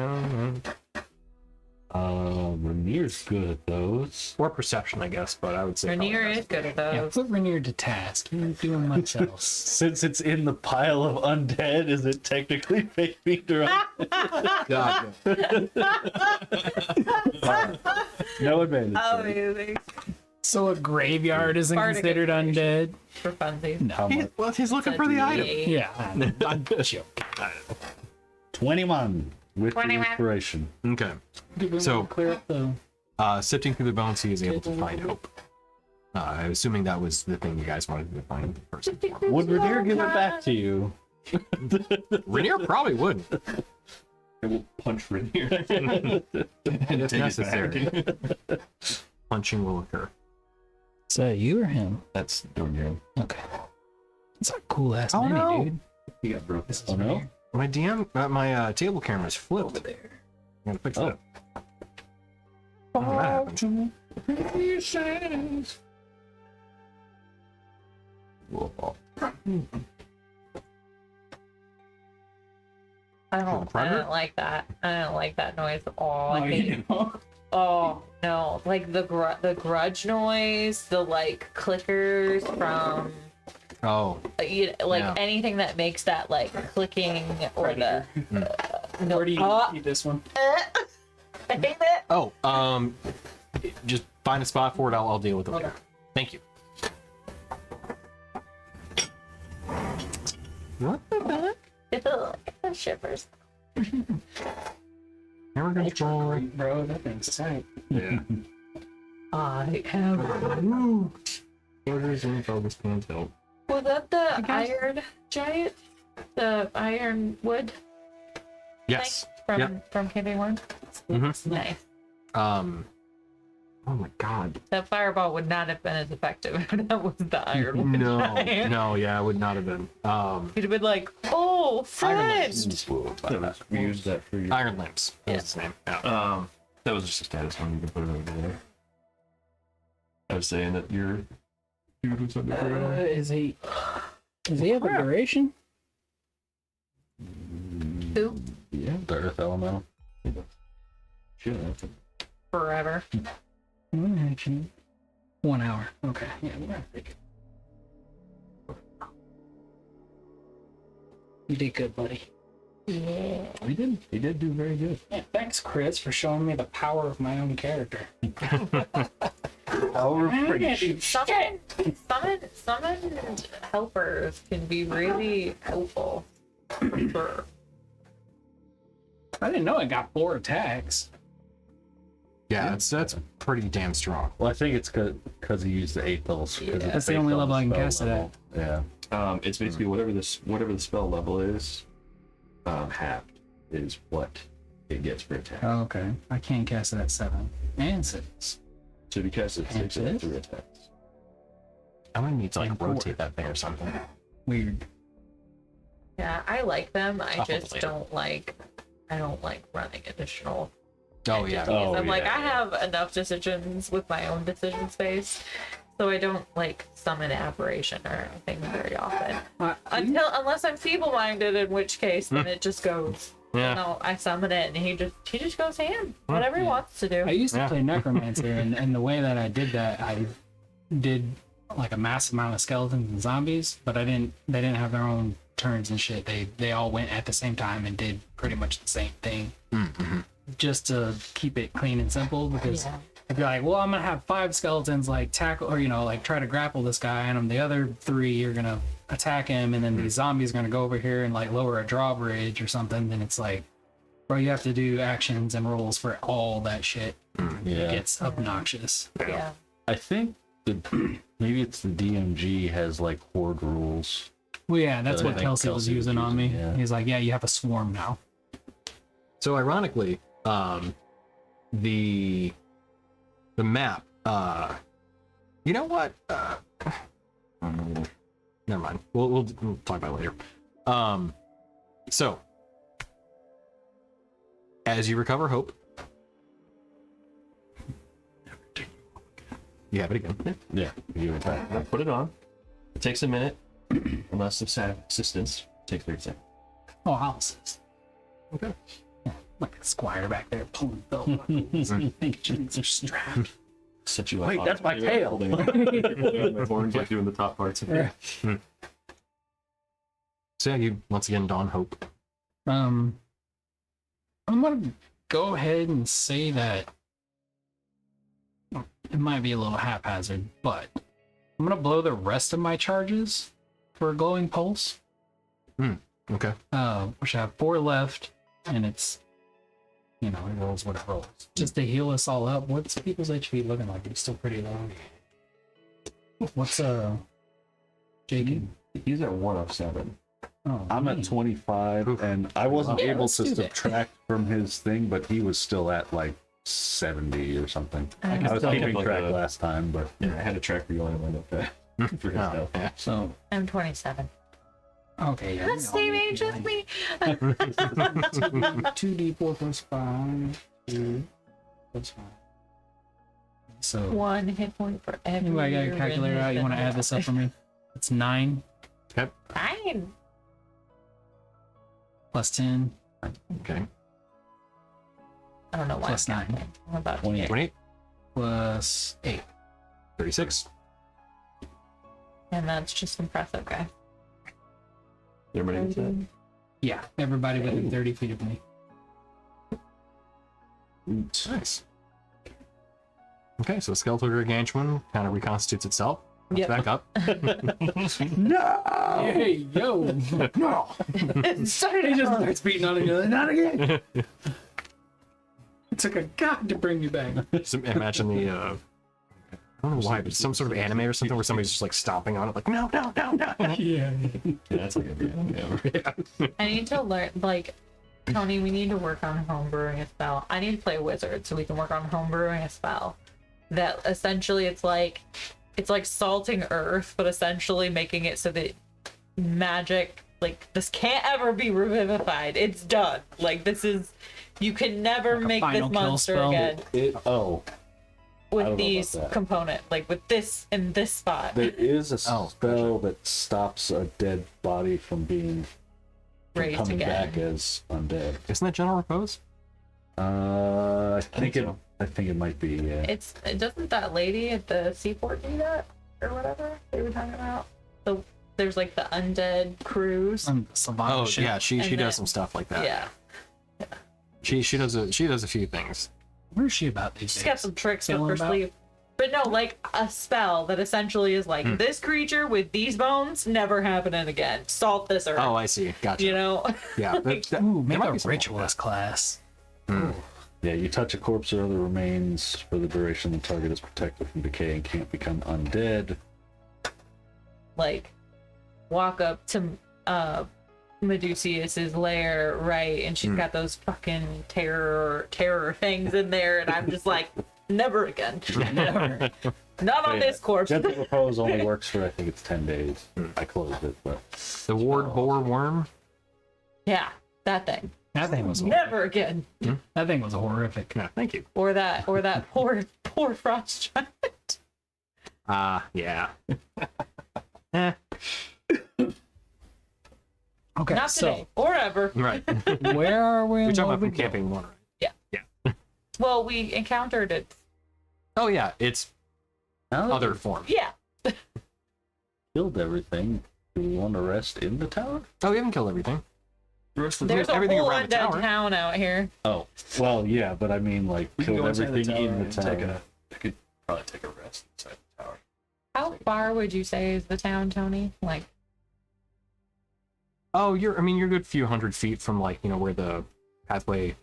Rainier's good at those. Or perception, I guess. But I would say Rainier probably is good at Yeah, those. put Rainier to task. He ain't doing much else. Since it's in the pile of undead, is it technically fake meat or God, no advantage? Amazing. So a graveyard isn't Bardic considered undead? For funsies. No. he's looking for the item. Yeah, I'm joking. 21 with 21. the inspiration. Okay. So So- clear up the. Sifting through the bones, he is able to find hope. I'm assuming that was the thing you guys wanted to find first. Would Rainier give it back to you? Rainier probably would, I will punch Rainier. if necessary. Punching will occur. Is that you or him? That's Rainier. Okay. It's a cool ass Oh, mini, no. dude. He got broke. Oh no? My my table camera's flipped. I'm gonna fix that. Oh, that happened. I don't like that. I don't like that noise at all. I Oh, hate you know? Oh no, like the grudge noise, the like clickers from Oh, like anything that makes that like clicking or the no, Where do you eat this one? I hate it. oh, just find a spot for it. I'll deal with it later. Thank you. What the heck? Shivers. Camera control. Bro, that thing's tight. Yeah. I have moved. Orders and focus can tilt. Was that the iron giant? The iron wood Yes. from Yep. from Camping One? Mhm. Nice. Oh my god. That fireball would not have been as effective if that was the iron wood No. giant. No. Yeah, it would not have been. You'd have been like, oh, Iron friend. We used that for your. Iron lamps. That's his name. Yeah. That was just a status one. You can put it over there. I was saying that your dude was under for Is he have a duration? Who? Yeah, the earth elemental. Sure. Forever. Actually, 1 hour. Okay, yeah, we're gonna take it. You did good, buddy. Yeah. He did do very good. Yeah, thanks, Chris, for showing me the power of my own character. Power Summoned helpers can be really helpful. For I didn't know it got 4 attacks. Yeah, that's pretty damn strong. Well, I think it's because he used the 8th level. That's the only level I can cast it at. Yeah. It's basically whatever the spell level is, halved is what it gets for attack. Oh, okay. I can't cast it at 7 and 6. So if you cast it, And 6 and 3 attacks. I'm gonna need to like And four. rotate that thing or something. Weird. yeah, I like them. I I'll hold just it later. I don't like running additional. Oh yeah. entities. Oh, I'm like, yeah, I have enough decisions with my own decision space, so I don't like summon aberration or anything very often. Unless I'm feeble-minded, in which case then it just goes. Yeah. No, I summon it and he just goes ham. Whatever he wants to do. I used to Yeah. play Necromancer, and the way that I did that, I did like a massive amount of skeletons and zombies, but they didn't have their own turns and shit. They all went at the same time and did pretty much the same thing. Mm-hmm. Just to keep it clean and simple, because Yeah. if you're like, well, I'm gonna have 5 skeletons like tackle or like try to grapple this guy, and the other 3 are gonna attack him, and then these zombies are gonna go over here and like lower a drawbridge or something, then it's like, bro, you have to do actions and rolls for all that shit. It Yeah. gets obnoxious. Yeah. I think maybe it's the DMG has like horde rules. Well, yeah, that's I what think Kelsey was Kelsey was using on me. using, yeah. He's like, yeah, you have a swarm now. So ironically, the map. You know what? Never mind. We'll talk about it later. So as you recover hope, you have it again. Yeah. You attack. Put it on. It takes a minute. Unless it's assistance, it takes 30 seconds. Oh, I'll assist. Okay. Like a squire back there pulling belt buckles and handkerchiefs are strapped. Set you up. Wait, on that's it. my You're tail. holding my horns, like doing the top parts of it. So yeah, you once again don hope. I'm gonna go ahead and say that it might be a little haphazard, but I'm gonna blow the rest of my charges for a glowing pulse. Okay. Which I have 4 left, and it's it rolls what it rolls. Just to heal us all up. What's people's HP looking like? It's still pretty low. What's Jacob? He's at 1 of 7. Oh, I'm man. at 25, and I wasn't Yeah, able let's to do that. subtract from his thing, but he was still at like 70 or something. I was still keeping kept, like, track a- last time, but Yeah, I had a track for you on it for his Oh, health. yeah. So I'm 27. Okay, yeah. That's same age as me. 2d4 plus 5. 2 plus 5. So, 1 hit point for every. anyway, I got a year calculator in out. You want to add this up for me? It's 9 Fine. plus 10 Okay. I don't know why. plus 9 I'm about to 28. get- 28, plus 8. 36. And that's just impressive, guys. Everybody gets that? Yeah, everybody within 30 feet of me. Nice. Okay, so skeletal gargantuan kind of reconstitutes itself. Yep. Back up. No! Hey, yo! No! Started He just out- starts beating on each other. Not again! It took a god to bring me back. Just imagine the I don't know why, but some sort of anime or something where somebody's just like stomping on it, like no. Yeah. Yeah, that's like a I need to learn, like, Tony, we need to work on homebrewing a spell. I need to play wizard so we can work on homebrewing a spell. That essentially it's like salting earth, but essentially making it so that magic, like, this can't ever be revivified. It's done. Like, this is, you can never Like a make final this kill monster spell? again I don't know with about these that. component, like with this in this spot. There is a Oh, spell that stops a dead body from being Raised coming again. back as undead. Isn't that general repose? I think so. it might be. Yeah. It doesn't that lady at the seaport do that or whatever they were talking about? So there's like the undead cruise. Savant Oh shit. yeah, she And does then- some stuff like that. Yeah, She does a few things. Where's she about these she's days? got some tricks up Feeling her about? sleeve. But no, like a spell that essentially is like this creature with these bones never happening again. Salt this earth. Oh, I see. Gotcha. You know, Yeah. Ooh, there make might a be something like ritualist class. Yeah, you touch a corpse or other remains for the duration the target is protected from decay and can't become undead. like walk up to Medusius's lair, right? And she's got those fucking terror things in there, and I'm just like, never again. Never. Not on Yeah. this corpse. Gentle Repose only works for, I think it's 10 days. I closed it, but The ward boar worm. Yeah, that thing. That thing was Never again. that thing was horrific. Yeah, thank you. Or that poor frost giant. Yeah. Okay, Not so today or ever. Right. where are we? We're and talking what about from we doing? camping one, right? Well, we encountered it. Oh yeah, it's now that other we've form. Yeah. killed everything, do we want to rest in the tower? Oh, we haven't killed everything. There's a everything whole around the undead tower. town out here. Oh, well, yeah, but I mean, like, We can killed go inside the everything tower in the and tower. I could probably take a rest inside the tower. How far would you say is the town, Tony? Like, Oh, you're a good few hundred feet from where the pathway.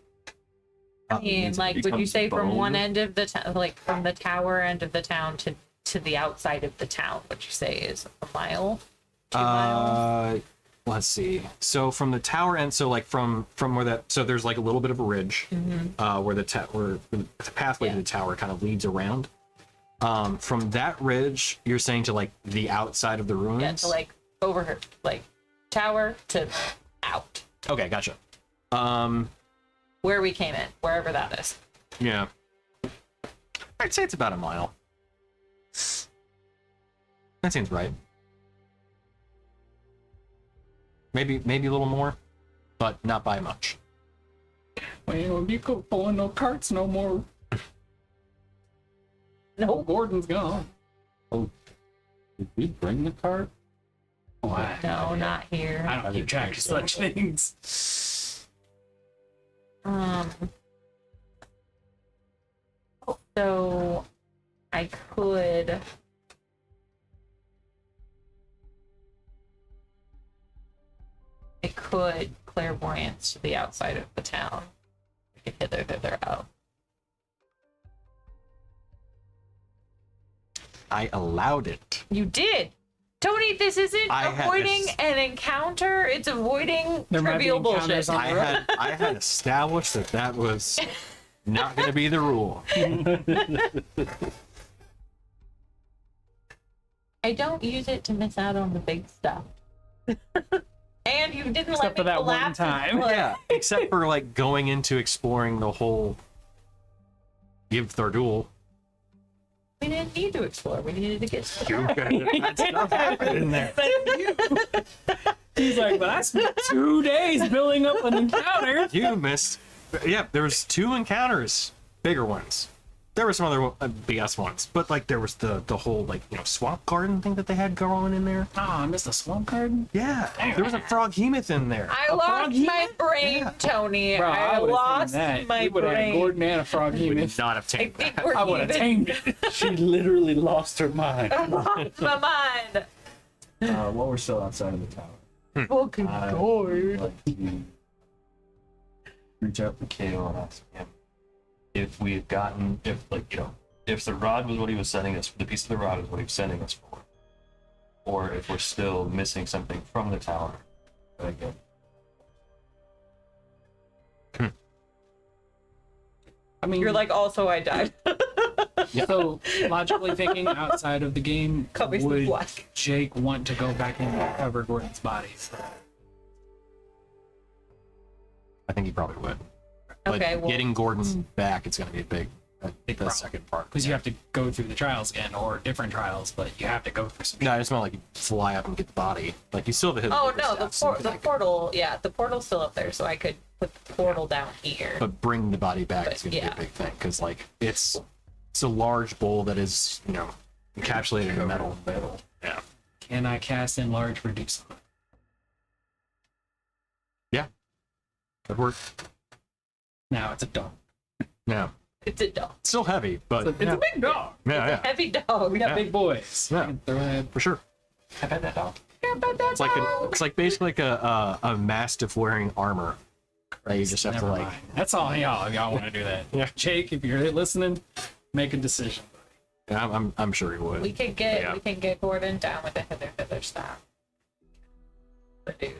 I mean, means it like, would you becomes say from bone. one end of the town, like from the tower end of the town to the outside of the town? Would you say is a mile? 2 miles? Let's see. So from the tower end, so like from where that, so there's like a little bit of a ridge, where where the pathway to Yeah. the tower kind of leads around. From that ridge, you're saying to like the outside of the ruins. Yeah, to like over her, like tower to out Okay, gotcha. where we came in, wherever that is. Yeah. I'd say it's about a mile. That seems right. Maybe a little more, but not by much. Well, you go pulling no carts no more. No, Gordon's gone. Did we bring the cart? Why? no, not here. I don't keep track of such things. So I could. I could clairvoyance to the outside of the town. I could hither out. I allowed it. You did! Tony, this isn't I had avoiding this- an encounter, it's avoiding There might be trivial encounters bullshit. on- I had established that was not going to be the rule. I don't use it to miss out on the big stuff. And you didn't Except let for me that one collapse time. into it. Yeah, except for like going into exploring the whole Give Thardul. We didn't need to explore. We needed to get stuff. That stuff happened in there. He's like, but I spent 2 days building up an encounter. You missed. Yeah, there was 2 encounters, bigger ones. There were some other BS ones, but like there was the whole like swamp garden thing that they had going in there. Oh, I missed the swamp garden. Yeah, there was a froghemoth in there. I lost my brain, Tony. Bro, I would have lost that. my We would have had brain. Gordon and a frog Would human. not have I tamed think that. we're I would have even. tamed it. She literally lost her mind. I lost my mind. While we're still outside of the tower, Fucking I'd God. like to reach out to Kale and ask him if we've gotten, if the rod was what he was sending us, the piece of the rod is what he was sending us for, or if we're still missing something from the tower. Again, I mean, You're like, also I died. so logically thinking, outside of the game, Cut me some would slack. Jake want to go back and recover Gordon's body? I think he probably would. But Okay, well, getting Gordon back, it's going to be a big the problem. second part. Because you have to go through the trials again, or different trials, but you have to go through some. No, I just meant like you fly up and get the body. Like you still have the hidden. oh no, steps, the like, portal. Yeah, the portal's still up there, so I could put the portal down here. But bring the body back But, is going to yeah. be a big thing because like it's a large bowl that is encapsulated in metal. Yeah. Can I cast enlarge reduce? Yeah. That worked. Now it's a dog. Yeah. It's a dog. It's still heavy, but It's a big dog. yeah, Heavy dog. We got Yeah. big boys. Yeah. You can throw that- for sure. I bet that dog. It's like basically like a mastiff wearing armor. Right, you just have Never to like. mind. That's all y'all. If y'all want to do that. Yeah. Jake, if you're listening, make a decision. Yeah, I'm sure he would. We can get Gordon down with the hither staff. But dude.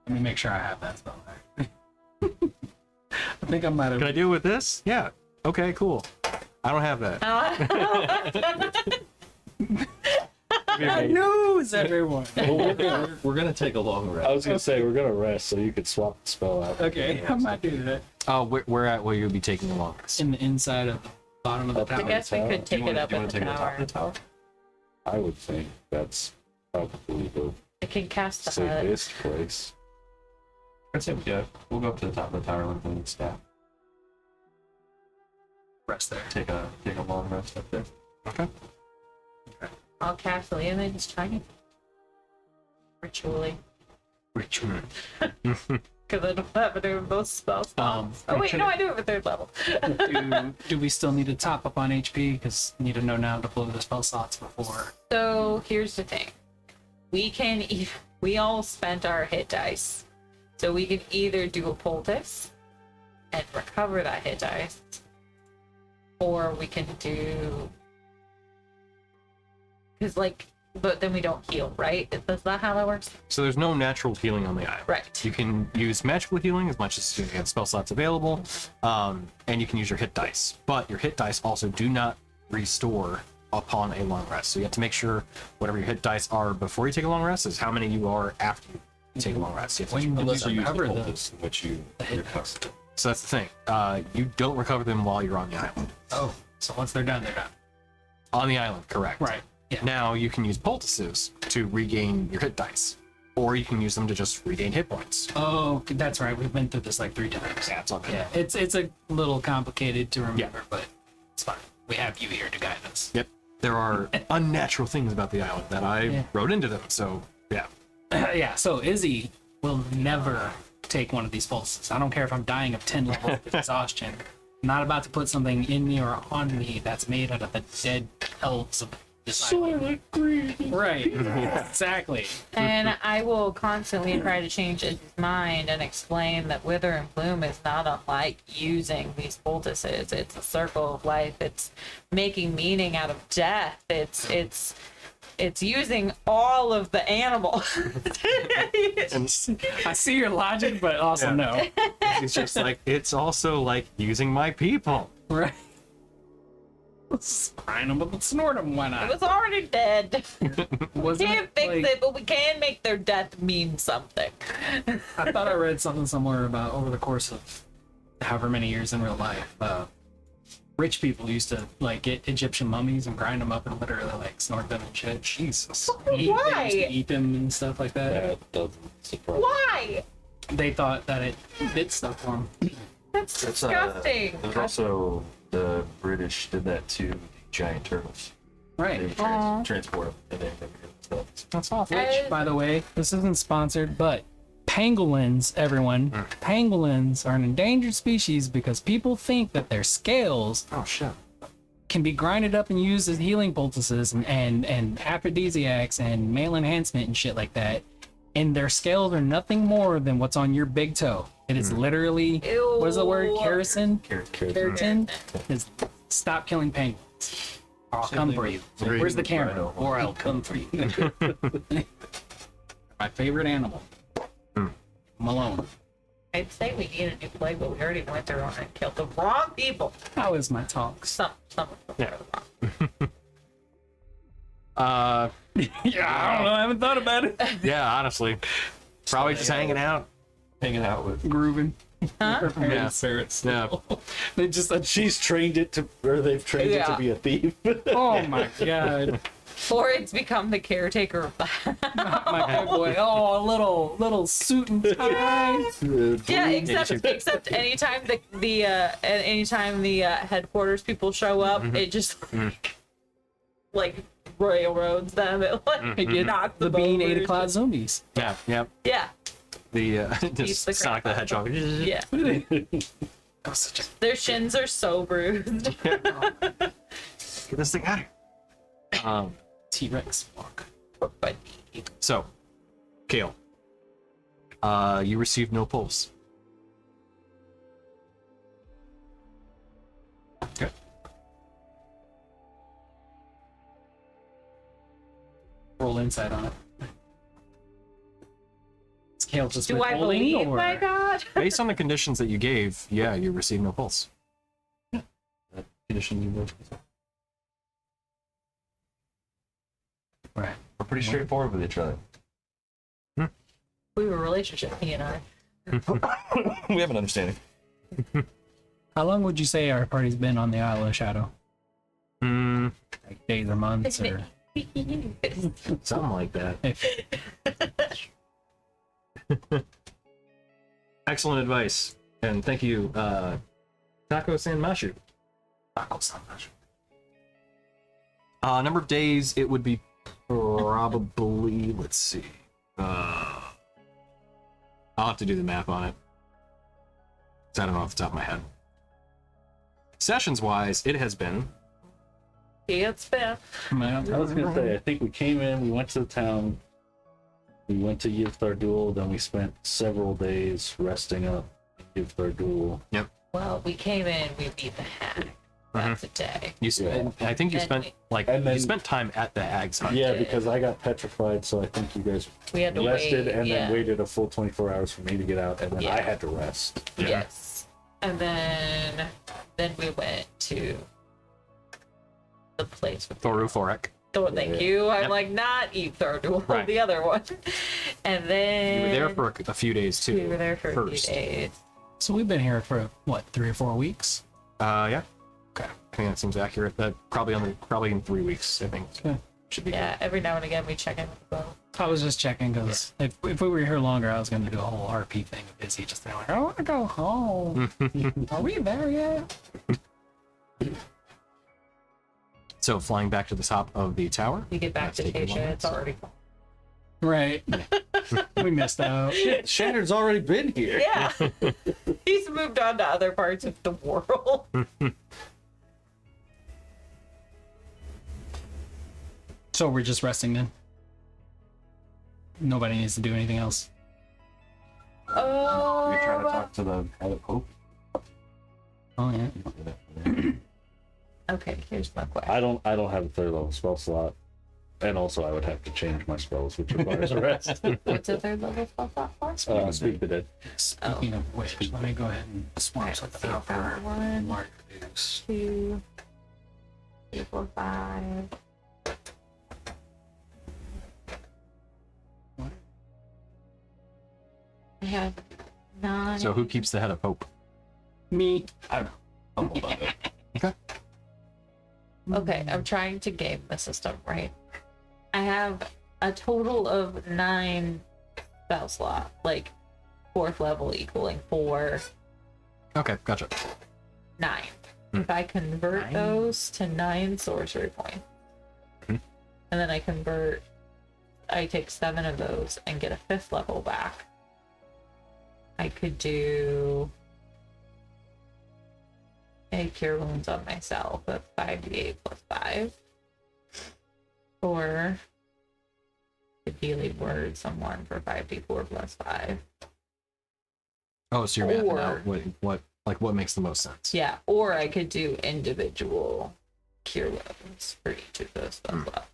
Let me make sure I have that spell there. I think I might have. Can I deal with this? Yeah. Okay, cool. I don't have that. News, everyone. We're gonna take a long rest. I was gonna say we're gonna rest so you could swap the spell out. Okay, I might do that. Oh, where at will you be taking the longest? In the inside of the bottom of the Up I tower. guess we could take it up you in wanna the take it tower. top of the tower? I would think that's probably the I can cast the hut. safest place. I'd say we'll go up to the top of the tower with the staff. Rest there. Take a long rest up there. Okay. I'll cast the image tiny. Ritually. Richmond. Because I don't have it in both spells. Oh wait, no, I do have a third level. Do we still need to top up on HP? Because need to know now to blow the spell slots before. So here's the thing. We all spent our hit dice. So we can either do a poultice and recover that hit dice. Or we can do... But then we don't heal, right? Is that how that works? So there's no natural healing on the island. Right. You can use magical healing as much as you have spell slots available, and you can use your hit dice. But your hit dice also do not restore upon a long rest. So you have to make sure whatever your hit dice are before you take a long rest is how many you are after you take a long rest. You have to When do Unless we you use the recover the poultice, which you recover. So that's the thing. You don't recover them while you're on the island. Oh, so once they're done, they're done. On the island, correct. Right. Yeah. Now you can use poultices to regain your hit dice, or you can use them to just regain hit points. Oh, that's right. We've been through this like 3 times. Yeah, it's all good. Yeah, it's a little complicated to remember, Yeah. but it's fine. We have you here to guide us. Yep. There are unnatural things about the island that I wrote into them. So yeah. Yeah. So Izzy will never take one of these pulses. I don't care if I'm dying of 10 levels of exhaustion. I'm not about to put something in me or on me that's made out of the dead pelts of this island. Right. Exactly. And I will constantly try to change his mind and explain that Wither and Bloom is not unlike using these poultices. It's a circle of life. It's making meaning out of death. It's using all of the animals. I see your logic, but also no. It's just like it's also like using my people. Right. Scrying them, but snort them, why It not? was already dead. Wasn't Can't it, fix like- it, but we can make their death mean something. I thought I read something somewhere about over the course of however many years in real life, rich people used to like get Egyptian mummies and grind them up and literally like snort them and shit. Jesus. They used Why? to eat them and stuff like that. That doesn't surprise me. Why? They thought that it did stuff for them. That's That's, disgusting. There's also the British did that to the giant turtles. They Right. would transport them and they stuff. That's awful. I- Which, by the way, this isn't sponsored, but pangolins, everyone, pangolins are an endangered species because people think that their scales Oh shit. can be grinded up and used as healing poultices and aphrodisiacs and male enhancement and shit like that. And their scales are nothing more than what's on your big toe. It is literally, Ew. what is the word? Keratin? Carrot. Keratin? Is stop killing penguins. I'll come for you. Agreed. Where's the camera? Or I'll come for you. My favorite animal. Malone. I'd say we need a new play, but we already went through one and killed the wrong people. How is my talks? Some of them Yeah. were wrong. Yeah, I don't know. I haven't thought about it. Yeah, honestly. Probably just hanging out. Hanging out with Grooving. Huh? Yeah. ferrets. Yeah. They just She's trained it to, or they've trained it Yeah. to be a thief. oh my god. Or it's become the caretaker of the house. My big boy. Oh, a little suit and tie. Yeah, except anytime the headquarters people show up, it just like railroads them. It like knocks The them bean over. 8 o'clock zombies. Yeah. Yeah. Yeah, The Beats the just Sonic the crap out of Hedgehog. yeah. That was such a Their shins are so bruised. Get this thing out of here. T-Rex walk. But So, Kale, you received no pulse. Okay. Roll insight on it. Is Kale just do I withholding, believe or... my God? Based on the conditions that you gave, yeah, you received no pulse. condition you were. Right. We're pretty straightforward with each other. We have a relationship, he and I. We have an understanding. How long would you say our party's been on the Isle of Shadow? Like days or months, or Something like that. if Excellent advice. And thank you, Taco San Mashu. Number of days, it would be probably, let's see. I'll have to do the math on it. 'Cause I don't know off the top of my head. Sessions-wise, it has been... It's been. I was gonna say, I think we came in, we went to the town, we went to Yivthar Duel, then we spent several days resting up in Yivthar Duel. Well, we came in, we beat the hag. That's a day. You spent, I think you Then spent, we- like, And then- you spent time at the Ag's Hunt. Yeah, did. because I got petrified, so I think you guys We had to rested wait. and yeah. then waited a full 24 hours for me to get out, and then Yeah. I had to rest. Yeah. Yes. And then we went to the place with Thoru Forek. thank you. I'm Yep. like not Ether, Right. the other one. And then You were there for a few days, too. we were there for first. a few days. so we've been here for what, 3 or 4 weeks? Yeah. Okay. I think that seems accurate. That probably in 3 weeks, I think. Okay. Should be Yeah, every now and again we check in with the boat. I was just checking because if we were here longer, I was going to do a whole RP thing with Izzy, just being like, I want to go home. Are we there yet? So flying back to the top of the tower. You get back That's to taken Tasha, moments. it's already Right. We missed out. Shattered's already been here. yeah. He's moved on to other parts of the world. So we're just resting then. Nobody needs to do anything else. Oh, Are you trying to talk to the head of Pope? Oh yeah. okay. Here's my question. I don't have a third level spell slot. And also I would have to change my spells, which requires a rest. What's a third level spell slot for? Speak the Dead. Speaking of which, let me go ahead and swap Okay, something let's out see. for One, Mark Dukes. 2, 3, 4, 5. I have 9. So who keeps the head of hope? Me. I'm above it. Okay. Okay, I'm trying to game the system, right? I have a total of 9 spell slot, like 4th level equaling 4, Okay, gotcha. 9. Hmm. If I convert 9? those to 9 sorcery points, Hmm. and then I take 7 of those and get a 5th level back. I could do a cure wounds on myself of 5d8 plus 5. Or the healing word someone for 5d4 plus 5. Oh, so you're mapping Or- out what makes the most sense. Yeah, or I could do individual cure wounds for each of those as well.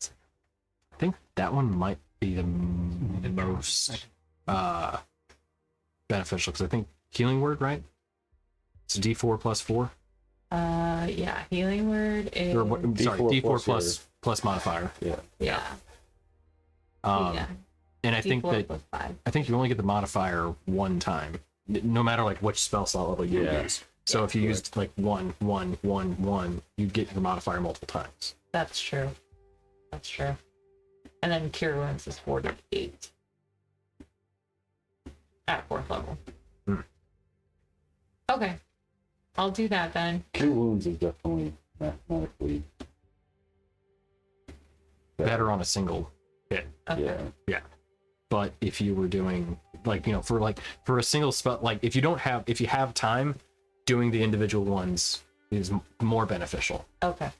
I think that one might be the most beneficial because I think healing word, right? It's D4 plus 4. Yeah, healing word is Or what, sorry, D4 plus plus modifier. yeah. Yeah. And I think D4 that plus 5. I think you only get the modifier one time, no matter like which spell slot level you Yeah. use. So if you used like 1, 1, 1, 1, you get your modifier multiple times. That's true. That's true. And then cure wounds is 48 at 4th level. Hmm. Okay, I'll do that then. Cure wounds is definitely mathematically Better on a single hit. Okay. Yeah. But if you were doing for a single spell, like if you have time, doing the individual ones is more beneficial. Okay.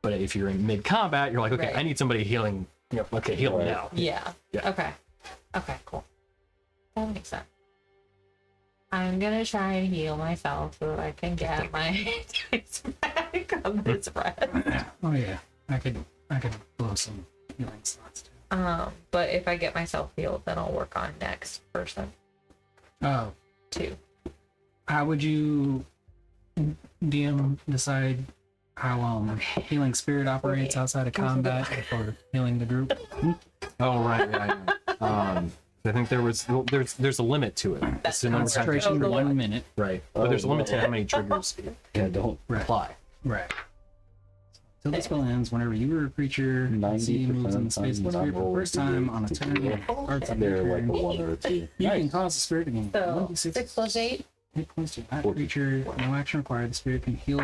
But if you're in mid combat, you're like, okay, Right. I need somebody healing. Okay, heal me Right. now. Yeah. Yeah. Okay. Okay, cool. That makes sense. I'm gonna try and heal myself so that I can get my dice back on this rest. Oh yeah, I could blow some healing slots too. But if I get myself healed, then I'll work on next person Oh, too. how would you DM decide how healing spirit operates outside of combat for healing the group? Oh right, yeah. I think there's a limit to it. It's the number of times- Concentration Totally. 1 minute. right, but there's a limit to how many triggers Yeah, don't. apply. Right. Till the spell ends, whenever you or a creature 90% moves in the of space of the times spirit for the roll first time on a turn, Yeah. starts on They're your like a turn, 1 or a 2. you can cause the spirit to gain So 1d6 6 plus 8. hit points to that creature. No action required. The spirit can heal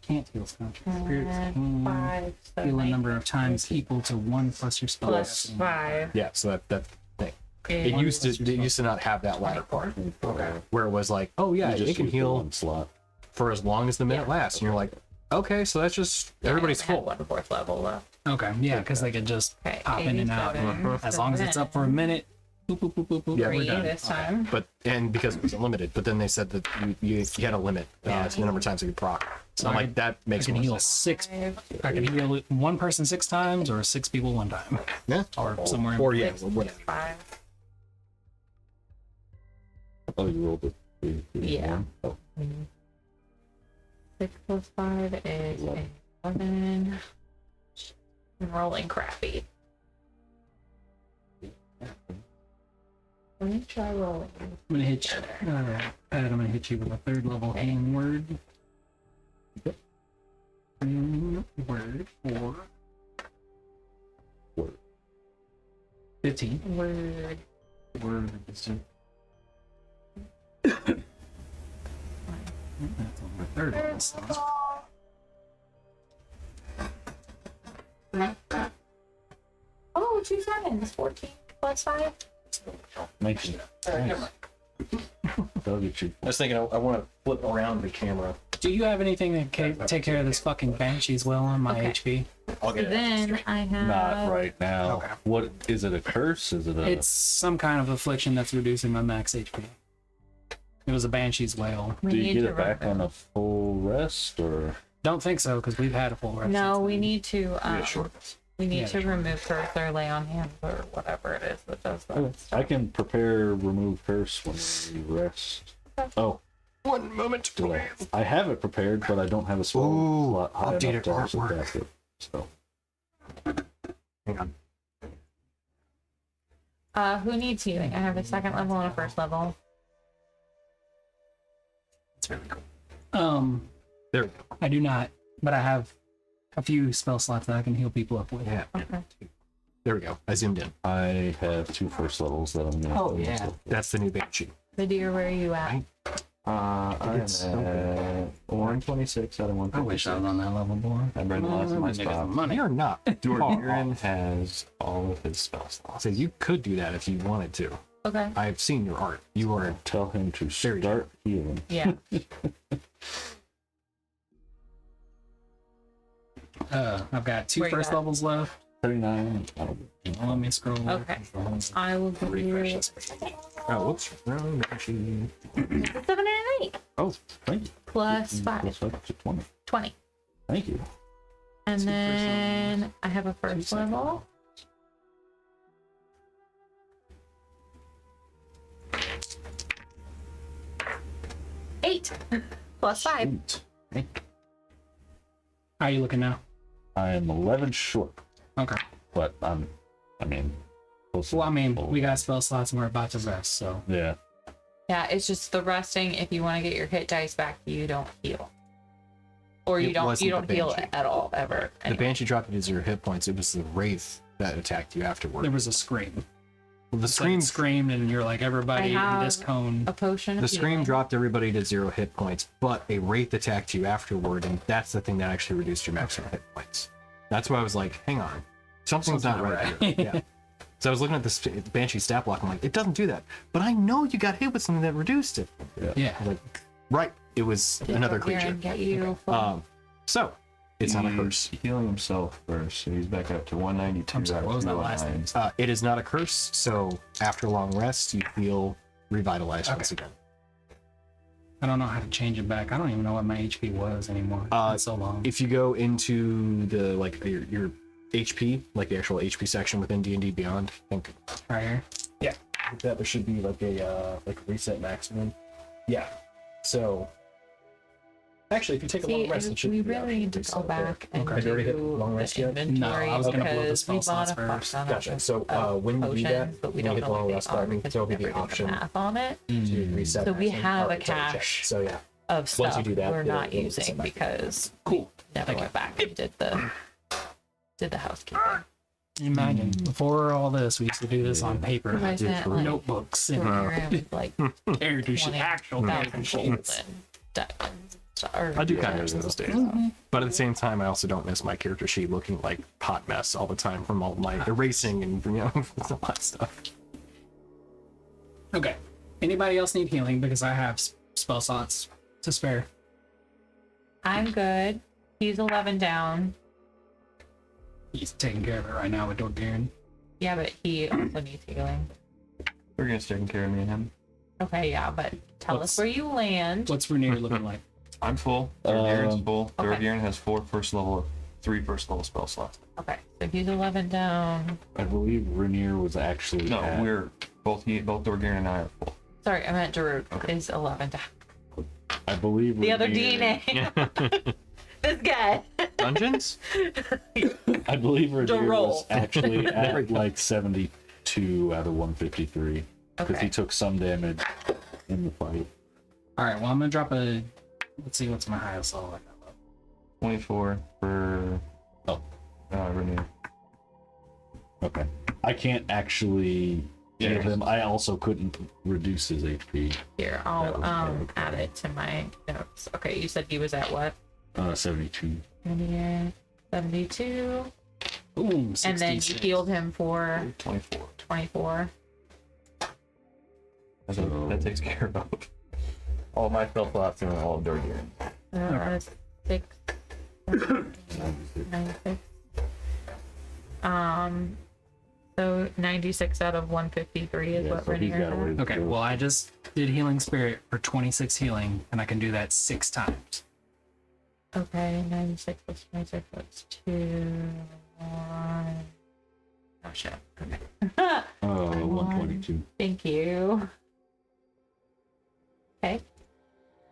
can't heal its contract. Spirits And can 5. So heal a 19 number of times equal to 1 plus your spell. plus 5. Yeah, so that thing. It used to not have that latter part where it was like, oh yeah, You it can use the heal one slot. for as long as the minute Yeah. lasts, and you're like, okay, so that's just everybody's full. 1 4th level left. Okay, yeah, because they could just Okay, hop in and out. 87. As long as it's up for a minute, boop, boop, boop, boop, boop, Yeah, we're Three done. this time. But because it was unlimited, but then they said that you had a limit to the number of times you could proc. So I'm like, that I makes can more heal sense. 6. 5, I can heal 1 person 6 times or 6 people 1 time. Yeah, Or somewhere in or yeah, 6 whatever. 5. Oh, you rolled it. Yeah. Oh, 6 plus 5 is 11. I'm rolling crappy. Let me try rolling. I'm gonna hit you. Pat, I'm gonna hit you with a 3rd level healing word. Word for Word. 15. Word. Word. That's on my 3rd level slot. Oh, 2 sevens. 14 plus 5. 19. That'll get you. I was thinking I want to flip around the camera. Do you have anything that can take care of this fucking banshee as well on my Okay. HP? I'll get it. Then I have. Not right now. Okay. What is it? A curse? Is it a? It's some kind of affliction that's reducing my max HP. It was a banshee's wail. We Do you need get to it back remove- on a full rest or? Don't think so because we've had a full rest. No, since we then. need to. Shortness. We need Yeah, to sure. remove curse or lay on hands or whatever it is that does that. I can prepare remove curse when we rest. Okay. Oh, 1 moment, please. I have it prepared, but I don't have a spell slot high enough updated to also artwork. cast it. So Hang on. Who needs healing? I have a second level and a first level. It's really cool. There There we go. I do not, but I have a few spell slots that I can heal people up with. Yeah. Okay. There we go. I zoomed in. I have 2 first levels that I'm gonna. Oh, yeah. That's the new Banshee. The deer, where are you at? Right. I'm It's at 126 out of I 156. wish I was on that level more. I'm ready to last in my Niggas spot. money. You're not. Dorgiran has all of his spell slots. So you could do that if you wanted to. Okay. I've seen your art. You are Tell him to Very start healing. Yeah. I've got 2 Where you first at? levels left. 39. Let me scroll. Okay. I will give you refresh this. Oh, whoops. Wrong Banshee. a 7 and an 8 Oh, thank you. plus Plus 5. 5 to 20. 20. Thank you. And then I have a first level. Eight plus 5. Sweet. Thank you. How are you looking now? I am 11 short, Okay. but I mean, close Well, I mean, enough. we got spell slots and we're about to rest, so. Yeah. Yeah, it's just the resting. If you want to get your hit dice back, you don't heal, or you It don't wasn't the heal Banshee. at all ever. The Anyway. Banshee dropped you to 0 hit points. It was the Wraith that attacked you afterward. There was a scream. Well, the It's like scream, it screamed, and you're like, everybody I in this have cone. A potion. Of the scream healing. dropped everybody to 0 hit points, but a Wraith attacked you afterward, and that's the thing that actually reduced your maximum hit points. That's why I was like, hang on, something's not right here. Yeah. So I was looking at this Banshee stat block. I'm like, it doesn't do that, but I know you got hit with something that reduced it. Yeah. I'm like, right, it was Did another Dorgiran creature. Get you full- So it's not a He's curse. healing himself first, so he's back up to 192. I'm sorry, what was that last name? It is not a curse. So after a long rest, you feel revitalized once again. I don't know how to change it back. I don't even know what my HP was anymore. It's been so long. If you go into the like your HP, like the actual HP section within D&D Beyond, I think Right here. that there should be like a reset maximum. Yeah. So actually, if you take a long See, rest, it should we be really need to reset go there. back and Have you already hit do long rest the yet? inventory No, I was gonna blow the because spell we bought slots a fuck first. ton Gotcha. of So when you do that, potions, but we when don't you know hit long what they rest are button, because there'll we be the never did the option math on it to reset. So we maximum have or a to check. cache. So yeah. of Once you stuff do that, we're it'll- not it'll using set back. because Cool. never went back and did the housekeeping. Imagine, before all this, we used to do this on paper. You guys had, like, Notebooks We're and around with like character sheet, 20,000 actual character gold sheets. and diamonds. Or, I do kind of miss those days. But at the same time, I also don't miss my character sheet looking like hot mess all the time from all my erasing and all that stuff. Okay. Anybody else need healing? Because I have spell slots to spare. I'm good. He's 11 down. He's taking care of it right now with Dorgiran. Yeah, but he also needs healing. We're gonna taking care of me and him. Okay, yeah, but tell What's- us where you land. What's Rainier looking like? I'm full. Dorgiran's full. Okay. Dorgiran has 4 first level, 3 first level spell slots. Okay, so he's 11 down. I believe Rainier was actually. No, at- we're both Dorgiran and I are full. Sorry, I meant Daruk is 11 down. I believe The other Rainier- DNA. This guy. Dungeons? I believe Rainier roll. was actually at like 72 out of 153 because Okay. he took some damage in the fight. All right. Well, I'm gonna drop a. Let's see what's my highest level. 24 for Rainier. Okay. I can't actually heal Yeah. him. I also couldn't reduce his HP. Here, That I'll was very add it to my notes. Okay, you said he was at what? 72. 72. Boom. And then you 66. healed him for 24. 24. That takes care of all my spell slots and all of Dorgiran. 6. 96. So 96 out of 153 is Yeah, what so he's Rainier got a had. ways to Okay. go. Well, I just did healing spirit for 26 healing, and I can do that 6 times. Okay, 96 plus 26, that's 2, 1. Oh shit. Okay. 122. Thank you. Okay.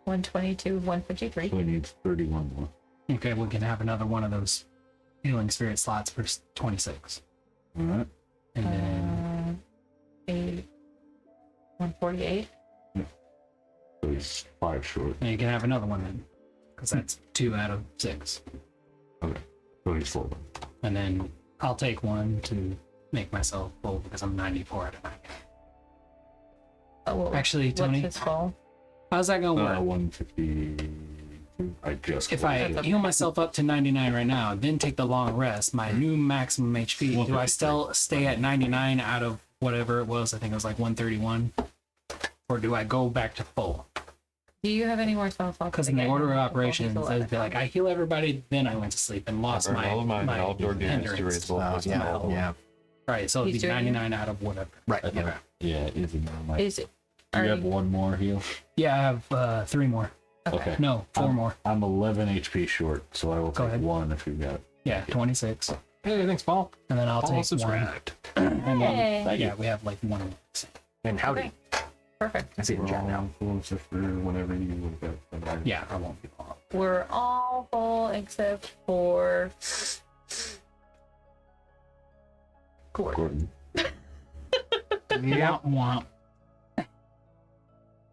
122, 153. So we need 31 more. Okay, we can have another one of those healing spirit slots for 26. All right. And then 148. So he's 5 short. you can have another one then. Because that's 2 out of 6. Okay. So he's full. And then I'll take one to make myself full because I'm 94 out of 90. Oh, well, Actually, Tony, what's his full? how's that going to work? 152. I just. If I That's heal myself up to 99 right now, then take the long rest, my new maximum HP, do I 153. still stay at 99 out of whatever it was? I think it was like 131. Or do I go back to full? Do you have any more spell slots? Because in the order of operations, it'd be like, I heal everybody, then I went to sleep and lost my, all of mine, my all of your damage to hindrance. raise both Oh, those yeah, spells. yeah. Right, so it'd He's be doing 99 out of whatever. Right. Yeah. Yeah, it is. Is it? Do Are you have you, one more heal? Yeah, I have 3 more. Okay. No, 4 more. I'm 11 HP short, so I will Go take ahead. one if you got it. Yeah, 26. Hey, thanks, Paul. And then I'll Paul take one. subscribed. And then, Hey. yeah, we have like one. And howdy. Okay. Perfect. I see it in chat now. Full except for whenever you would get. Yeah, I won't be long. We're all full except for Gordon. Gordon. Yeah. Womp.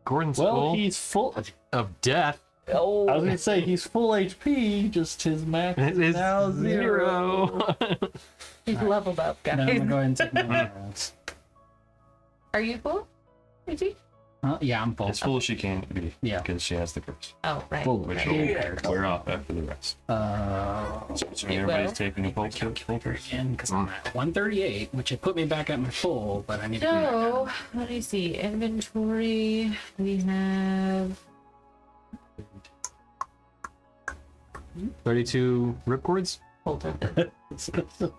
Gordon's Well, full he's full. of death. Oh, I was gonna say he's full HP, just his max It is is now 0. he's leveled up, Then I'm guys. gonna go ahead and take my rounds. Are you full? Is he? Yeah, I'm full. As full as she can be. Yeah. Because she has the curse. Oh, right. Full. Which right. will wear off after the rest. So It everybody's will. taking a pulse check. Again, because I'm at 138, which it put me back at my full, but I need to be back So, down. let me see. Inventory. We have 32 ripcords. hold on.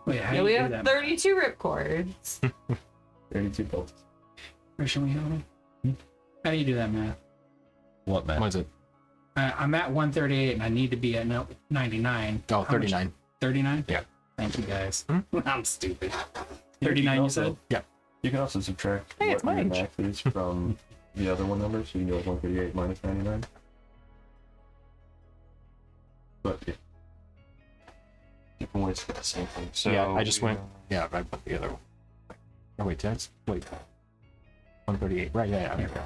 Wait, how Yeah, do we you do have that? 32 ripcords. 32 bolts. Where should we heal me? How do you do that math? What, man? What is it? I'm at 138 and I need to be at 99. Oh, 39. 39? Yeah. Thank you guys. Hmm? I'm stupid. 39 you said? You can also subtract Hey, it's what your mine. max is from the other one number, so you can go 138 minus 99. But yeah. Different ways to get the same thing. So Yeah, I just went. Yeah, I put the other one. Oh, wait, that's. Wait. 138. Right, yeah, yeah. Okay.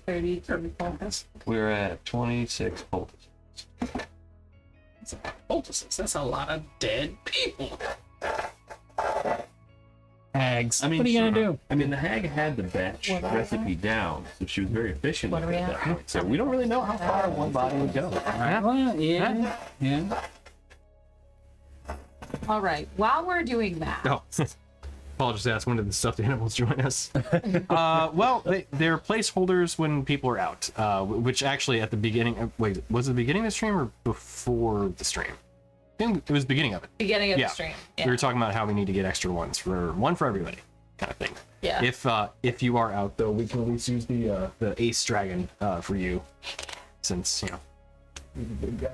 32 focus. We're at 26 poultices. Poultices. That's a lot of dead people. Hags. I mean, what are you gonna do? I mean, the hag had the batch Whatever. recipe down, so she was very efficient What with are we it at at? that point. So we don't really know how far one body would go. Well, yeah. Yeah. All right. While we're doing that, Oh, Paul just asked when did the stuffed animals join us? Well, they're placeholders when people are out, which actually at the beginning. Wait, was it the beginning of the stream or before the stream? I think it was the beginning of it. beginning of Yeah. the stream. We were talking about how we need to get extra ones for one for everybody, kind of thing. Yeah. If you are out though, we can at least use the ace dragon for you, since you know.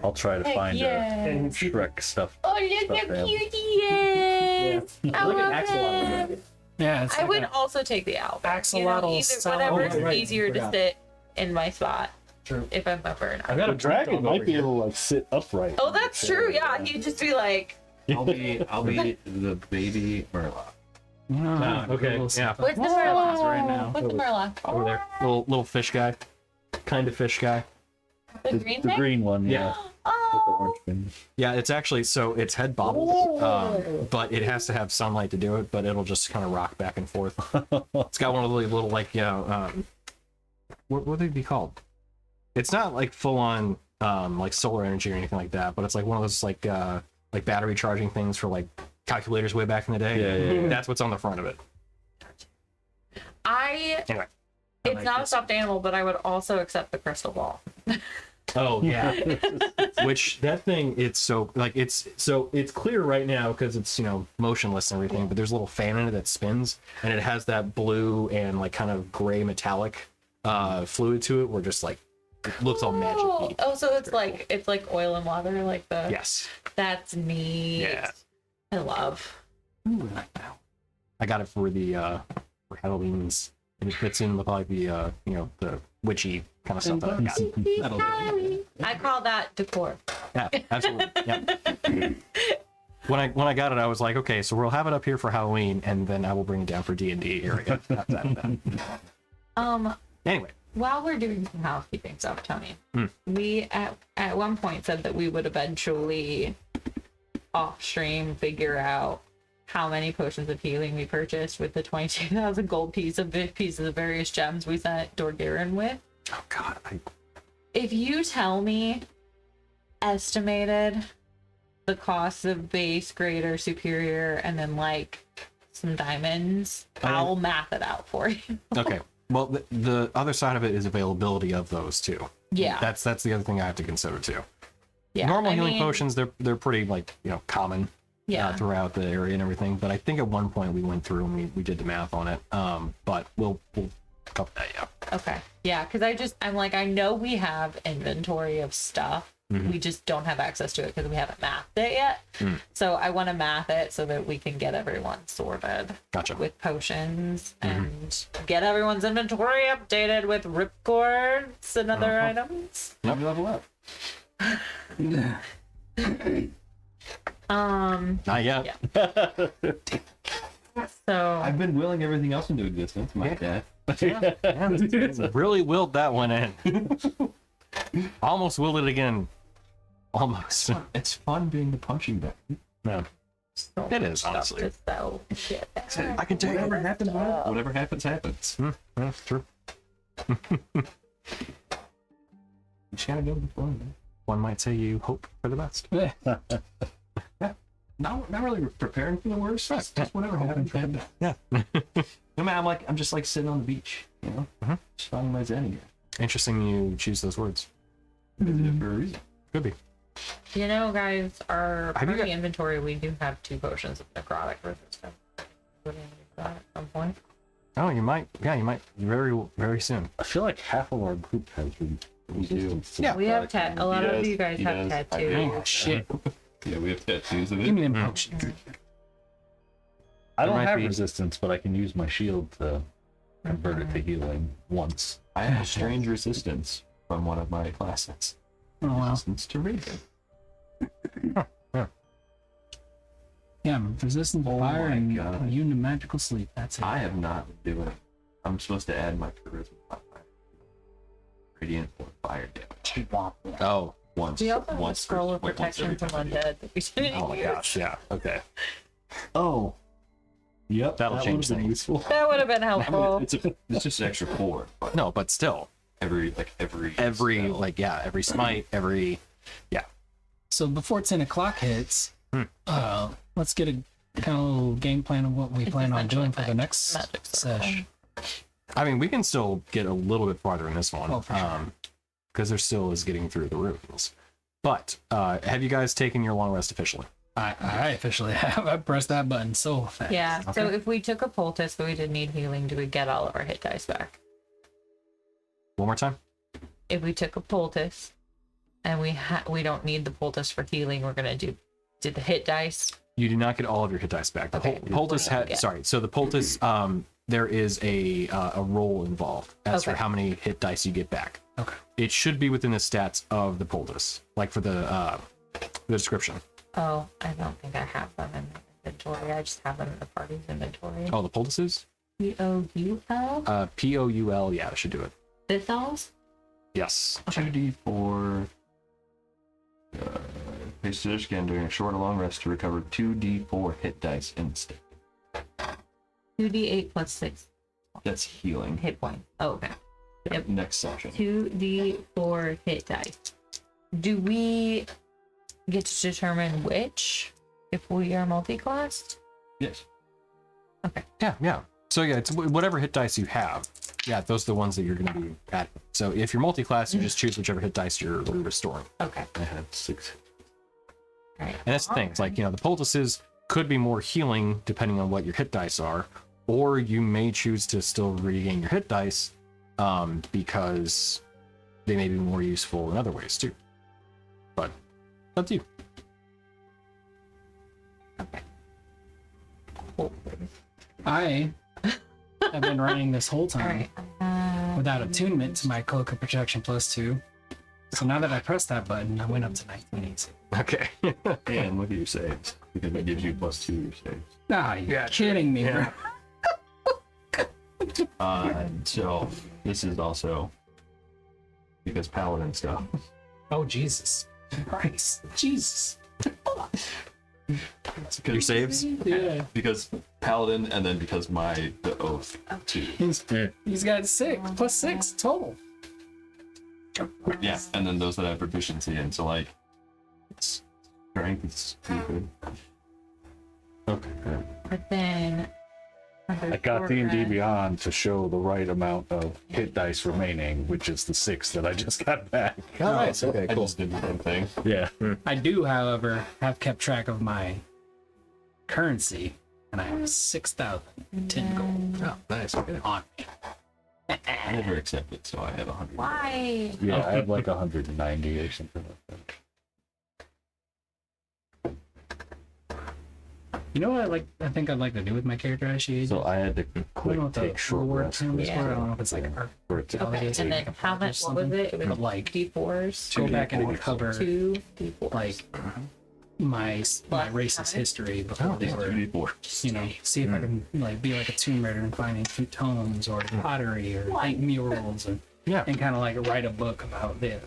I'll try to find yeah. Shrek stuff. Oh, look Stuffed how animal. cute he is! I Look at love Axolotl. him. Yeah. It's I like would a- also take the owl. Axolotl Either, salad. whatever's Oh, right, easier to forgot. sit in my spot. True. If I'm up or I not. got The a dragon might be able to like sit upright. Oh, that's true. Yeah, he'd just be like, I'll be the baby Murloc. Ah, okay, Google yeah. stuff. "Where's the What's Murloc? right now? What's the Murloc? over there, little fish guy, kind of fish guy. The green The thing? green one, yeah. With the Oh, orange fin. Yeah, it's actually so it's head bobbled, but it has to have sunlight to do it. But it'll just kind of rock back and forth. It's got one of the little like what would they be called? It's not like full on like solar energy or anything like that, but it's like one of those like battery charging things for like calculators way back in the day. Yeah. That's what's on the front of it. Anyway. it's like not a this. stuffed animal, but I would also accept the crystal ball. Oh yeah. Which that thing, it's so like it's clear right now because it's motionless and everything, but there's a little fan in it that spins and it has that blue and like kind of gray metallic fluid to it where just like it looks all magic. Oh, so it's like oil and water, like the. Yes. That's neat. Yeah. I love. Ooh, I like that. I got it for the for Halloween's. And it fits in with like the the witchy kind of stuff that I've got. That'll do. I call that decor. Yeah, absolutely. Yeah. When I got it, I was like, okay, so we'll have it up here for Halloween, and then I will bring it down for D&D area. Anyway, While we're doing some housekeeping stuff, Tony, we at one point said that we would eventually off stream figure out how many potions of healing we purchased with the 22,000 gold pieces of various gems we sent Dorgirin with. oh god, If you tell me estimated the cost of base, greater, superior, and then like some diamonds, I'll math it out for you. okay. Well, the other side of it is availability of those too. Yeah. That's the other thing I have to consider too. Yeah. Normal I healing mean, potions, they're pretty like common. Yeah. Throughout the area and everything, but I think at one point we went through and we did the math on it. But we'll cover that. Yeah. Okay. Yeah, because I'm like, I know we have inventory of stuff. We just don't have access to it because we haven't mathed it yet. So I want to math it so that we can get everyone sorted. Gotcha. With potions and get everyone's inventory updated with ripcords and other items. Yep. Level up. Not yet. Yeah. So I've been willing everything else into existence. My dad. Really willed that one in. Almost willed it again. Almost. It's fun being the punching bag. No. so It is, stuff honestly. to sell shit. I can take Whatever it. happens, whatever happens, happens. That's true. You just gotta go with the flow, man. One might say you hope for the best. Not really preparing for the worst. Just whatever happens, happens. Yeah. No man, I'm just like sitting on the beach, you know, just finding my zen again. Interesting you choose those words. Visit for a reason. Could be. You know, guys, our Have you party inventory, we do have 2 potions of necrotic resistance. We're gonna use that at some point. Oh, you might. Yeah, you might. Very, very soon. I feel like half of our group has resistance. to Yeah. We have necrotic a lot He of does, you guys he have does. tattoos. Oh shit! Yeah, we have tattoos of Give me it. them potions. I There don't might have be- resistance, but I can use my shield to convert it to healing once. I have a strange resistance from one of my classes. Oh wow. Resistance to radiant. Yeah, I'm resistant to Oh fire my and God. immune to magical sleep. That's it. I have not been doing it. I'm supposed to add my charisma modifier. Radiant or fire damage. Oh. Once. We also have a once scroll of once protection every from time I do it. undead that we didn't Oh my use. gosh. Yeah. Okay. Oh. Yep. That'll that change would've been things. useful. That would have been I mean, helpful. it's just an extra 4. But No, but still, every spell. every smite, every So before 10 o'clock hits, let's get a kind of little game plan of what we It's plan on doing for the essentially next magic circle. sesh. I mean, we can still get a little bit farther in this one. Oh, for sure. Because there still is getting through the runes. But have you guys taken your long rest officially? I officially have. I pressed that button so fast. Yeah, so if we took a poultice but we did need healing, do we get all of our hit dice back? One more time? If we took a poultice and we don't need the poultice for healing, we're gonna do the hit dice. You do not get all of your hit dice back. The Okay. poultice Yeah. sorry. So the poultice, there is a roll involved as for Okay. how many hit dice you get back. Okay. It should be within the stats of the poultice, like for the description. Oh, I don't think I have them in my inventory. I just have them in the party's inventory. Oh, the poultices? Poul? Poul. Yeah, that should do it. Thistles? Yes. 2d4. Pays to scan during a short or long rest to recover 2d4 hit dice instant. 2d8 plus 6 That's healing. hit points. Oh, okay. Yep. Next section. 2d4 hit dice. Do we get to determine which if we are multi-classed? Yes. Yeah. So yeah, it's whatever hit dice you have. Yeah, those are the ones that you're going to be adding. So if you're multi-class, you just choose whichever hit dice you're restoring. Okay. I had 6. All right. And that's the thing. It's like, the poultices could be more healing depending on what your hit dice are, or you may choose to still regain your hit dice because they may be more useful in other ways too. But up to you. Okay. Cool. I have been running this whole All time right. with without attunement to my cloak of protection +2. So now that I pressed that button, I went up to 19 AC. Okay. And look at your saves because it gives you +2 your saves. Ah, you're kidding me, Yeah. bro. So this is also because paladin stuff. Oh, Jesus. Christ. Jesus. Your saves? Yeah. Because paladin, and then because the oath too. He's got 6 +6 total. Yeah, and then those that I have proficiency in. So like, it's strength is stupid. Okay. But then I got D&D Beyond to show the right amount of hit dice remaining, which is the 6 that I just got back. Nice. Okay, I cool. just did the same thing. Yeah. I do, however, have kept track of my currency, and I have 6,010 gold Oh, nice. Okay. on me. I never accepted, so I have 100. why? Yeah, I have like 190 or something like that. You know what I think I'd like to do with my character actually? So I had to I don't know quick what the take short reward rest term is Yeah. for. I don't know if it's like for it to Okay, and then how much? What was it? It was But like D4s. go back and D4s. recover 2 D4s. like my racist history before they were, 2d4. you know, see if I can like be like a tomb raider and finding tomes or pottery or paint murals and Yeah. kind of like write a book about the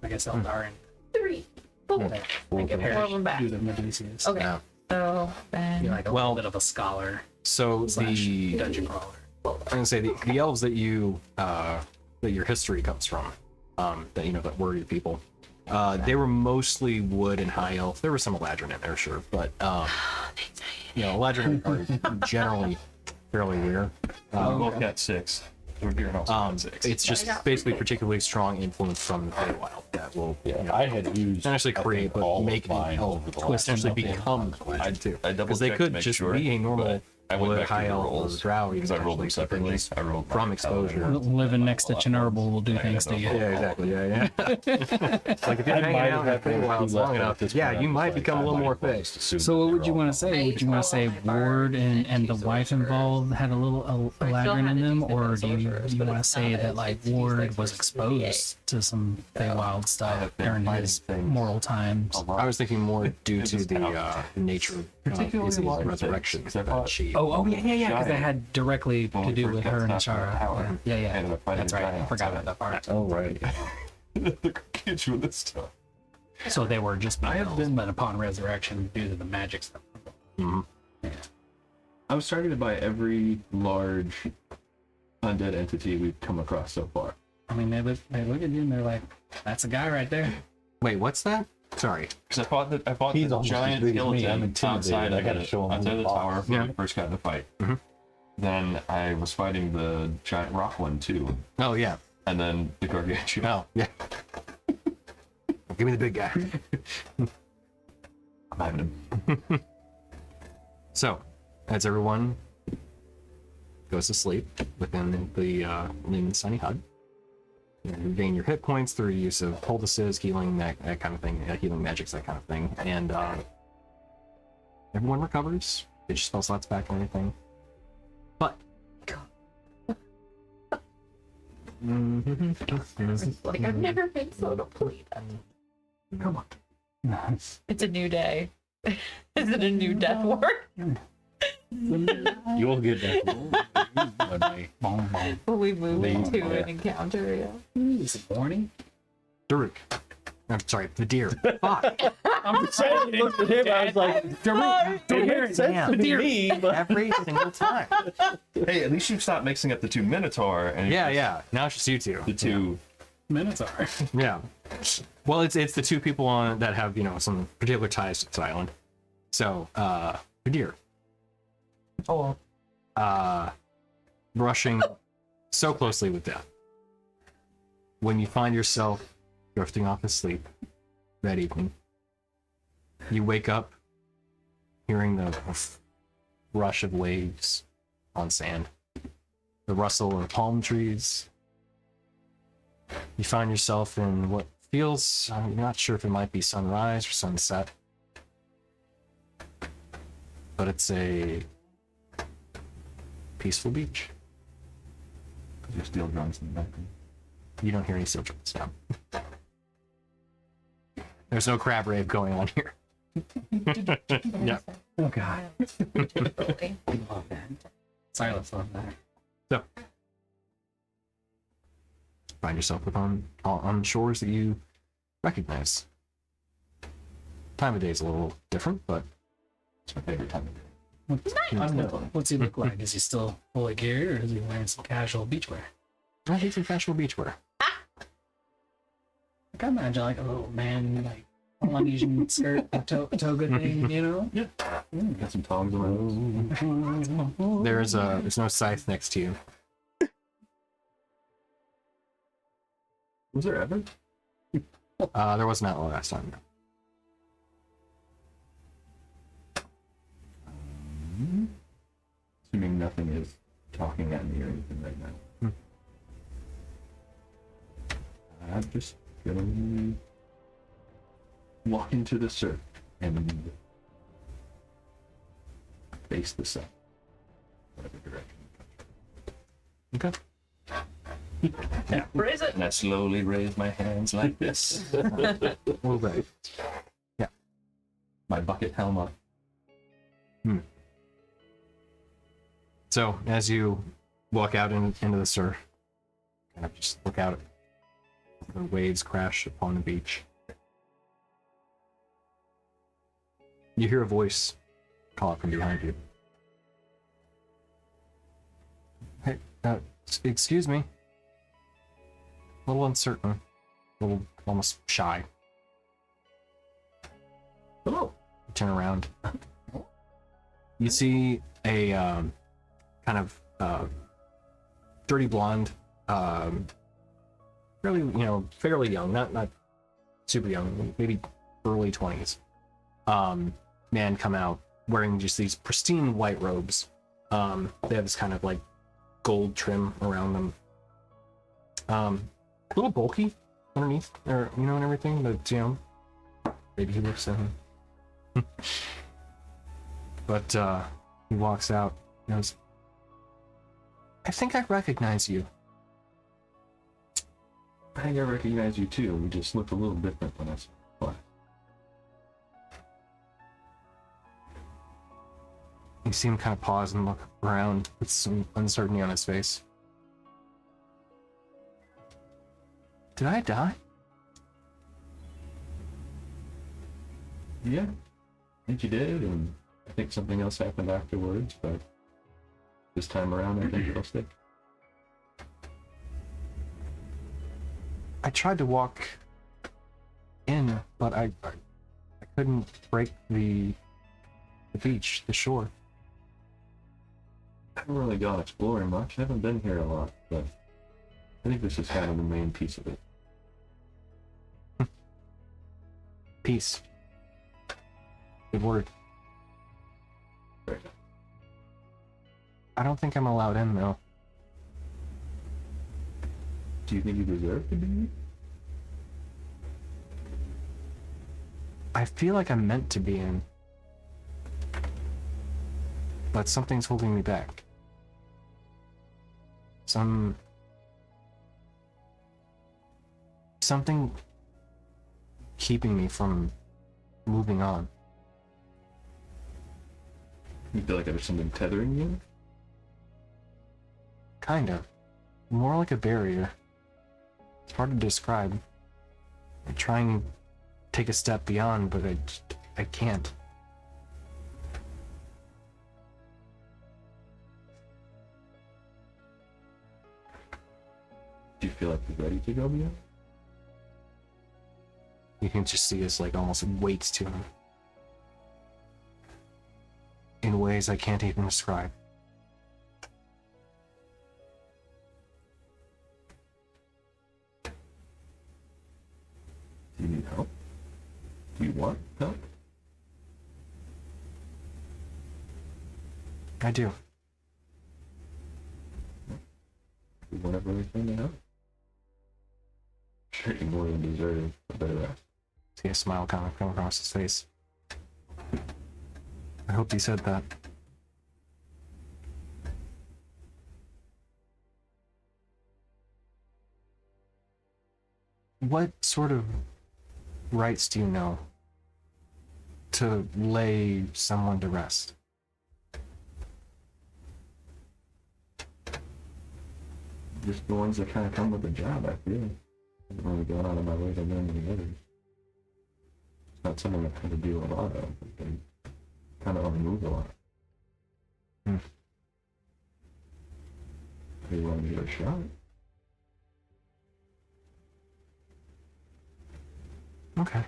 I guess Eldarin. 3, 4. Like, Get 4 of them back. do the Medusians. Okay. Yeah. So then. Be like a Well- little bit of a scholar So slash the dungeon crawler. I'm gonna say the elves that you that your history comes from, that you know that were your people. They were mostly wood and high elf. There was some Eladrin in there, sure, but you know, Eladrin are generally fairly rare. Both got 6. We're here also got 6. It's just basically particularly strong influence from the Feywild that will Yeah, I had used not necessarily I create, think, but all make of an mine elf over the twist last actually couple. become Eladrin too. I double Because they checked to could make just sure, be a normal but I went wood back to high the elf or rolls drow because I rolled them actually something separately. just I rolled from my exposure. paladin. Living next to Chernobyl will do things to you. Yeah, exactly. Yeah. It's like if you're I hanging might out have in the had Feywilds long enough, yeah, you might become a little more fixed. So what would you want to say? Would you want to say Ward and the wife involved had a little Eladrin in them, or do you want to say that like Ward was exposed to some Feywild stuff during his moral times? I was thinking more due to the nature of his resurrection. Oh yeah, because that had directly to do with her and Ashara. Yeah, that's right. I forgot about that part. Oh, right. The kids with this stuff. So they were just being elves, but upon resurrection, due to the magic stuff. I was targeted by every large undead entity we've come across so far. I mean, they look at you and they're like, "That's a guy right there." Wait, what's that? Sorry. Because I fought He's the almost giant as big as me. I'm skeleton intimidated. outside I of gotta the, show him outside of the the tower boss. when we first got in the fight. Mhm. Then I was fighting the giant rock one too, Oh yeah. and then the gargantuan. Oh yeah. Give me the big guy. I'm having him. So, as everyone goes to sleep within the sunny hut, you regain your hit points through use of poultices, healing, that kind of thing, healing magics, that kind of thing, and everyone recovers. Get your spell slots back and everything. But Like, I've never been so depleted. come on. It's a new day. Is it a new death ward? You'll get that. Will we move They- into yeah. an encounter? Yeah. Is it morning? Daruk. I'm sorry, the deer. Fuck. I'm saying, look at him. I was like, Every single time. Hey, at least you stopped mixing up the two Minotaur and Yeah. Now it's just you two. the two. Minotaur. Yeah. Well, it's the two people on that have, you know, some particular ties to this island. So, Kadir. Oh, Brushing so closely with death. When you find yourself drifting off to sleep that evening, you wake up hearing the rush of waves on sand, the rustle of palm trees. You find yourself in what feels, I'm not sure if it might be sunrise or sunset, but it's a peaceful beach. Your steel drums in the background. You don't hear any steel drums now. There's no crab rave going on here. Yeah. Oh god. Really. Love that. Silence on that. So, find yourself on shores that you recognize. Time of day is a little different, but It's my favorite time of day. What's he look like? Is he still fully geared, or is he wearing some casual beachwear? I think some casual beachwear. Like, I imagine like a little man, like Polynesian skirt, toga thing, you know? Yeah. Got some tongs on my nose. There's no scythe next to you. Was there ever? There was not last time. Assuming nothing is talking at me or anything right now. I'm just gonna walk into the surf and face the sun. Whatever direction. Okay. Yeah. Raise it. And I slowly raise my hands like this. Well, right. My bucket helm up. So, as you walk out into the surf, kind of just look out. The waves crash upon the beach. You hear a voice call out from behind you. Hey, excuse me. A little uncertain. A little almost shy. Hello. You turn around. You see a kind of dirty blonde, fairly young, not super young, maybe early 20s. Man come out wearing just these pristine white robes. They have this kind of like gold trim around them. A little bulky underneath, or and everything, but maybe he looks at him. But he walks out and goes, I think I recognize you. I think I recognize you too. We just look a little different when I saw you last. You see him kind of pause and look around with some uncertainty on his face. Did I die? Yeah, I think you did, and I think something else happened afterwards, but this time around I think it'll stick. I tried to walk in, but I couldn't break the beach, the shore. I haven't really gone exploring much. I haven't been here a lot, but I think this is kind of the main piece of it. Peace. Good word. Right. I don't think I'm allowed in, though. Do you think you deserve to be here? I feel like I'm meant to be in. But something's holding me back. Something keeping me from moving on. You feel like there's something tethering you? Kind of. More like a barrier. It's hard to describe. I try and take a step beyond, but I can't. Do you feel like you're ready to go beyond? You can just see us like almost weights to him. In ways I can't even describe. Do you need help? Do you want help? I do. You want everything to help? Sure, you're more than deserving, but better ask. See a smile kind of come across his face. I hope you said that. what sort of rights do you know to lay someone to rest? Just the ones that kind of come with the job, I feel. I haven't really gone out of my way to learn any others. It's not something I've had to do a lot of, but they kind of on the move a lot. Hmm. They want to give it a shot. Okay.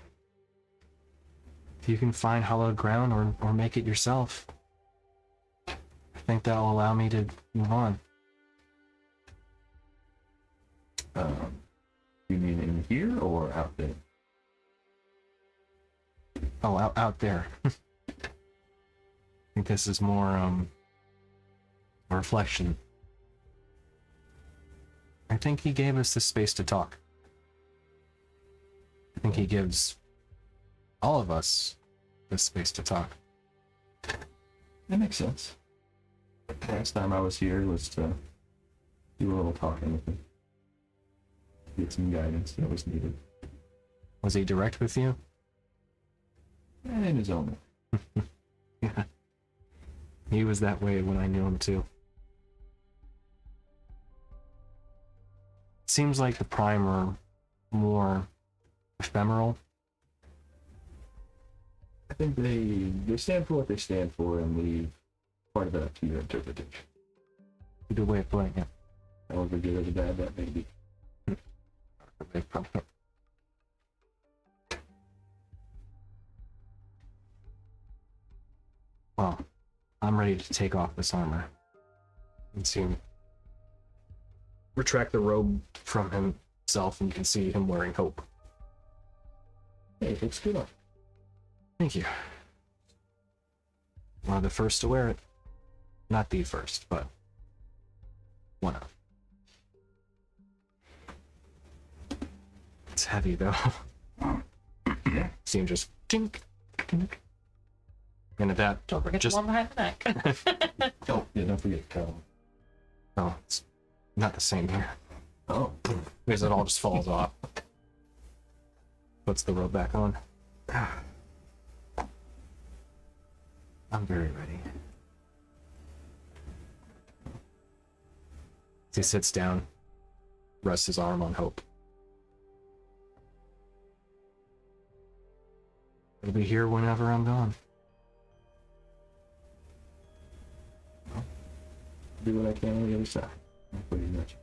If you can find hallowed ground or make it yourself, I think that'll allow me to move on. You mean in here or out there? Oh, out there. I think this is more a reflection. I think he gave us the space to talk. I think he gives all of us the space to talk. That makes sense. Last time I was here was to do a little talking with him. Get some guidance that was needed. Was he direct with you? And in his own way. Yeah. He was that way when I knew him too. Seems like the Prime are more ephemeral. I think they stand for what they stand for and leave part of it up to your interpretation. Good way of putting it. However good or the bad that may be. Well, I'm ready to take off this armor. And see him retract the robe from himself, and you can see him wearing hope. Hey, it looks good on. Thank you. One of the first to wear it. Not the first, but one of. It's heavy though. See him just tink, tink. And at that, Don't forget just the one behind the neck. Oh, yeah, don't forget Cal. oh, it's not the same here Oh, because it all just falls off. Puts the robe back on. I'm very ready. He sits down, rests his arm on Hope. It'll be here whenever I'm gone. do what I can on the other side. Pretty much.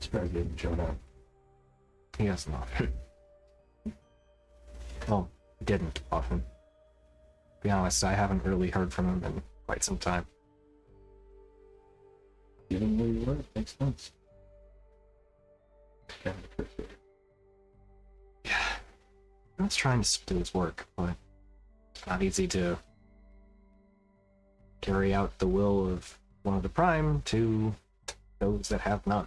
Surprised he hasn't shown up. He has not. Well, didn't often. To be honest, I haven't really heard from him in quite some time. Given where you were, it makes sense. Kind of appreciate it. Yeah. I was trying to do his work, but it's not easy to carry out the will of one of the Prime to those that have none.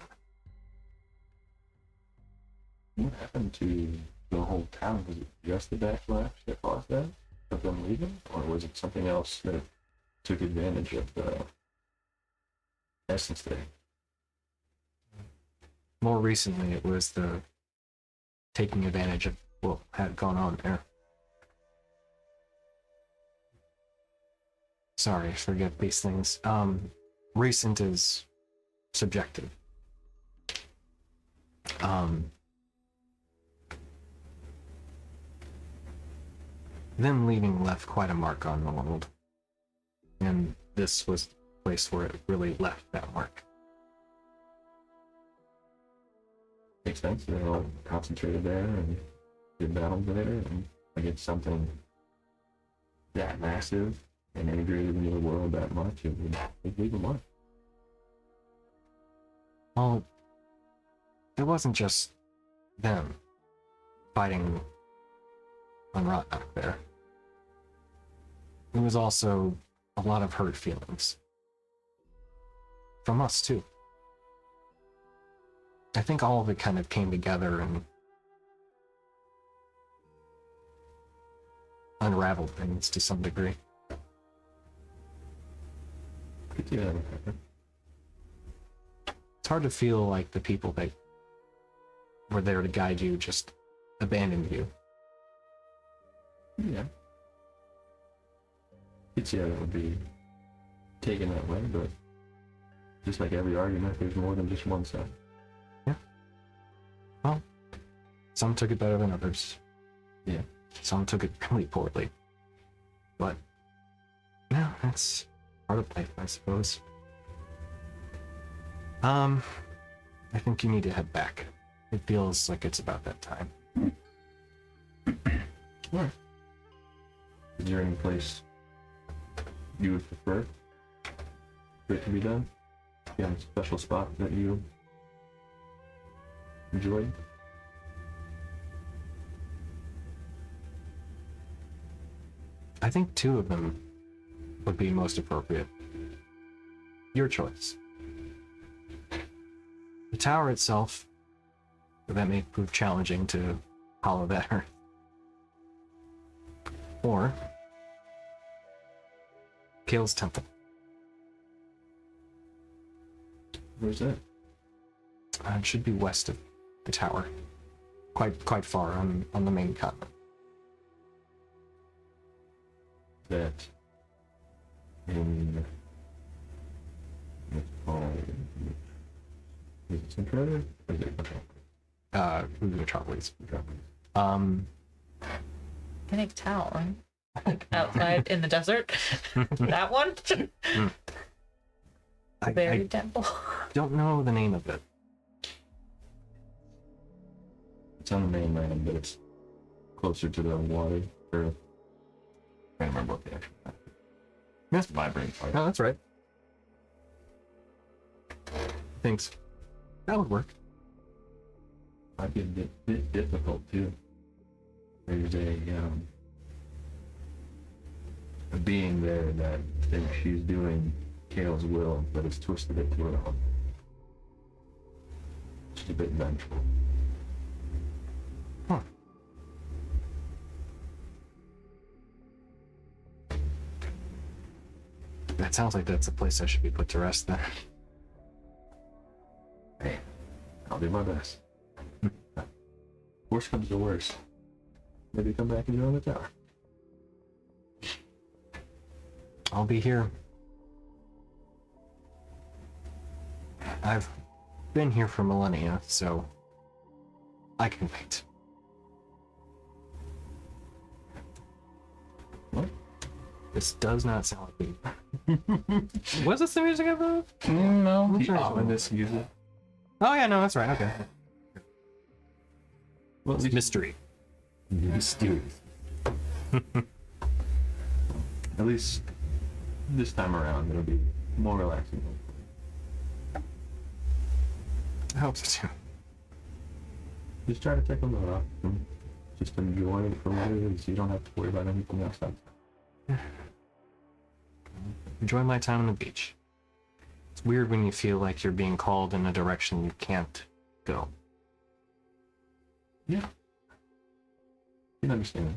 What happened to the whole town? Was it just the backlash that caused that? Of them leaving? Or was it something else that took advantage of the essence there? More recently, it was the taking advantage of what had gone on there. Sorry, forget these things. Recent is subjective. Them leaving left quite a mark on the world. And this was the place where it really left that mark. Makes sense. They're all concentrated there and did battle there, and against something that massive and integrated into the world that much, it would leave a mark. Well, it wasn't just them fighting on Rotnak there. It was also a lot of hurt feelings. From us, too. I think all of it kind of came together and unraveled things to some degree. Could see that happen. It's hard to feel like the people that were there to guide you just abandoned you. Yeah. It's yeah, that would be taken that way, but just like every argument, there's more than just one side. Well, some took it better than others. Yeah. Some took it really poorly. But, no, that's part of life, I suppose. I think you need to head back. It feels like it's about that time. Alright. Is there any place you would prefer for it to be done? Do you have a special spot that you enjoyed? I think 2 of them would be most appropriate. Your choice. The tower itself, that may prove challenging to hollow that earth. Or Kale's temple. Where's that? It should be west of the tower. Quite far on the main continent. That in what's it called? Is it Centralia? Or is it Metropolis. Metropolis? Can tell, right? Like outside in the desert. That one? Very I temple. don't know the name of it. It's on the mainland, but it's closer to the water. Or I can't remember what the actual Yes. vibrant part. No, that's right. Thanks. That would work. Might be a bit difficult too. There's a being there that thinks she's doing Kale's will, but has twisted it to her own. She's a bit vengeful. Huh. That sounds like that's a place I should be put to rest then. Hey, I'll do my best. Worst comes to worst. Maybe come back and join the tower. I'll be here. I've been here for millennia, so I can wait. What? This does not sound like me. Was this the music of the? No. I'm sure it's When this music. Oh yeah, no, that's right. Okay. Well, It's mystery. mysterious. At least this time around, it'll be more relaxing. I hope so too. Just try to take a load off and just enjoy it for what it is. You don't have to worry about anything else. Enjoy my time on the beach. It's weird when you feel like you're being called in a direction you can't go. Yeah. You can understand that.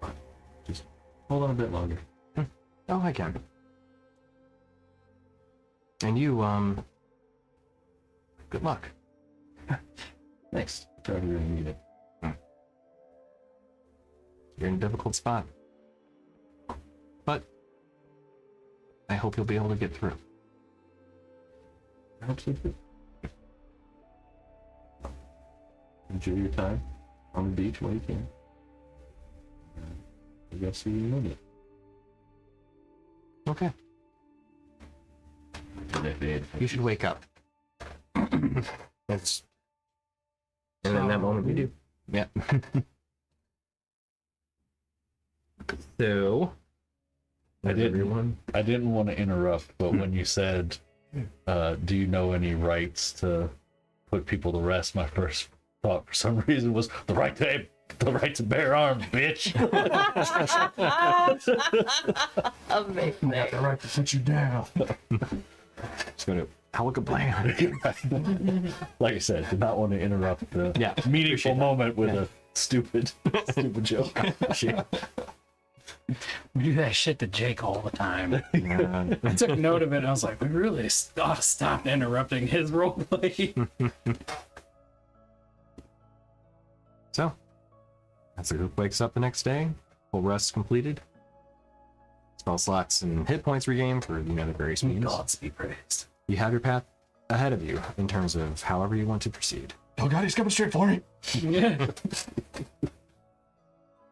But just hold on a bit longer. Oh, I can. And you, good luck. Thanks. Probably really need it. You're in a difficult spot. But I hope you'll be able to get through. I hope so too. Enjoy your time on the beach while you can. I guess see you in a minute. Okay. You should wake up. That's... And in that moment, you do. Yeah. So... I didn't- Everyone... I didn't want to interrupt, but when you said, do you know any rights to put people to rest, my first thought for some reason was the right to bear arms, bitch. Amazing. the right to sit you down. Just gonna... Alakablam. Like I said, did not want to interrupt the Yeah, meaningful appreciate that. moment with Yeah. a stupid joke. Shit. We do that shit to Jake all the time. Yeah. I took note of it and I was like, we really ought to stop interrupting his roleplay. So, as the group wakes up the next day, full rest completed. Spell slots and hit points regained for the various means. Gods be praised. You have your path ahead of you in terms of however you want to proceed. Oh god, he's coming straight for me. Yeah.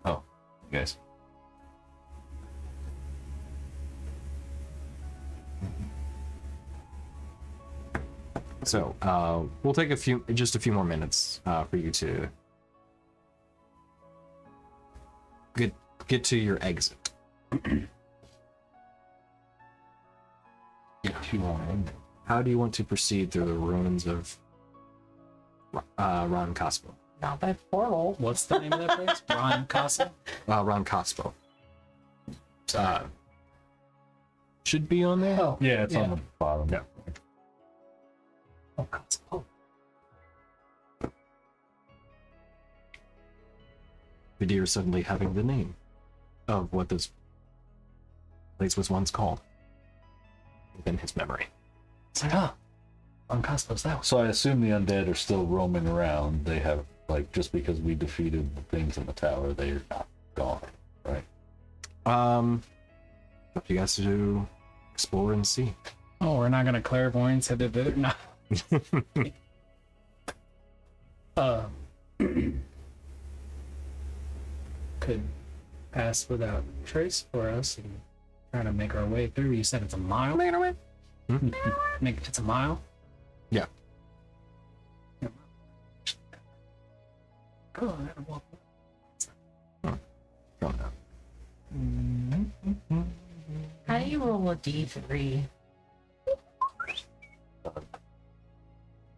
Oh, you guys. So, we'll take just a few more minutes for you to get to your exit. How do you want to proceed through the ruins of Ron Cospo? Not by portal. What's the name of that place? Ron Casa? Ron Cospo. Should be on there. Oh, Yeah, it's on the bottom. Yeah. Oh, Casa. Oh. Vidir suddenly having the name of what this place was once called within his memory. It's like, oh, Ron Casa's that one. So I assume the undead are still roaming around. They have, like, just because we defeated the things in the tower, they're not gone, right? Up to you guys to explore and see. Oh, we're not gonna clairvoyance it. No. Could pass without trace for us and try to make our way through. You said it's a mile. Make it's a mile. Yeah. Go on, and walk. Don't know. How do you roll a d3?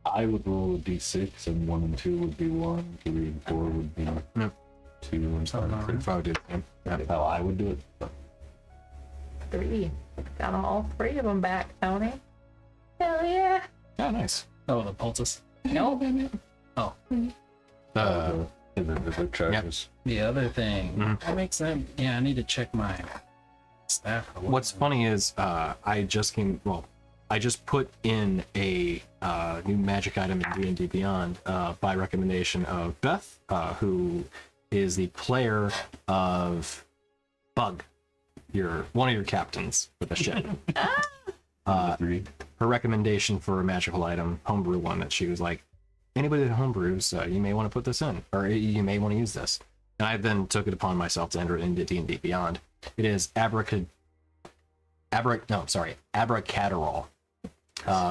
I would roll a d6, and 1 and 2 would be 1, 3 and 4 would be No. 2 and Something 3. like that. If I would do the same. Yeah. That's how I would do it. But 3. Got all 3 of them back, Tony. Hell yeah. Yeah, nice. Oh, the poultice. Nope. Oh, the charges. the other thing. Mhm. That makes sense. Yeah, I need to check my staff. or What's whatnot. funny is I just put in a new magic item in D&D Beyond by recommendation of Beth, who is the player of Bug, one of your captains with a ship. Agreed. Her recommendation for a magical item, homebrew one, that she was like, anybody that homebrews, you may want to put this in, or you may want to use this. And I then took it upon myself to enter it into D&D Beyond. It is Abracadabra,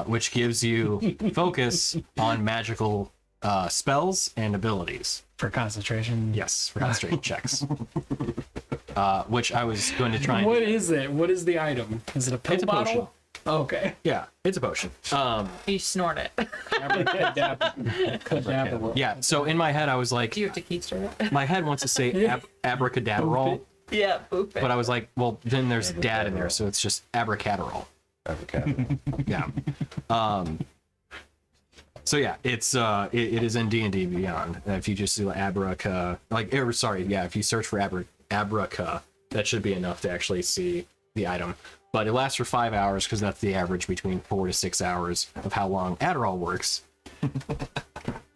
which gives you focus on magical spells and abilities. For concentration. Yes, for concentration checks. Which I was going to try and What is it? What is the item? Is it a pill It's a bottle? potion. Okay. Yeah, it's a potion. You snort it. Abracadabra. Yeah, so in my head I was like, Do you have to keister it? my head wants to say abracadabra, Yeah, boop it. but I was like, well, then there's dad in there, so it's just abracadabra. Yeah. So yeah, it's it is in D&D Beyond. If you just do abraca, if you search for abraca, that should be enough to actually see the item. But it lasts for 5 hours because that's the average between 4 to 6 hours of how long Adderall works.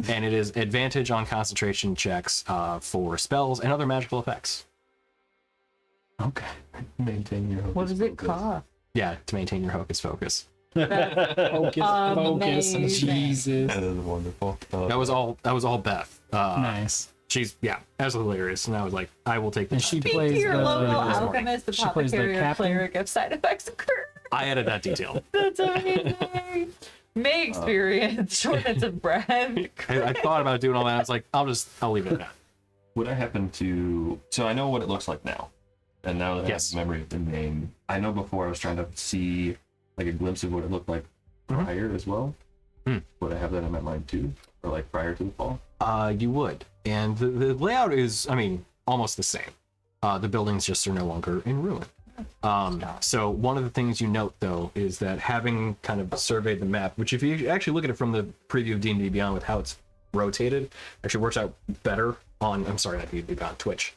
And it is advantage on concentration checks for spells and other magical effects. Okay. Maintain your What does it cost? Yeah, to maintain your hocus focus. Focus. Amazing. Jesus. That is wonderful. That was all Beth. Nice. She's absolutely hilarious, and I was like, I will take And this. she Speak to plays your the local this morning. alchemist, She plays the apothecary, or captain? cleric if side effects occur. I added that detail. That's amazing. May experience shortness of breath. I thought about doing all that. I was like, I'll leave it at that. Would I happen to? So I know what it looks like now, and now that Yes. I have memory of the name, I know before I was trying to see like a glimpse of what it looked like Mhm. prior as well. Would I have that in my mind too, or like prior to the fall? You would, and the layout is, almost the same. The buildings just are no longer in ruin. So one of the things you note though is that having kind of surveyed the map, which if you actually look at it from the preview of D&D Beyond with how it's rotated, actually works out better on, I'm sorry, not D&D Beyond, Twitch.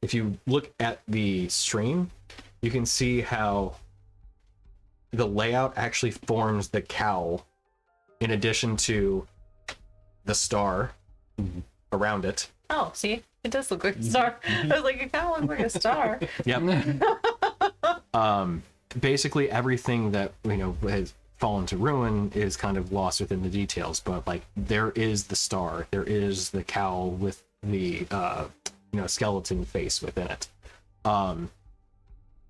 if you look at the stream, you can see how the layout actually forms the cowl in addition to the star around it. Oh, see, it does look like a star. I was like, it kind of looks like a star. Yep. Basically everything that has fallen to ruin is kind of lost within the details, but like there is the star, there is the cowl with the skeleton face within it,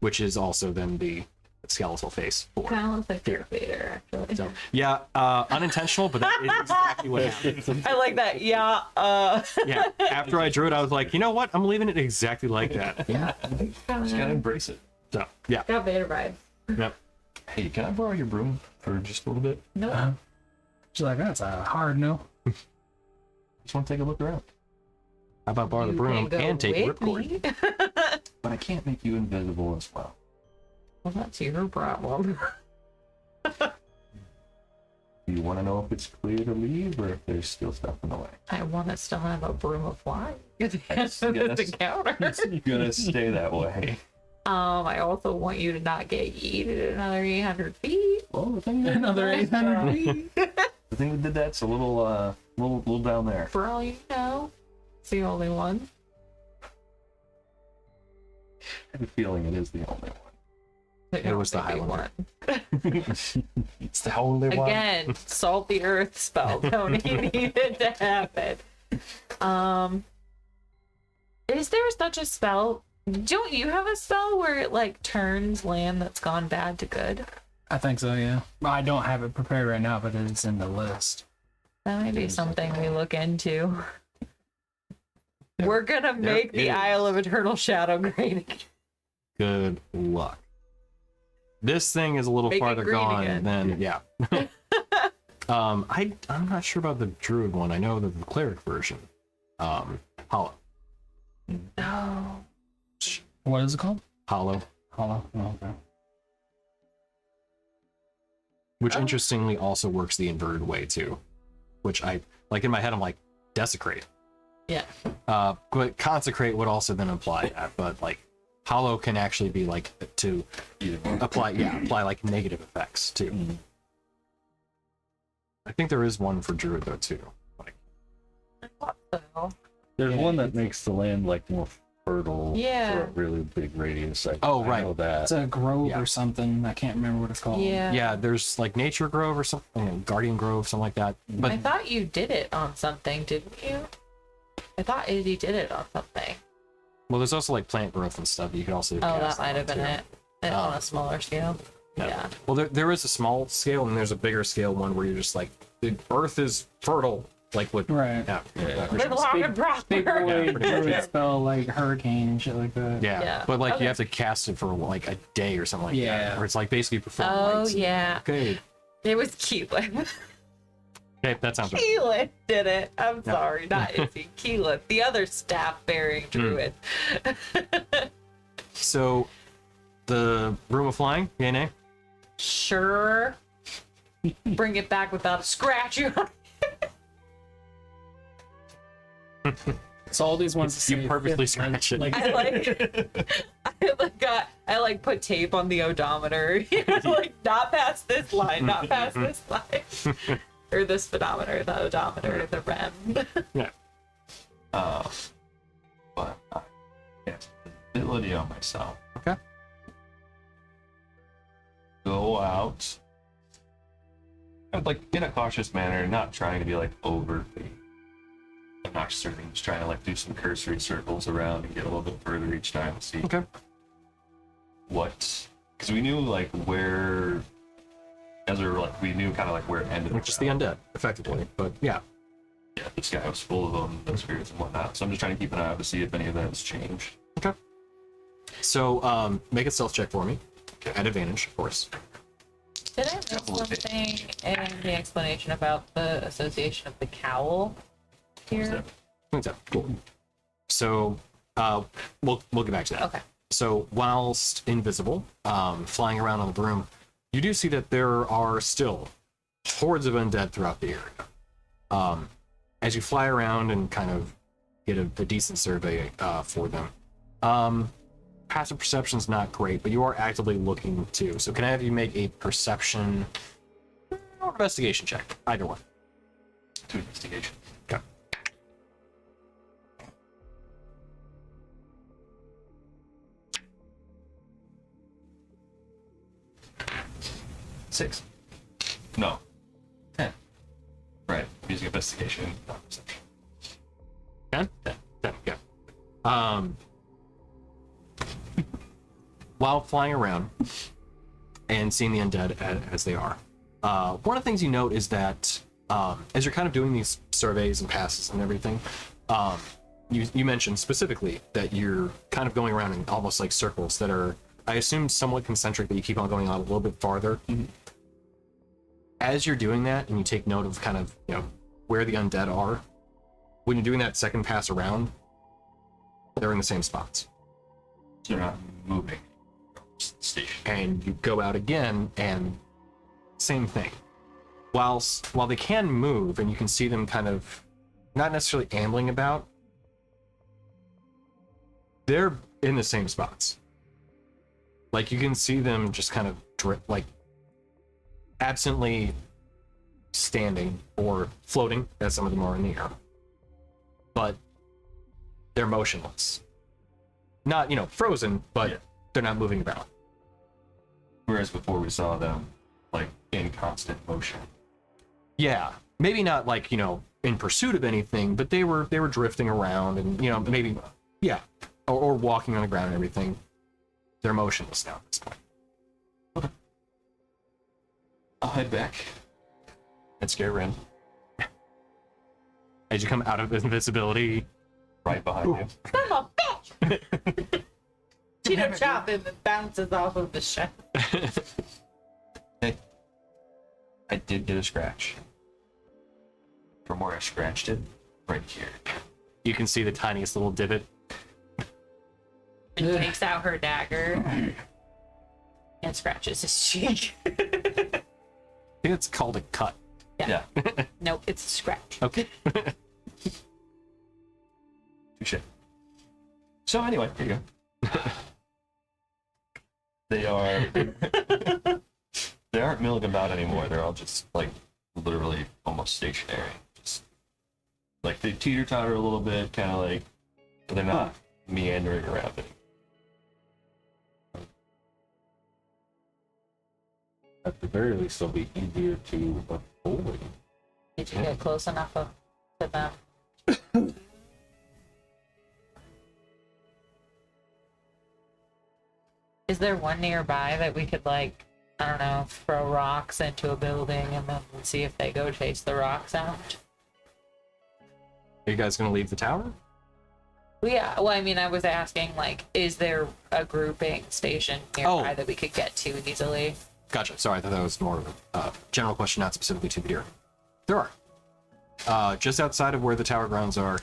which is also then the skeletal face for Kind of looks like Darth Vader, actually. so yeah, unintentional, but that is exactly what happened. I like that. Yeah. Yeah, after I drew it, I was like, you know what, I'm leaving it exactly like that. Yeah. Just gotta embrace it. So yeah. Got Vader vibes. Yep. Hey, can I borrow your broom for just a little bit? No. She's like, that's a hard no. Just want to take a look around. How about borrow the broom and take a ripcord? But I can't make you invisible as well. Well, that's your problem. Do you want to know if it's clear to leave or if there's still stuff in the way? I want to still have a broom of flying at the end Yes, of yes. this encounter. You're gonna stay that way. I also want you to not get yeeted another 800 feet. Well, the thing Another 800 feet. The thing that did that's a little down there. For all you know, it's the only one. I have a feeling it is the only one. It was the Highlander. It's the only one. Again, salt the earth spell. Tony needed to happen. Is there such a spell? Don't you have a spell where it like turns land that's gone bad to good? I think so, yeah. Well, I don't have it prepared right now, but it's in the list. That might be something we look into. We're gonna make the is. Isle of Eternal Shadow great. Good luck. This thing is a little Make it farther green gone again. than I'm not sure about the druid one. I know that the cleric version. Hollow. No. What is it called? Hollow. Hollow. Oh, okay. Which interestingly also works the inverted way too. Which I like in my head I'm like, desecrate. Yeah. But consecrate would also then apply that, but like hollow can actually be like to apply like negative effects too. I think there is one for druid though too. Like I thought so. There's one that makes the land like more fertile Yeah. for a really big radius. I right. know that. It's a grove Yeah. or something. I can't remember what it's called. Yeah. there's like nature grove or something, guardian grove, something like that. I But thought you did it on something, didn't you? I thought Izzy did it on something. well, there's also like plant growth and stuff. You could also Oh, cast that might have on, been too. it. And on a smaller scale. Yeah. Well, there is a small scale and there's a bigger scale one where you're just like the earth is fertile, like with Right. Live long and Big prosper. boy pretty much, druid yeah. spell like hurricane and shit like that. Yeah. But like Okay. you have to cast it for like a day or something like Yeah. that, or it's like basically perform Oh, rites. yeah. Okay. It was Keelan. Okay, that sounds right. Keelan did it. I'm sorry, not Izzy. Keelan, the other staff-bearing druid. So, the room of flying, yay, nay? Sure. Bring it back without a scratch. So all these ones You purposely scratch it. Like, I like put tape on the odometer. You know, like not past this line, not past this line. Or the speedometer, the odometer, the REM. Yeah. But I have visibility on myself. Okay. Go out. Like in a cautious manner, not trying to be like overly obnoxious or anything, just trying to like do some cursory circles around and get a little bit further each time to see Okay. what, because we knew like where, as we were like, we knew kind of like where it ended. Which is the undead, effectively. But yeah. Yeah, this guy was full of them, those spirits and whatnot. So I'm just trying to keep an eye out to see if any of that has changed. Okay. So, make a stealth check for me. At advantage, of course. Did I miss something in the explanation about the association of the cowl here? What's that? Cool. So, we'll get back to that. Okay. So, whilst invisible, flying around on the broom, you do see that there are still hordes of undead throughout the area. As you fly around and kind of get a decent survey for them. Passive perception's not great, but you are actively looking too. So can I have you make a perception or investigation check? Either one. To investigation. Okay. Six. No. 10. Right. Using investigation, not perception. 10? 10, yeah. While flying around and seeing the undead as they are, one of the things you note is that as you're kind of doing these surveys and passes and everything, you mentioned specifically that you're kind of going around in almost like circles that are, I assume, somewhat concentric, but you keep on going on a little bit farther. Mm-hmm. As you're doing that and you take note of kind of, where the undead are, when you're doing that second pass around, they're in the same spots. So they're not moving. Station. And you go out again and same thing. While they can move and you can see them kind of not necessarily ambling about, they're in the same spots. Like you can see them just kind of absently standing or floating, as some of them are in the air, but they're motionless. Not frozen, but they're not moving about. Whereas before we saw them like in constant motion. Yeah, maybe not like in pursuit of anything, but they were drifting around and maybe or walking on the ground and everything. They're motionless now at this point. I'll head back and scare Ren As you come out of invisibility, right behind you. Son of a bitch! Cheeto chop and it bounces off of the shelf. Hey, I did get a scratch. From where I scratched it, right here. you can see the tiniest little divot. And takes out her dagger and scratches his cheek. I think it's called a cut. Yeah. Nope, it's a scratch. Okay. Touche. So anyway, here you go. They aren't milling about anymore. They're all just like literally almost stationary. Just like they teeter totter a little bit, kind of like, but they're not meandering around it. At the very least, they'll be easier to avoid. Did you get close enough to them? Is there one nearby that we could, like, I don't know, throw rocks into a building and then see if they go chase the rocks out? Are you guys gonna leave the tower? Yeah, well, I mean, I was asking, like, is there a grouping station nearby that we could get to easily? Gotcha. Sorry, I thought that was more of a general question, not specifically to the deer. There are. Just outside of where the tower grounds are,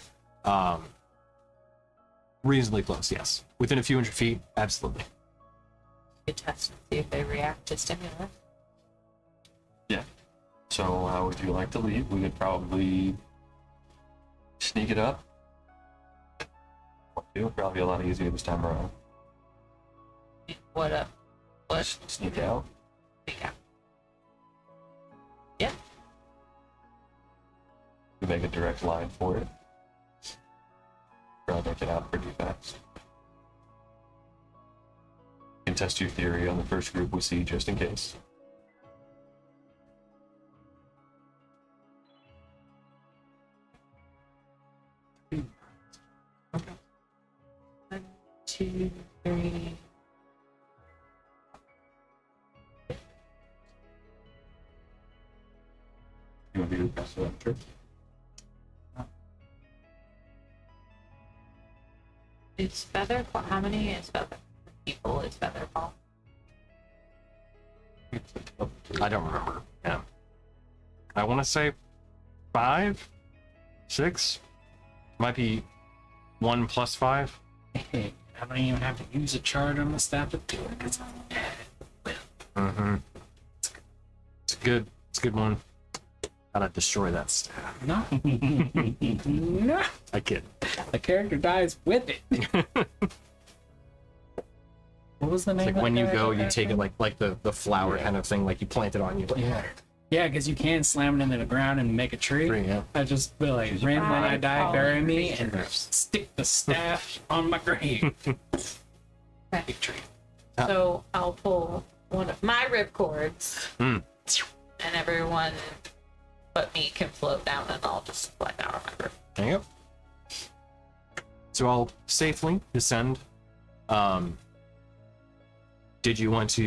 reasonably close, yes. Within a few hundred feet, absolutely. We could test and see if they react to stimulus. Yeah. So how would you like to leave? We could probably sneak it up. It'll probably be a lot easier this time around. What up? What? Sneak out. Yeah. Yeah. We make a direct line for it. Probably make it out pretty fast. You can test your theory on the first group we see just in case. Okay. 1, 2, 3. You want to do the best of that trip? Is Featherfall, how many is people is Featherfall? I don't remember. Yeah. I want to say 5, 6. Might be 1 plus 5. Hey, I don't even have to use a chart on the staff to do it. Mm-hmm. It's a good one. Gotta destroy that staff. No. No. I kid. The character dies with it. What was the name? It's like of when that you guy go, that you got take it that? like the flower kind of thing, like you plant it on you. Yeah. Yeah, because you can slam it into the ground and make a tree. Tree, yeah. I just feel like, when I die, Fallen bury me and creatures. stick the staff on my grave. Okay. Big tree. So I'll pull one of my ripcords, Mm. and everyone but me can float down, and I'll just fly down on my rip. There you go. So I'll safely descend. Did you want to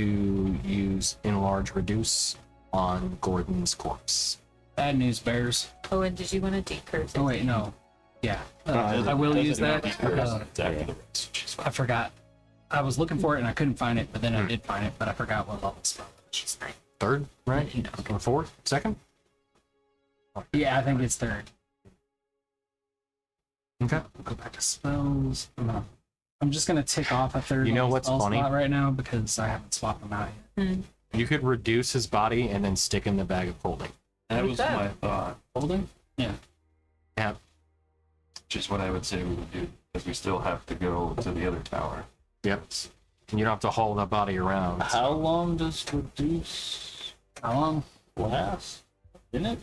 use enlarge reduce on Gordon's corpse? Bad news bears. Oh, and did you want to decurse it? Oh, wait, no. Yeah. I will use that. It's after the race. She's fine. I forgot. I was looking for it and I couldn't find it, but then I did find it, but I forgot what level it's from. She's fine. Third, right? Or fourth? Second? Yeah, I think it's third. Okay. We'll go back to spells. I'm just gonna tick off a third. You know on the what's spell funny? slot right now because I haven't swapped them out yet. You could reduce his body and then stick in the bag of holding. That was Who's that? my thought. Holding? Yeah. Yeah. Just what I would say we would do, because we still have to go to the other tower. Yep. And you don't have to haul that body around. How long does reduce How long? last? In it?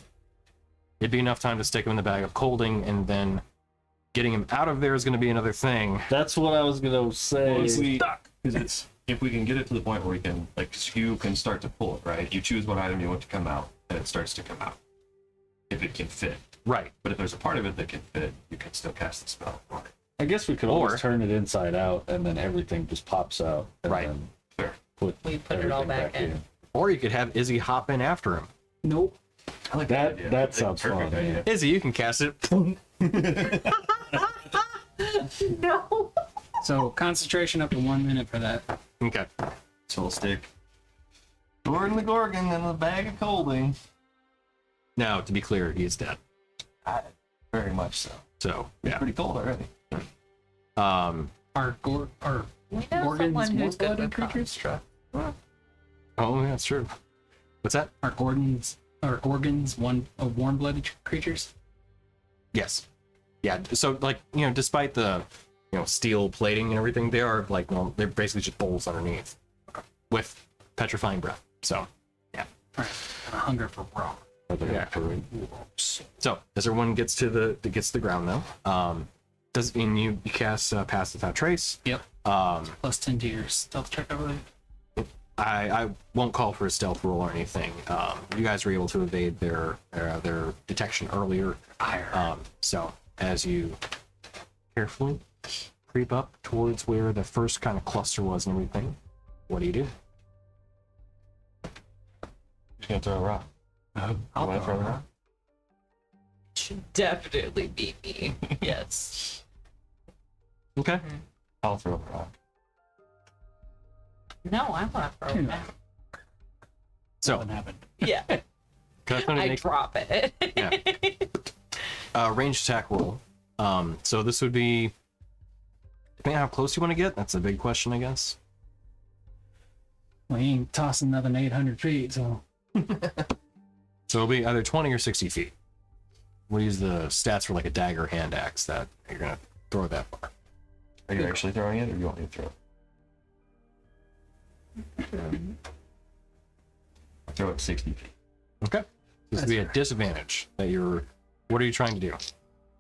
It'd be enough time to stick him in the bag of holding, and then getting him out of there is going to be another thing. That's what I was gonna say. Because if we can get it to the point where we can, like, 'cause you can start to pull it, right? You choose what item you want to come out, and it starts to come out. If it can fit. Right. But if there's a part of it that can fit, you can still cast the spell on it. I guess we could Or- always turn it inside out, and then everything just pops out. And Right. Then Fair. We put it all everything back in. Or you could have Izzy hop in after him. Nope. I like That- idea. that I think sounds perfect fun, idea. Izzy, you can cast it. No. So concentration up to 1 minute for that. Okay. So we'll stick Gordon the Gorgon in the bag of holding. Now, to be clear, he is dead. Very much so. So, It's yeah. pretty cold already. Our We know Gorgons someone who's good warm-blooded with creatures? construct. Oh, yeah, that's true. What's that? our organs warm-blooded creatures. Yes. Yeah. So, like, despite the, steel plating and everything, they are like, they're basically just bowls underneath with petrifying breath. So, yeah. All right. And a hunger for raw. Yeah. So, as everyone gets to the ground though, you cast Pass Without Trace. Yep. Plus 10 to your stealth check, I believe. I won't call for a stealth roll or anything. You guys were able to evade their detection earlier. So as you carefully creep up towards where the first kind of cluster was and everything, what do you do? Just gonna throw a rock. I'll Want to throw a rock? Should definitely be me. Yes. Okay. I'll throw a rock. No, I want to throw it back. So, Nothing happened. Yeah. can I I make drop it. ranged attack roll? So this would be, depending on how close you want to get. That's a big question, I guess. We ain't tossing nothing 800 feet, so So it'll be either 20 or 60 feet. We'll use the stats for like a dagger hand axe that you're gonna throw it that far. Are you actually throwing it, or do you want me to throw it? I'll throw it 60 feet. Okay. This would be a disadvantage that you're. What are you trying to do?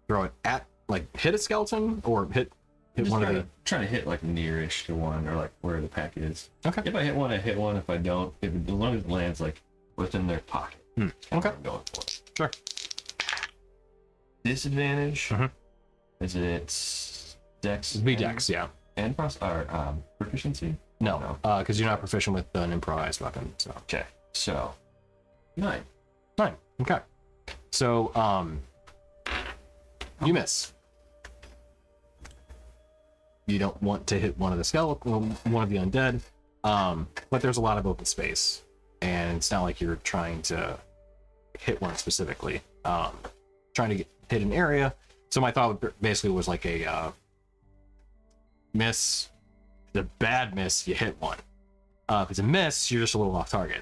Throw it at, like, hit a skeleton or hit Just one of the. trying to hit like nearish to one, or like where the pack is. Okay. If I hit one, I hit one. If I don't, as long as it lands like within their pocket. That's Okay. what I'm going for. Sure. Disadvantage. Mhm. Is it Dex? It'd be dex, yeah. And proficiency. No, because you're not proficient with an improvised weapon. So Okay, so 9. 9. Okay. So you miss. You don't want to hit one of the skeleton, one of the undead, but there's a lot of open space, and it's not like you're trying to hit one specifically. Trying to hit an area. So my thought basically was like a miss. The bad miss, you hit one. If it's a miss, you're just a little off target.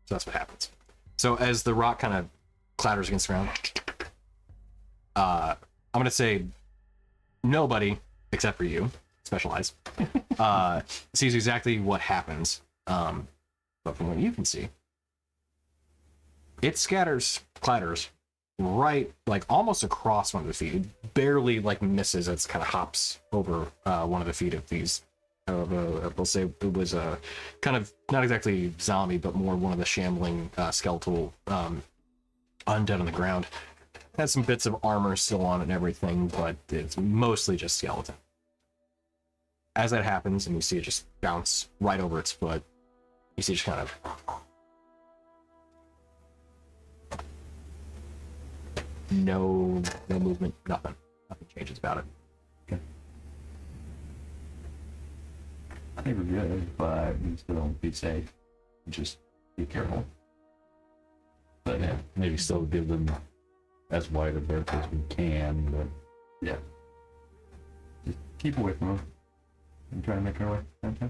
So that's what happens. So as the rock kind of clatters against the ground, I'm gonna say nobody except for you, Specialized, sees exactly what happens. But from what you can see, it clatters right, like almost across one of the feet. It barely like misses. It's kind of hops over one of the feet of these. We'll say it was a kind of not exactly zombie, but more one of the shambling skeletal undead on the ground. Has some bits of armor still on it and everything, but it's mostly just skeleton. As that happens, and you see it just bounce right over its foot, you see it just kind of no movement, nothing changes about it. I think we're good, but we still be safe. Just be careful. But yeah, Maybe still give them as wide a berth as we can, but yeah. Just keep away from them and try to make our way. Okay.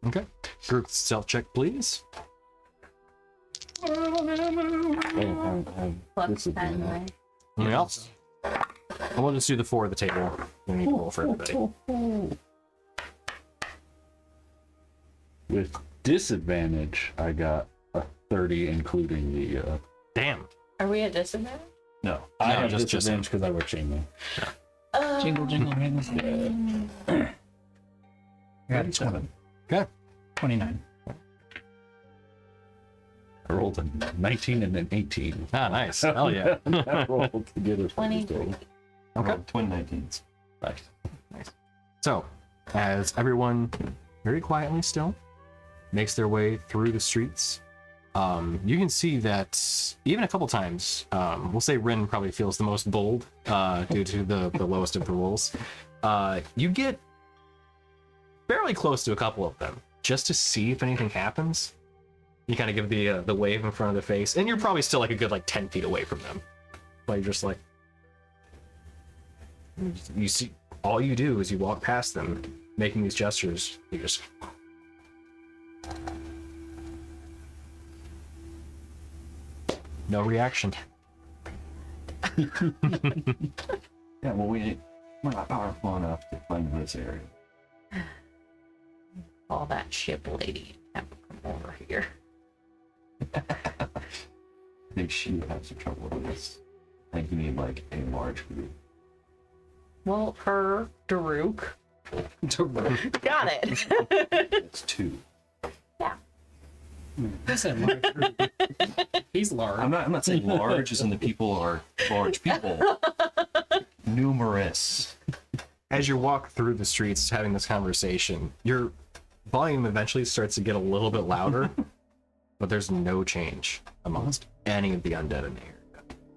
Okay. Group stealth check, please. Plus 10, right? Anything else? And we'll just do the 4 at the table. We need to roll for everybody. with disadvantage, I got a 30, including the. Damn. Are we at disadvantage? No. I No, have just- disadvantage because I wear chainmail. Jingle, jingle, jingle. I got 20, Okay. 29. I rolled a 19 and an 18. Ah, nice. Hell yeah. I rolled together. 23. Okay. Twin 19s. Nice. So, as everyone very quietly still makes their way through the streets, you can see that even a couple times, we'll say Rin probably feels the most bold due to the lowest of the rolls. You get fairly close to a couple of them just to see if anything happens. You kind of give the wave in front of the face, and you're probably still like a good 10 feet away from them. But you're just like, you see, all you do is you walk past them, making these gestures. You just no reaction. Yeah, well, we're not powerful enough to find this area. All that ship lady have to come over here. I think she would have some trouble with this. I think you need a large group. Well, her, Daruk. Got it. It's 2. I said large. He's large. I'm not saying large as in the people are large people. Numerous. As you walk through the streets having this conversation, your volume eventually starts to get a little bit louder, but there's no change amongst any of the undead in the area.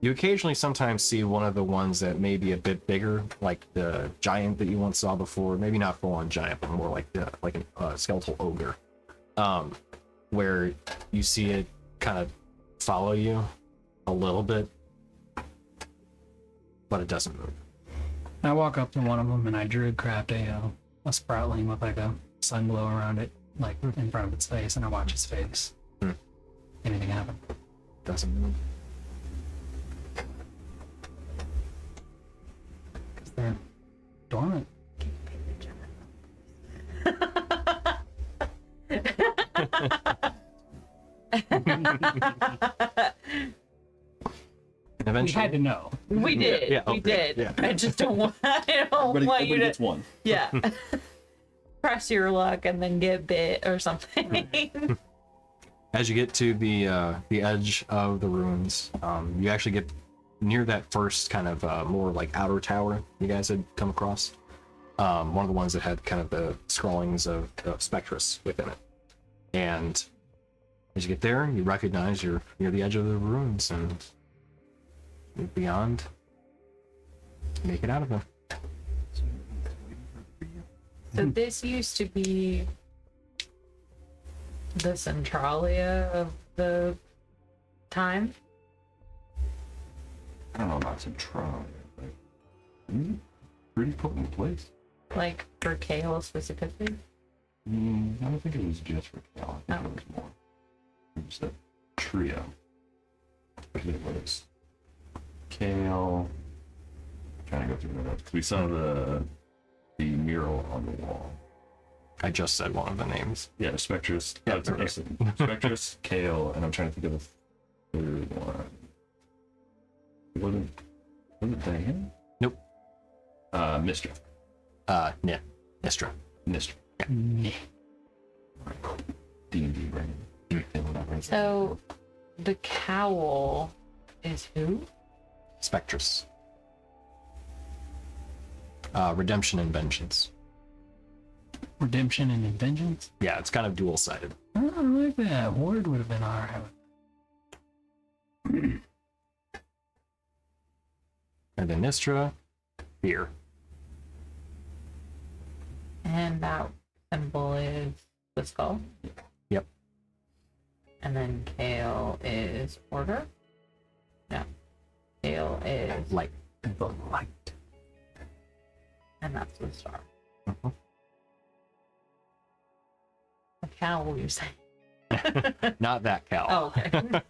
You occasionally sometimes see one of the ones that may be a bit bigger, like the giant that you once saw before. Maybe not full-on giant, but more like a skeletal ogre, where you see it kind of follow you a little bit, but it doesn't move. I walk up to one of them and I druid craft a sproutling with a sun glow around it, in front of its face, and I watch its face. Anything happen? Doesn't move. Because they're dormant. And We eventually, had to know. We did. Yeah, we okay, did. yeah. I just don't want. I don't want you to. gets one. Yeah. Press your luck and then get bit or something. as you get to the edge of the ruins, you actually get near that first kind of more outer tower you guys had come across. One of the ones that had kind of the scrawlings of Spectrus within it. And as you get there, you recognize you're near the edge of the ruins and move beyond. Make it out of there. So this used to be the Centralia of the time. I don't know about Centralia, but pretty potent place. Like for Kale specifically. I don't think it was just for Cal. I think Oh. it was more. It was a trio. It was Kale. Trying to go through the notes. We saw the mural on the wall. I just said one of the names. Yeah, Spectrus. Yeah, Spectrus, Kale, and I'm trying to think of the third one. Wasn't Diane? Nope. Mistra. Yeah. Istra. Mistra. Nah. D&D brain. So the cowl is who? Spectrus. Redemption and vengeance. Redemption and vengeance. Yeah, it's kind of dual-sided. Oh, I like that. Ward would have been alright. And then Istra, fear. And that symbol is the skull. Yep. And then Kale is order. No. Kale is Light. The light. and that's the star. Mhm. The cowl, you're saying? Not that cow. Oh, okay.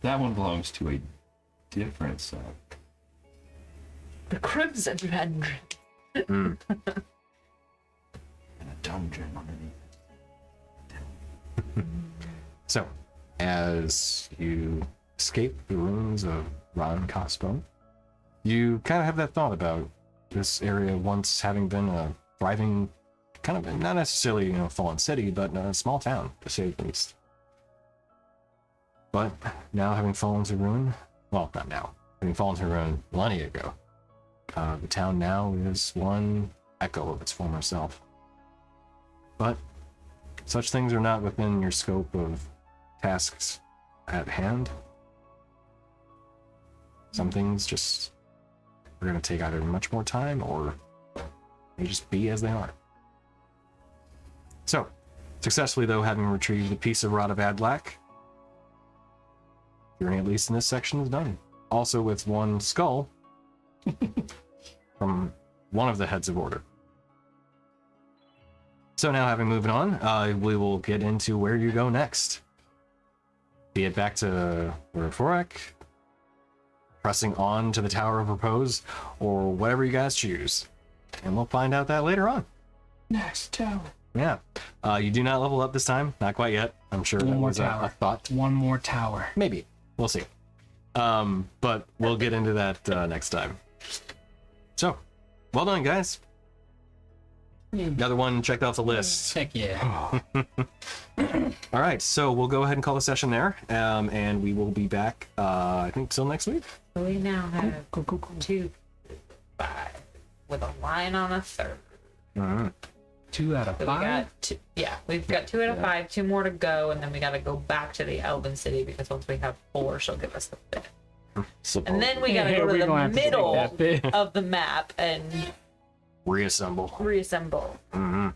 That one belongs to a different set. The Crimson Vendrance. Mm. And a dungeon underneath. So, as you escape the ruins of Ron Cospo, you kind of have that thought about this area once having been a thriving, kind of not necessarily, fallen city, but a small town, to say the least. But now having fallen to ruin, well, not now, having fallen to ruin millennia ago, the town now is one echo of its former self. But such things are not within your scope of tasks at hand. Some things just are going to take either much more time or they just be as they are. So, successfully though, having retrieved the piece of Rod of Adlac, journey at least in this section is done. Also with one skull from one of the heads of order. So now having moved on, we will get into where you go next. Be it back to Forak, pressing on to the Tower of Repose, or whatever you guys choose. And we'll find out that later on. Next tower. Yeah. You do not level up this time. Not quite yet. I'm sure One that more was tower. a thought. One more tower. Maybe. We'll see. But we'll get into that next time. So, well done, guys. Another one checked off the list. Heck yeah. All right, so we'll go ahead and call the session there, and we will be back, I think, till next week. So we now have 2, 5 with a line on a third. 2 out of So we 5. got two, yeah, we've got 2 out of 5, 2 more to go, and then we got to go back to the Elven City because once we have 4, she'll give us the 5th. And then we got to go We're to gonna the have to take middle that bit. of the map and Reassemble. reassemble. Mm-hmm.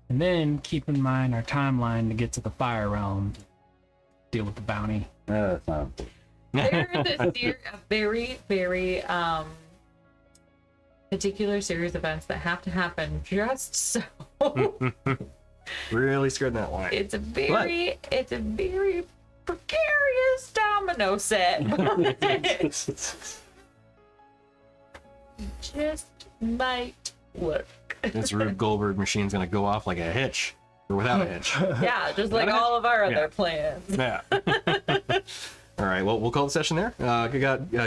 And then keep in mind our timeline to get to the fire realm. Deal with the bounty. That's not There's a very, very particular series of events that have to happen just so. Really skirting that line. It's a very precarious domino set. Just might work. This Rube Goldberg machine's gonna go off like a hitch, or without a hitch. Yeah, just like all of our other plans. Yeah. All right. Well, we'll call the session there.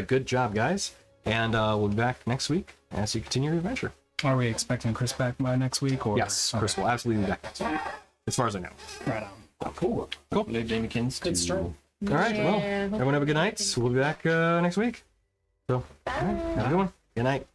Good job, guys, and we'll be back next week as you continue your adventure. Are we expecting Chris back by next week? Or Yes, Chris will absolutely be back next week, as far as I know. Right on. Oh, cool. Cool. Jamekins. Good start. All right. Well, Yeah, everyone have a good night. We'll be back next week. So, all right, have a good one. Good night.